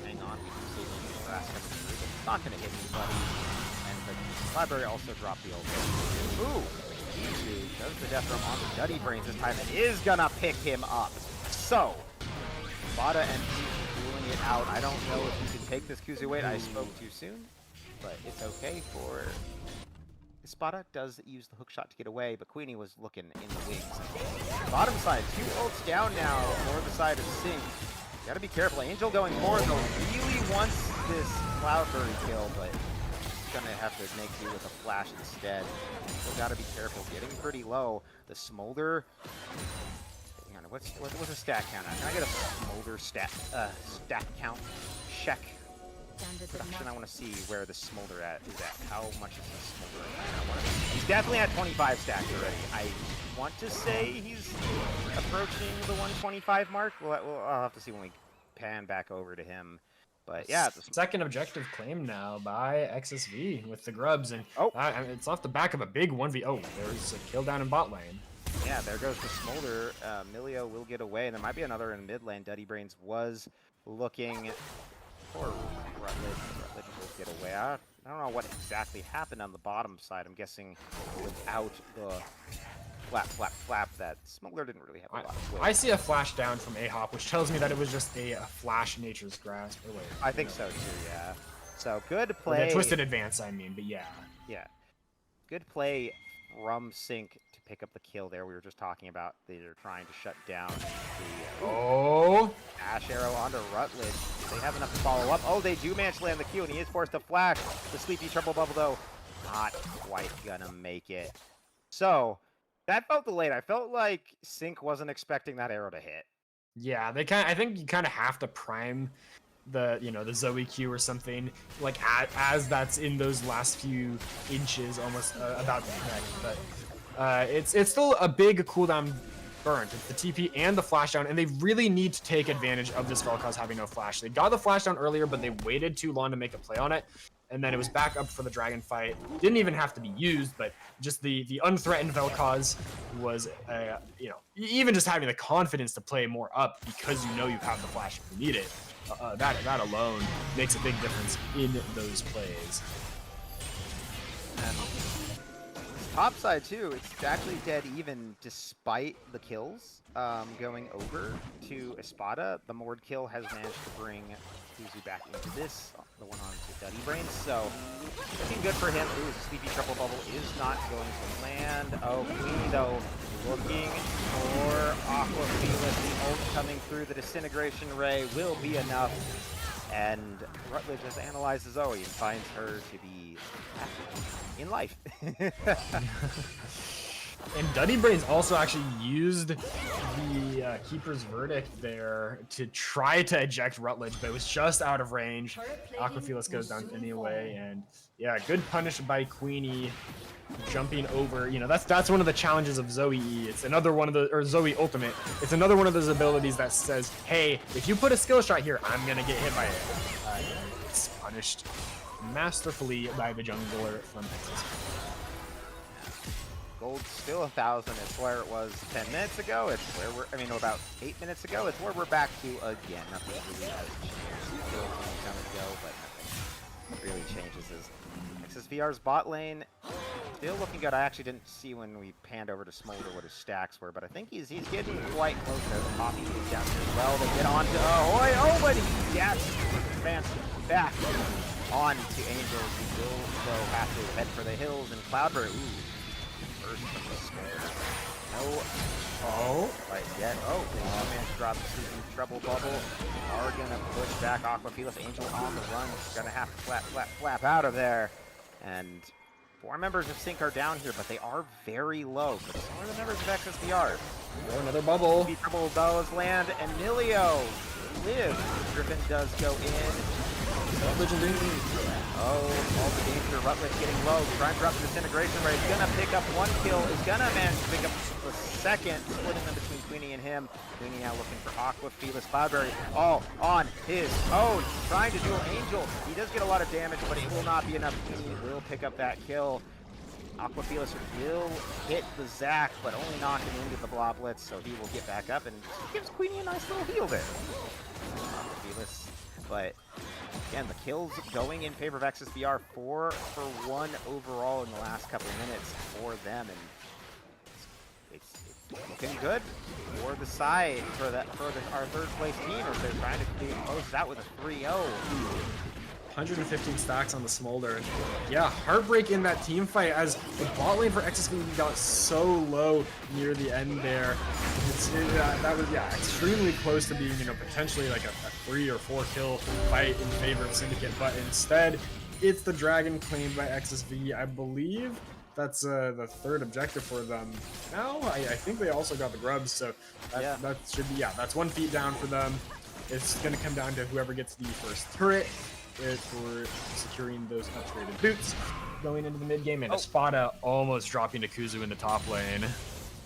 Hang on, we can see the grass coming through, but it's not going to hit anybody. And the library also dropped the ult. Ooh, easy. Does the death roam on the Duddy Brains this time. It is going to pick him up. So, Bada and ruling it out. I don't know if you can take this Kuzu weight. I spoke too soon, but it's okay for... Espada does use the hook shot to get away, but Queenie was looking in the wings. Bottom side, 2 ults down now for the side of Sync. Gotta be careful. Angel going forward, though, really wants this Cloudberry kill, but he's gonna have to make do with a flash instead. Still gotta be careful. Getting pretty low. The Smolder. Hang on, what's the stat count at? Can I get a Smolder stat count check? Production, I want to see where the Smolder is at. How much is the Smolder at? He's definitely at 25 stacks already. I want to say he's approaching the 125 mark. I'll have to see when we pan back over to him. But yeah, second objective claim now by XSV with the grubs, and it's off the back of a big 1v. Oh, there's a kill down in bot lane. Yeah, there goes the Smolder. Milio will get away, and there might be another in mid lane. Duddy Brains was looking for Rutledge will get away. I don't know what exactly happened on the bottom side. I'm guessing without the flap, that Smolder didn't really have a lot of weight. I see a flash down from A-Hop, which tells me that it was just a flash Nature's Grasp. Or wait, I think so too, yeah. So good play. The Twisted Advance, I mean, but yeah. Yeah. Good play from Sync to pick up the kill there. We were just talking about they're trying to shut down the Ash Arrow onto Rutledge. They have enough to follow up. Oh, they do manage to land the Q, and he is forced to flash. The Sleepy Triple Bubble, though, not quite gonna make it. So, that felt delayed. I felt like Sync wasn't expecting that arrow to hit. Yeah, I think you kind of have to prime the the Zoe Q or something like as that's in those last few inches almost about to connect, but it's still a big cooldown burn. It's the TP and the flash down, and they really need to take advantage of this Vel'Koz having no flash. They got the flash down earlier, but they waited too long to make a play on it, and then it was back up for the dragon fight. Didn't even have to be used, but just the unthreatened Vel'Koz was even just having the confidence to play more up because you have the flash if you need it. That alone makes a big difference in those plays. And top side too, it's actually dead even despite the kills going over to Espada. The Mord kill has managed to bring Kuzu back into this, the one on to Duddy Brains, so looking good for him. Ooh, the Sleepy Triple Bubble is not going to land. Oh, Queenie though, looking for Aqua Felix. The ult coming through, the Disintegration Ray will be enough. And Rutledge has analyzed Zoe and finds her to be happy in life. And Duddy Brains also actually used the Keeper's Verdict there to try to eject Rutledge, but it was just out of range. Aquafelis goes down anyway, and yeah, good punish by Queenie, jumping over. That's one of the challenges of Zoe E. It's another one of the, or Zoe Ultimate. It's another one of those abilities that says, hey, if you put a skill shot here, I'm gonna get hit by it. It's punished masterfully by the jungler from XSV. Gold's still 1,000. It's where it was 10 minutes ago. It's where about 8 minutes ago. It's where we're back to again. Nothing really has changed. Still a long time ago, but nothing really changes. XSVR's bot lane still looking good. I actually didn't see when we panned over to Smolder what his stacks were, but I think he's getting quite close there. The Poppy is down here as well. They get on to Ahoy. Oh, but he dashes advance back on to Angels. He will, though, have to head for the hills and Cloudberry. Ooh, first from the Smolder. No. Oh. Right yet. Oh, man drops the treble bubble. Are going to push back Aquafilas. Angel on the run. Going to have to flap out of there. And 4 members of Sync are down here, but they are very low. But so are the members of XSVR. Oh, another bubble. Triple does land. Emilio lives. Griffin does go in. Oh, all the danger. Rutledge getting low. Trying to drop the disintegration rate. He's going to pick up 1 kill. Is going to manage to pick up the second. Splitting them between Queenie and him. Queenie now looking for Aquafilas. Cloudberry all on his own. Trying to duel Angel. He does get a lot of damage, but it will not be enough. Queenie will pick up that kill. Aquafilas will hit the Zac, but only knock him into the bloblets, so he will get back up and gives Queenie a nice little heal there. Aquafilas, but again, the kills going in favor of XSVR, 4 for 1 overall in the last couple of minutes for them, and it's looking good for the side, for our third place team, as they're trying to close it out with a 3-0. 115 stacks on the Smolder. Yeah, heartbreak in that team fight as the bot lane for XSV got so low near the end there. That was extremely close to being, potentially like a 3 or 4 kill fight in favor of Syndicate, but instead it's the dragon claimed by XSV. I believe that's the 3rd objective for them. Now I think they also got the grubs, so that should be, that's 1 feat down for them. It's going to come down to whoever gets the first turret for securing those upgraded boots going into the mid game, and Espada almost dropping to Kuzu in the top lane.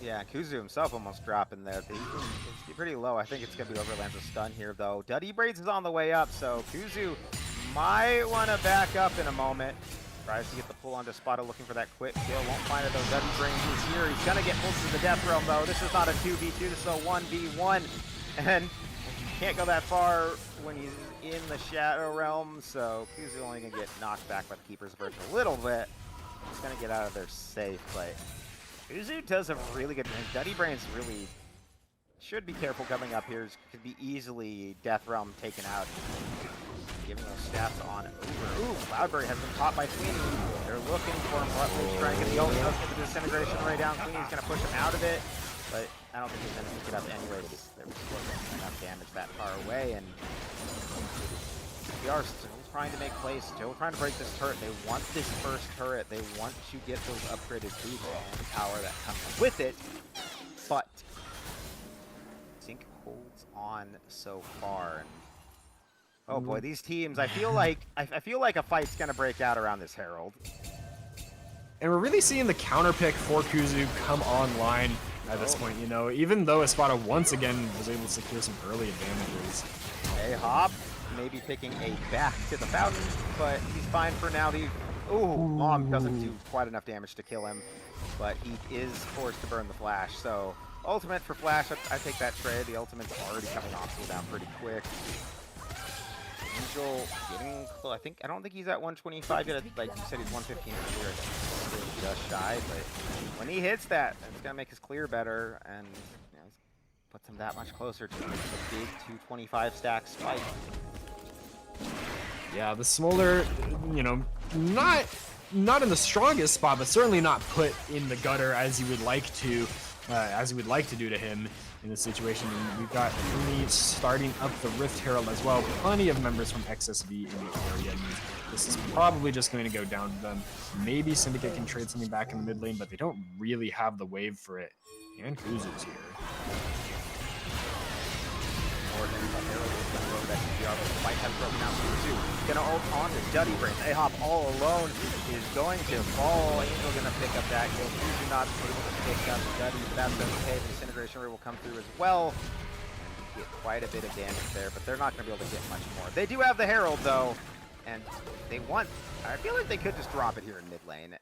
Yeah, Kuzu himself almost dropping there. It's pretty low. I think it's going to be Overland's a stun here, though. Duddy Braids is on the way up, so Kuzu might want to back up in a moment. Tries to get the pull onto Espada, looking for that quick kill. Won't find it, though. Duddy Braids is here. He's going to get pulled to the Death Realm, though. This is not a 2v2, this is a 1v1. And can't go that far when he's in the Shadow Realm, so Kuzu only going to get knocked back by the Keeper's Verge a little bit. He's going to get out of there safe, but Kuzu does a really good thing. Duddy Brains really should be careful coming up here. Could be easily Death Realm taken out. Giving those stats on over. Ooh, Cloudberry has been caught by Queenie. They're looking for him. Rutledge trying to get the ult. Does get the disintegration ray down. Queenie's going to push him out of it, but I don't think he's going to pick it up anyway. There was enough damage that far away, and we are still trying to make plays, still trying to break this turret. They want this first turret. They want to get those upgraded boots and power that comes with it, but Sync holds on so far. And oh boy, these teams, I feel like a fight's gonna break out around this Herald. And we're really seeing the counter pick for Kuzu come online at this point, even though Espada once again was able to secure some early advantages. A Hop maybe picking a back to the fountain, but he's fine for now. Mom doesn't do quite enough damage to kill him, but he is forced to burn the Flash. So ultimate for Flash, I take that trade. The ultimate's already coming off cooldown pretty quick. Angel getting close. I don't think he's at 125 yet. Like you said, he's 115 earlier. Still just shy, but when he hits that, it's gonna make his clear better, and puts him that much closer to the big 225 stack spike. Yeah, the Smolder, not in the strongest spot, but certainly not put in the gutter as you would like to do to him in this situation. And we've got Uni starting up the Rift Herald as well. Plenty of members from XSV in the area. And this is probably just going to go down to them. Maybe Syndicate can trade something back in the mid lane, but they don't really have the wave for it. And Kuzu's here. Fight has broken out for 2. Gonna ult on to Duddy Brains. A-Hop all alone is going to fall. Angel gonna pick up that kill. Kuzu not able to pick up Duddy, but that's okay. The disintegration ray will come through as well. And get quite a bit of damage there, but they're not gonna be able to get much more. They do have the Herald though, and I feel like they could just drop it here in mid lane.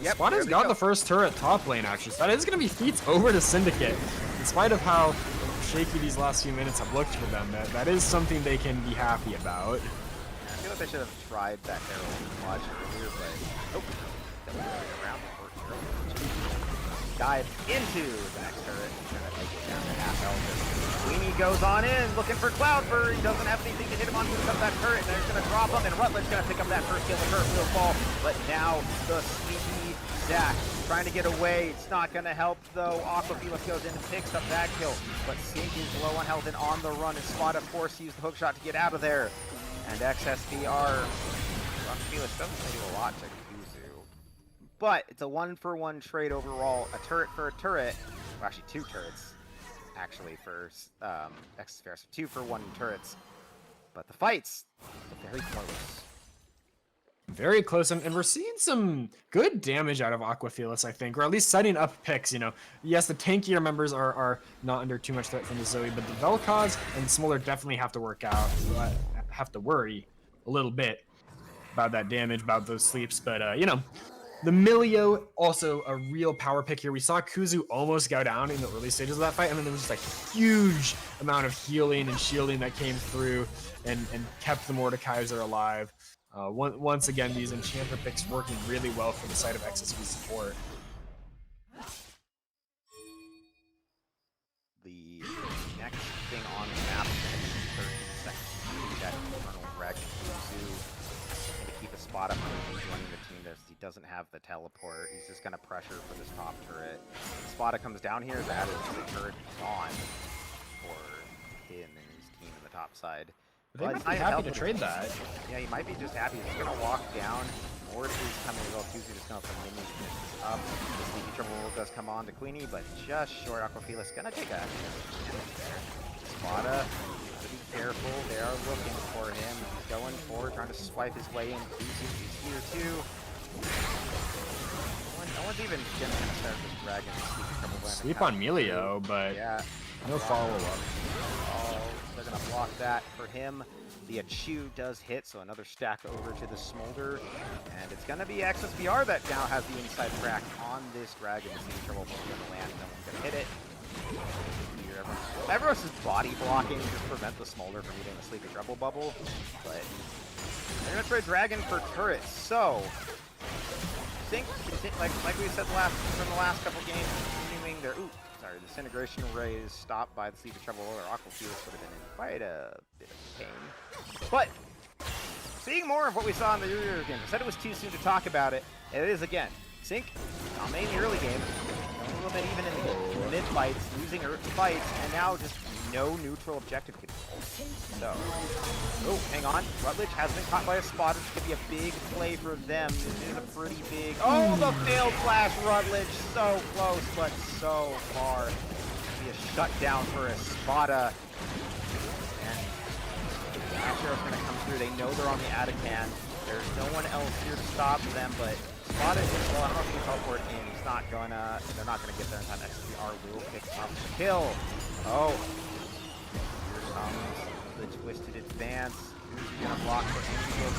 Yep, Spada's got the first turret top lane actually, so that is gonna be feats over to Syndicate. In spite of how shaky these last few minutes have looked for them, that is something they can be happy about. I feel like they should have tried that Herald much earlier, but Around dive into the next turret. Trying to take it down to half health. Queenie goes on in, looking for Cloudbird. He doesn't have anything to hit him on. Picks up that turret, and they're going to drop him. And Rutledge going to pick up that first kill. The turret will fall, but now the sneaky Zach trying to get away. It's not going to help though. Aquafelis goes in and picks up that kill, but Sink is low on health and on the run. And Spot, of course, used the hook shot to get out of there. And XSVR, Aquafelis doesn't really do a lot to Kuzu, but it's a 1-for-1 trade overall. A turret for a turret. Well, actually, 2 turrets. Actually, for XSVR, so 2-for-1 turrets. But the fights are very close. Very close, and we're seeing some good damage out of Aquafelis, I think, or at least setting up picks, you know. Yes, the tankier members are not under too much threat from the Zoe, but the Vel'Koz and Smolder definitely have to work out, have to worry a little bit about that damage, about those sleeps, but, you know, the Milio, also a real power pick here. We saw Kuzu almost go down in the early stages of that fight, and then there was just a huge amount of healing and shielding that came through and kept the Mordekaiser alive. Once again, these Enchanter picks working really well for the side of XSV support. The next thing on the map is 13 seconds. That Infernal Dragon Kuzu to keep a spot up when he's joining the team. He doesn't have the teleport. He's just going to pressure for this top turret. Spada comes down here. That is the turret gone for him and his team in the top side. They might be happy to trade that. Yeah, he might be just happy. He's going to walk down. Mord is coming as well. Kuzu just going to minion finish this up. The Sneaky Trouble does come on to Queenie, but just short. Aquafelis going to take a damage there. Spada, to be careful. They are looking for him. He's going forward, trying to swipe his way in. Kuzu is here too. No one's even going to start this dragon. Sneaky Trouble. Sleep on Milio, but yeah, no follow-up. They're going to block that for him. The Achu does hit, so another stack over to the Smolder. And it's going to be XSVR that now has the inside crack on this dragon. The Sneaky Trouble is going to land. No one's going to hit it. Everyone's just body blocking to just prevent the Smolder from hitting the Sleepy Trouble bubble. But they're going to trade dragon for turrets. So, Sync, like we said from the last couple games, continuing their... Sorry, the Disintegration Ray is stopped by the Sleepy Trouble, or Aquafelis would have been in quite a bit of pain. But, seeing more of what we saw in the earlier game, I said it was too soon to talk about it, and it is again. Sync, dominating the early game, a little bit even in the mid-fights, losing early fights, and now just no neutral objective control. So, oh, hang on. Rutledge has been caught by a spotter. This could be a big play for them. This is a pretty big... Oh, the failed flash, Rutledge. So close, but so far. It'll be a shutdown for a Spada. And Ashero's going to come through. They know they're on the Atacan. There's no one else here to stop them, but Spada is... Well, I don't know if he can teleport in. He's not going to... They're not going to get there in time. XSVR will pick up the kill. Oh. The twisted advance. Who's gonna block for Angel?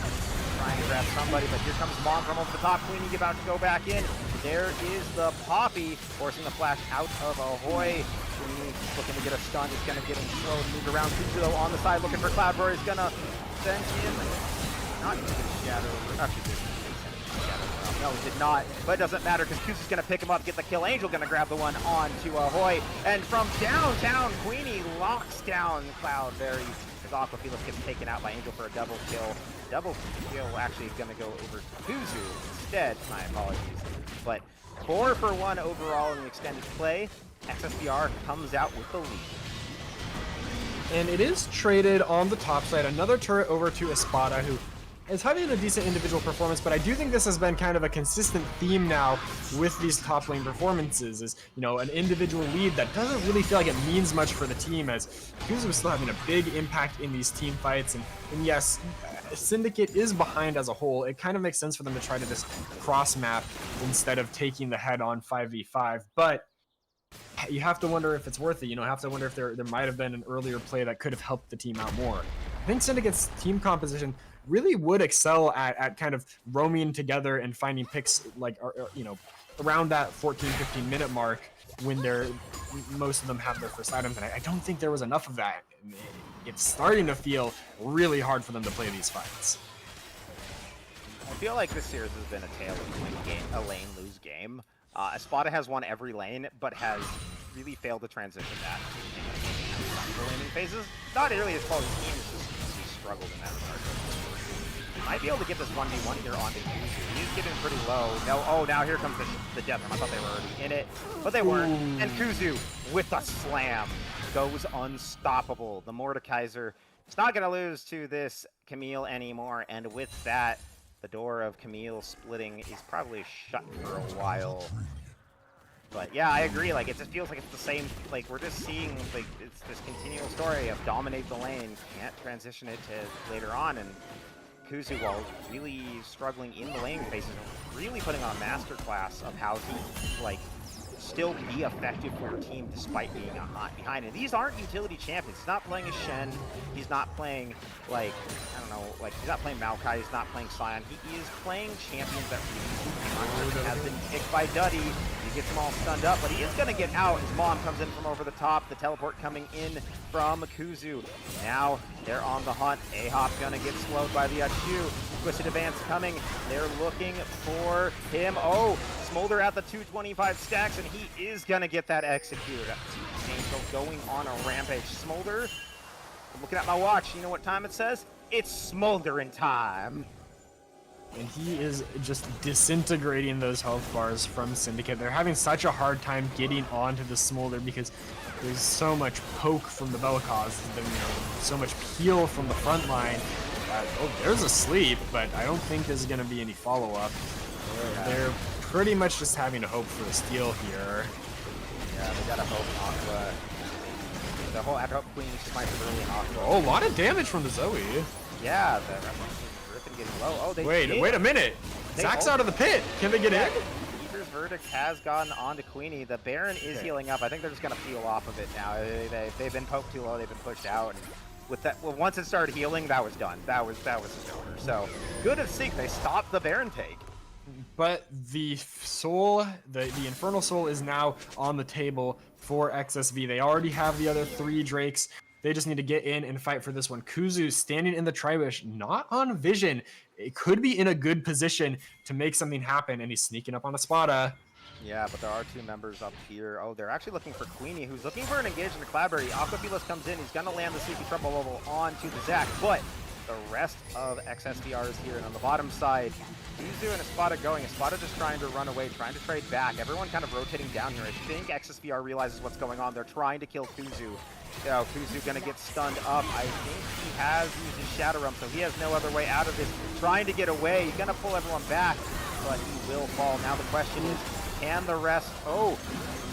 Trying to grab somebody, but here comes Mom from over the top. Queenie about to go back in. There is the Poppy, forcing the flash out of Ahoy. Queenie looking to get a stun. He's gonna get him slow, moved around. Kuzu on the side looking for Cloudbird. He's gonna send him. Not into the shadow. Actually, no, it did not, but it doesn't matter because Kuzu's going to pick him up, get the kill. Angel going to grab the one on to Ahoy, and from downtown, Queenie locks down Cloudberry as Aquafelis gets taken out by Angel for a double kill. Double kill actually going to go over to Kuzu instead, my apologies. But 4-for-1 overall in the extended play. XSVR comes out with the lead. And it is traded on the top side, another turret over to Espada, who is having a decent individual performance, but I do think this has been kind of a consistent theme now with these top lane performances, is, you know, an individual lead that doesn't really feel like it means much for the team, as Kuzu is still having a big impact in these team fights, and yes, Syndicate is behind as a whole. It kind of makes sense for them to try to just cross map instead of taking the head-on 5v5, but you have to wonder if it's worth it. You know, have to wonder if there might have been an earlier play that could have helped the team out more. I think Syndicate's team composition really would excel at kind of roaming together and finding picks like, you know, around that 14-15 minute mark when most of them have their first items, and I don't think there was enough of that. It's starting to feel really hard for them to play these fights. I feel like this series has been a tale of a lane lose game. Espada has won every lane, but has really failed to transition that to the laning phases. Not really his fault. His team is just he struggled in that regard. Might be able to get this 1v1 here onto Kuzu. He's getting pretty low. No, oh, now here comes the death. I thought they were already in it, but they weren't. And Kuzu with a slam goes unstoppable. The Mordekaiser is not going to lose to this Camille anymore, and with that, the door of Camille splitting is probably shut for a while. But yeah, I agree. Like, it just feels like it's the same. Like, we're just seeing like it's this continual story of dominate the lane, can't transition it to later on, and Kuzu, while really struggling in the lane phases, really putting on a masterclass of how to like still be effective for your team despite being a hot behind. And these aren't utility champions. He's not playing a Shen. He's not playing, like, I don't know, like, he's not playing Maokai. He's not playing Sion. He is playing champions that really has been picked by Duddy. He gets them all stunned up, but he is going to get out. His mom comes in from over the top. The teleport coming in from Kuzu. Now they're on the hunt. Ahop's going to get slowed by the Achu. Twisted Advance coming. They're looking for him. Oh, Smolder at the 225 stacks, and he is going to get that executed. Angel going on a rampage. Smolder, I'm looking at my watch. You know what time it says? It's smoldering time. And he is just disintegrating those health bars from Syndicate. They're having such a hard time getting onto the Smolder because there's so much poke from the Vel'Koz, so much peel from the front line. Oh, there's a sleep, but I don't think there's going to be any follow-up. They're pretty much just having to hope for the steal here. Yeah, they gotta hope Aqua. The whole after Queen just might be really Aqua. Oh, a lot of damage from the Zoe. Yeah, the Griffin getting low. Oh, they wait a minute. Zach's out of the pit. Can they get in? Keeper's Verdict has gotten onto Queenie. The Baron is healing up. I think they're just gonna peel off of it now. They've been poked too low. They've been pushed out. And with that, well, once it started healing, that was done. That was his order. So good of Seek. They stopped the Baron take. But the soul, the Infernal Soul is now on the table for XSV. They already have the other 3 Drakes. They just need to get in and fight for this one. Kuzu standing in the Tribush, not on vision. It could be in a good position to make something happen, and he's sneaking up on Espada. Yeah, but there are 2 members up here. Oh, they're actually looking for Queenie, who's looking for an engage in the Cloudberry. Aquafilas comes in. He's going to land the Sleepy Trouble level onto the Zac, but the rest of XSVR is here, and on the bottom side, Kuzu and Espada going. Espada just trying to run away, trying to trade back. Everyone kind of rotating down here. I think XSVR realizes what's going on. They're trying to kill Kuzu. Oh, Kuzu gonna get stunned up. I think he has used his Shadow Realm, so he has no other way out of this. Trying to get away. He's gonna pull everyone back, but he will fall. Now the question is, can the rest... Oh,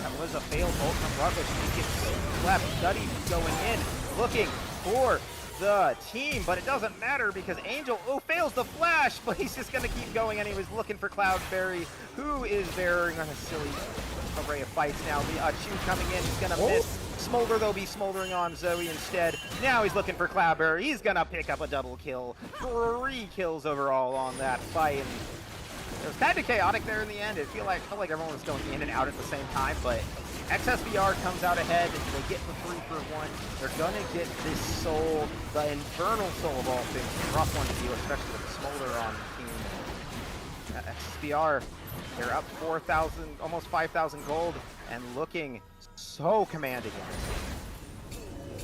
that was a failed ult from Rutledge. He gets left. Duddy going in, looking for the team, but it doesn't matter because Angel fails the flash, but he's just gonna keep going, and he was looking for Cloudberry, who is bearing a silly array of fights now. The Achu coming in, he's gonna miss. Smolder, though, be smoldering on Zoe instead. Now he's looking for Cloudberry. He's gonna pick up a double kill. 3 kills overall on that fight. And it was kind of chaotic there in the end. It felt like everyone was going in and out at the same time, but XSVR comes out ahead. They get the 3-for-1. They're gonna get this soul, the Infernal Soul of all things. Rough one to deal, especially with the Smolder on the team. XSVR, they're up 4,000, almost 5,000 gold, and looking so commanding.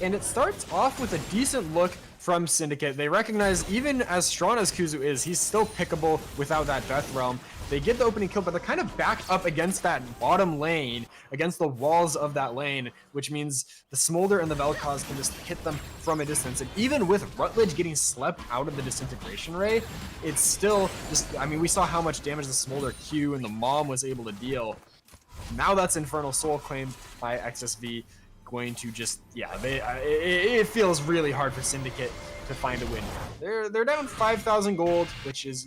And it starts off with a decent look from Syndicate. They recognize, even as strong as Kuzu is, he's still pickable without that Death Realm. They get the opening kill, but they're kind of backed up against that bottom lane, against the walls of that lane, which means the Smolder and the Vel'Koz can just hit them from a distance. And even with Rutledge getting slept out of the Disintegration Ray, it's still just, I mean, we saw how much damage the Smolder Q and the Mom was able to deal. Now that's Infernal Soul claimed by XSV. Going to just, yeah, it feels really hard for Syndicate to find a win. They're down 5,000 gold, which is,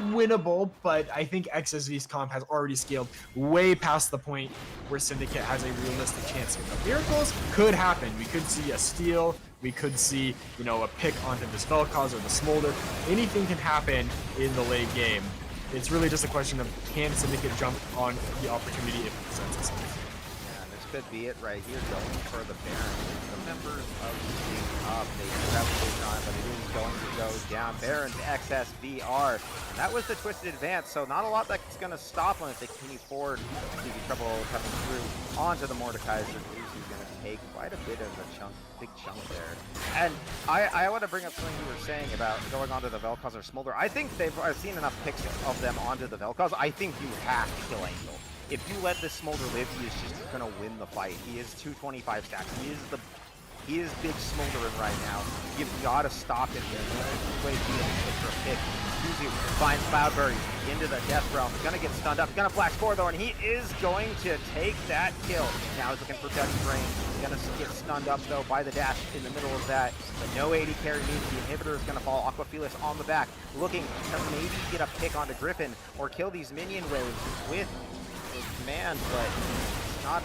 winnable, but I think XSV's comp has already scaled way past the point where Syndicate has a realistic chance here. But miracles could happen. We could see a steal. We could see, a pick onto this Vel'Koz or the Smolder. Anything can happen in the late game. It's really just a question of, can Syndicate jump on the opportunity if it presents itself? could be it right here, going for the Baron. The members of the team up. They do have a vision on it, but it is going to go down. Baron to XSVR. And that was the Twisted Advance, so not a lot that's going to stop them if they continue forward. See trouble coming through onto the Mordekaiser. Who's going to take quite a bit of a chunk, big chunk there. And I want to bring up something you were saying about going onto the Vel'Koz or Smolder. I think I've seen enough picks of them onto the Vel'Koz. I think you have to kill Angel. If you let this Smolder live, he is just going to win the fight. He is 225 stacks. He is big Smoldering right now. You've got to stop it. The only way to do it is for a pick. Suzu finds Cloudberry into the Death Realm. He's going to get stunned up. He's going to flash forward though, and he is going to take that kill. Now he's looking for Death Brain. He's going to get stunned up though by the dash in the middle of that. But no 80 carry means the inhibitor is going to fall. Aquafelis on the back, looking to maybe get a pick onto Griffin or kill these minion waves with command, but it's not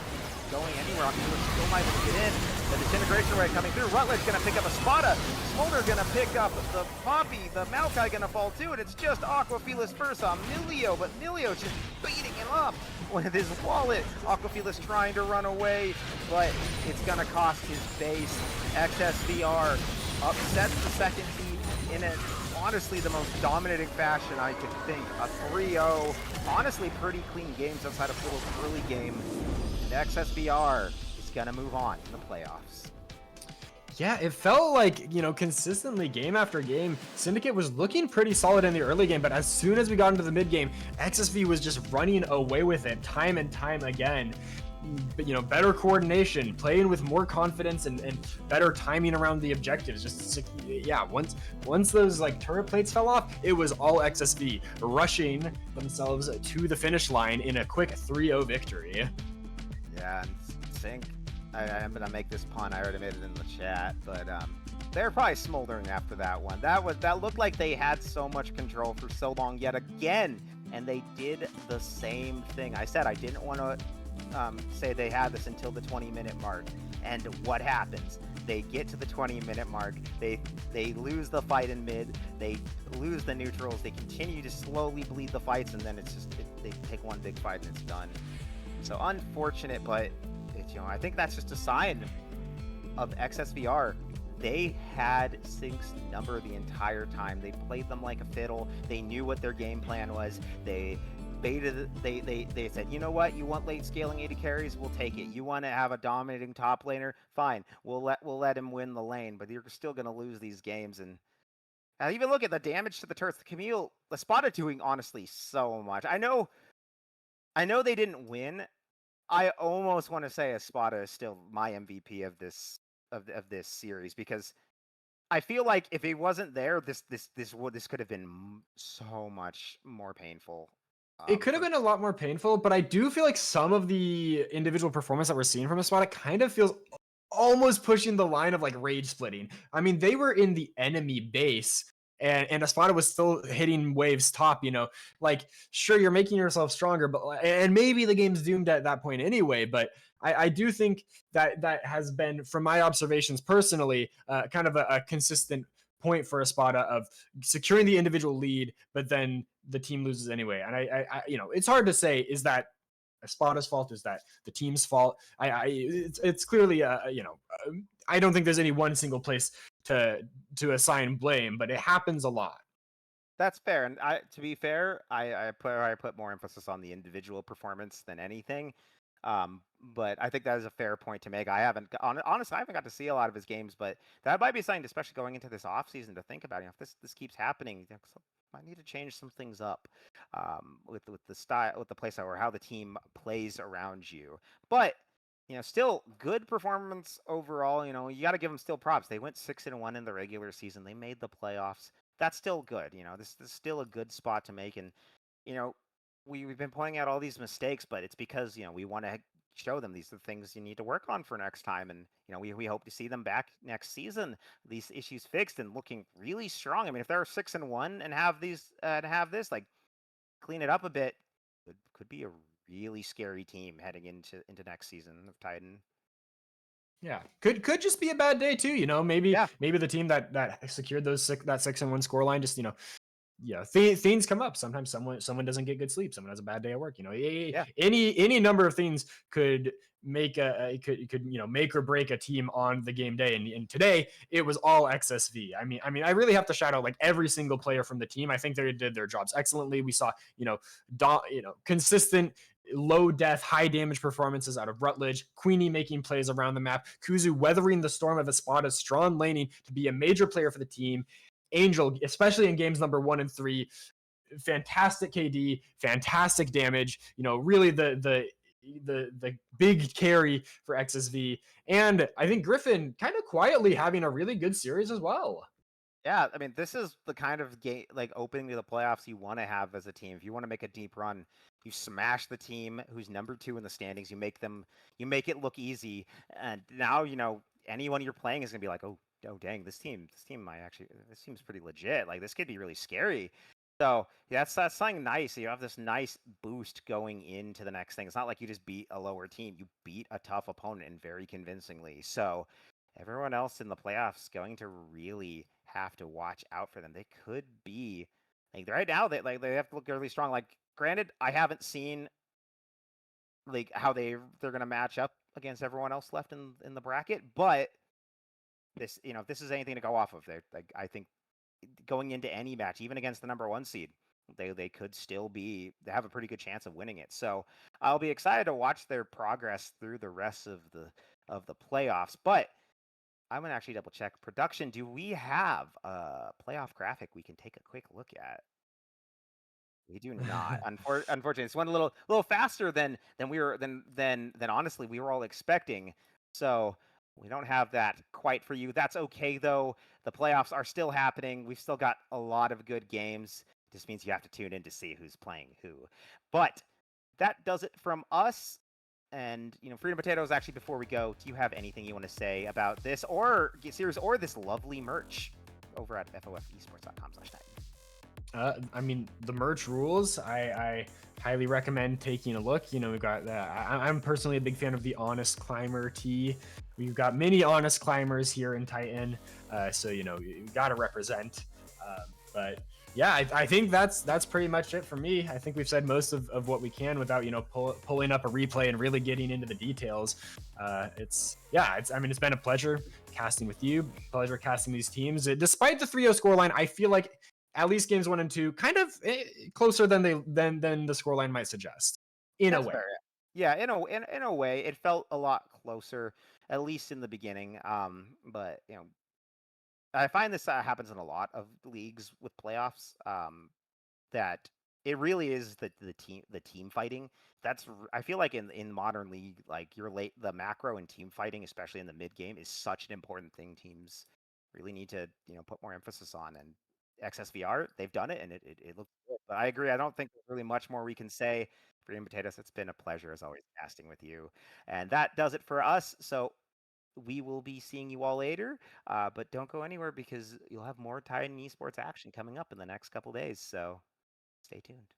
going anywhere. Aquafelis still not able to get in. The Disintegration Ray coming through. Rutledge gonna pick up a Spada. Smolder gonna pick up the Poppy. The Maokai gonna fall too, and it's just Aquafelis first on Milio, but Milio's just beating him up with his wallet. Aquafelis trying to run away, but it's gonna cost his base. XSVR upsets the second team in it. Honestly, the most dominating fashion I could think. A 3-0. Honestly, pretty clean games outside of Fiddle's early game. And XSVR is going to move on in the playoffs. Yeah, it felt like, consistently game after game, Syndicate was looking pretty solid in the early game, but as soon as we got into the mid game, XSV was just running away with it time and time again. But, better coordination, playing with more confidence and better timing around the objectives. Once those turret plates fell off, it was all XSV rushing themselves to the finish line in a quick 3-0 victory. Yeah, and Sync, I'm gonna make this pun. I already made it in the chat, but they're probably smoldering after that one. That looked like they had so much control for so long yet again, and they did the same thing. I said I didn't want to say they had this until the 20-minute mark, and what happens? They get to the 20-minute mark, they lose the fight in mid, they lose the neutrals, they continue to slowly bleed the fights, and then they take one big fight and it's done. So unfortunate, but I think that's just a sign of XSVR. They had Sync's number the entire time. They played them like a fiddle. They knew what their game plan was. They said, you know what, you want late scaling 80 carries, we'll take it. You want to have a dominating top laner, fine, we'll let him win the lane, but you're still going to lose these games. And even look at the damage to the turrets. The Spada doing honestly so much. I know they didn't win. I almost want to say Espada is still my MVP of this series, because I feel like if he wasn't there, this could have been so much more painful. It could have been a lot more painful, but I do feel like some of the individual performance that we're seeing from Espada kind of feels almost pushing the line of rage splitting. I mean, they were in the enemy base, and Espada was still hitting waves top, sure, you're making yourself stronger, but and maybe the game's doomed at that point anyway, but I do think that has been, from my observations personally, kind of a consistent point for Espada of securing the individual lead, but then the team loses anyway. And I it's hard to say, is that Espada's fault? Is that the team's fault? It's clearly I don't think there's any one single place to assign blame, but it happens a lot. That's fair, and to be fair, I put more emphasis on the individual performance than anything. But I think that is a fair point to make. Honestly, I haven't got to see a lot of his games, but that might be something, especially going into this off season, to think about. If this keeps happening, I need to change some things up with the style, with the playstyle, or how the team plays around you. But still good performance overall. You got to give them still props. They went 6-1 in the regular season. They made the playoffs. That's still good. This is still a good spot to make. And we've been pointing out all these mistakes, but it's because we want to show them these are the things you need to work on for next time. And we hope to see them back next season, these issues fixed and looking really strong. I mean, if they're 6-1 and have this clean it up a bit, it could be a really scary team heading into next season of Titan. Yeah, could just be a bad day too. Maybe the team that secured that 6-1 scoreline just things come up. Sometimes someone doesn't get good sleep. Someone has a bad day at work. Any number of things could it could make or break a team on the game day. And today it was all XSV. I really have to shout out like every single player from the team. I think they did their jobs excellently. We saw consistent low death, high damage performances out of Rutledge, Queenie making plays around the map, Kuzu weathering the storm of Espada, Strawn laning to be a major player for the team. Angel, especially in games number 1 and 3, fantastic KD, fantastic damage. Really the big carry for XSV, and I think Griffin kind of quietly having a really good series as well. Yeah, I mean, this is the kind of game like opening to the playoffs you want to have as a team. If you want to make a deep run, you smash the team who's number 2 in the standings. You make it look easy, and now anyone you're playing is gonna be like, oh, dang, this team's pretty legit. Like this could be really scary. So yeah, that's something nice. You have this nice boost going into the next thing. It's not like you just beat a lower team; you beat a tough opponent and very convincingly. So everyone else in the playoffs going to really have to watch out for them. They could be like right now they have to look really strong. Like granted, I haven't seen like how they're gonna match up against everyone else left in the bracket, but if this is anything to go off of, I think going into any match, even against the number 1 seed, they could still they have a pretty good chance of winning it. So I'll be excited to watch their progress through the rest of the playoffs. But I'm gonna actually double check production. Do we have a playoff graphic we can take a quick look at? We do not. Unfortunately, it's went a little faster than we were than honestly we were all expecting. So we don't have that quite for you. That's okay though. The playoffs are still happening. We've still got a lot of good games. Just means you have to tune in to see who's playing who. But that does it from us. And Freedom Potatoes. Actually, before we go, do you have anything you want to say about this or series or this lovely merch over at fofesports.com/net? The merch rules. I highly recommend taking a look. We've got. I'm personally a big fan of the Honest Climber tee. We've got many Honest Climbers here in Titan, so you got to represent. But yeah, I think that's pretty much it for me. I think we've said most of what we can without pulling up a replay and really getting into the details. It's been a pleasure casting with you, pleasure casting these teams. Despite the 3-0 scoreline, I feel like at least games 1 and 2 kind of closer than the scoreline might suggest in a That's way. fair. Yeah, in a way, it felt a lot closer, at least in the beginning. But I find this happens in a lot of leagues with playoffs. That it really is the team fighting. I feel like in modern league, like the macro and team fighting, especially in the mid game, is such an important thing. Teams really need to put more emphasis on. And XSVR, they've done it, and it looks good. But I agree. I don't think there's really much more we can say. Green Potatoes, it's been a pleasure as always casting with you, and that does it for us. So we will be seeing you all later, but don't go anywhere because you'll have more Titan Esports action coming up in the next couple days. So stay tuned.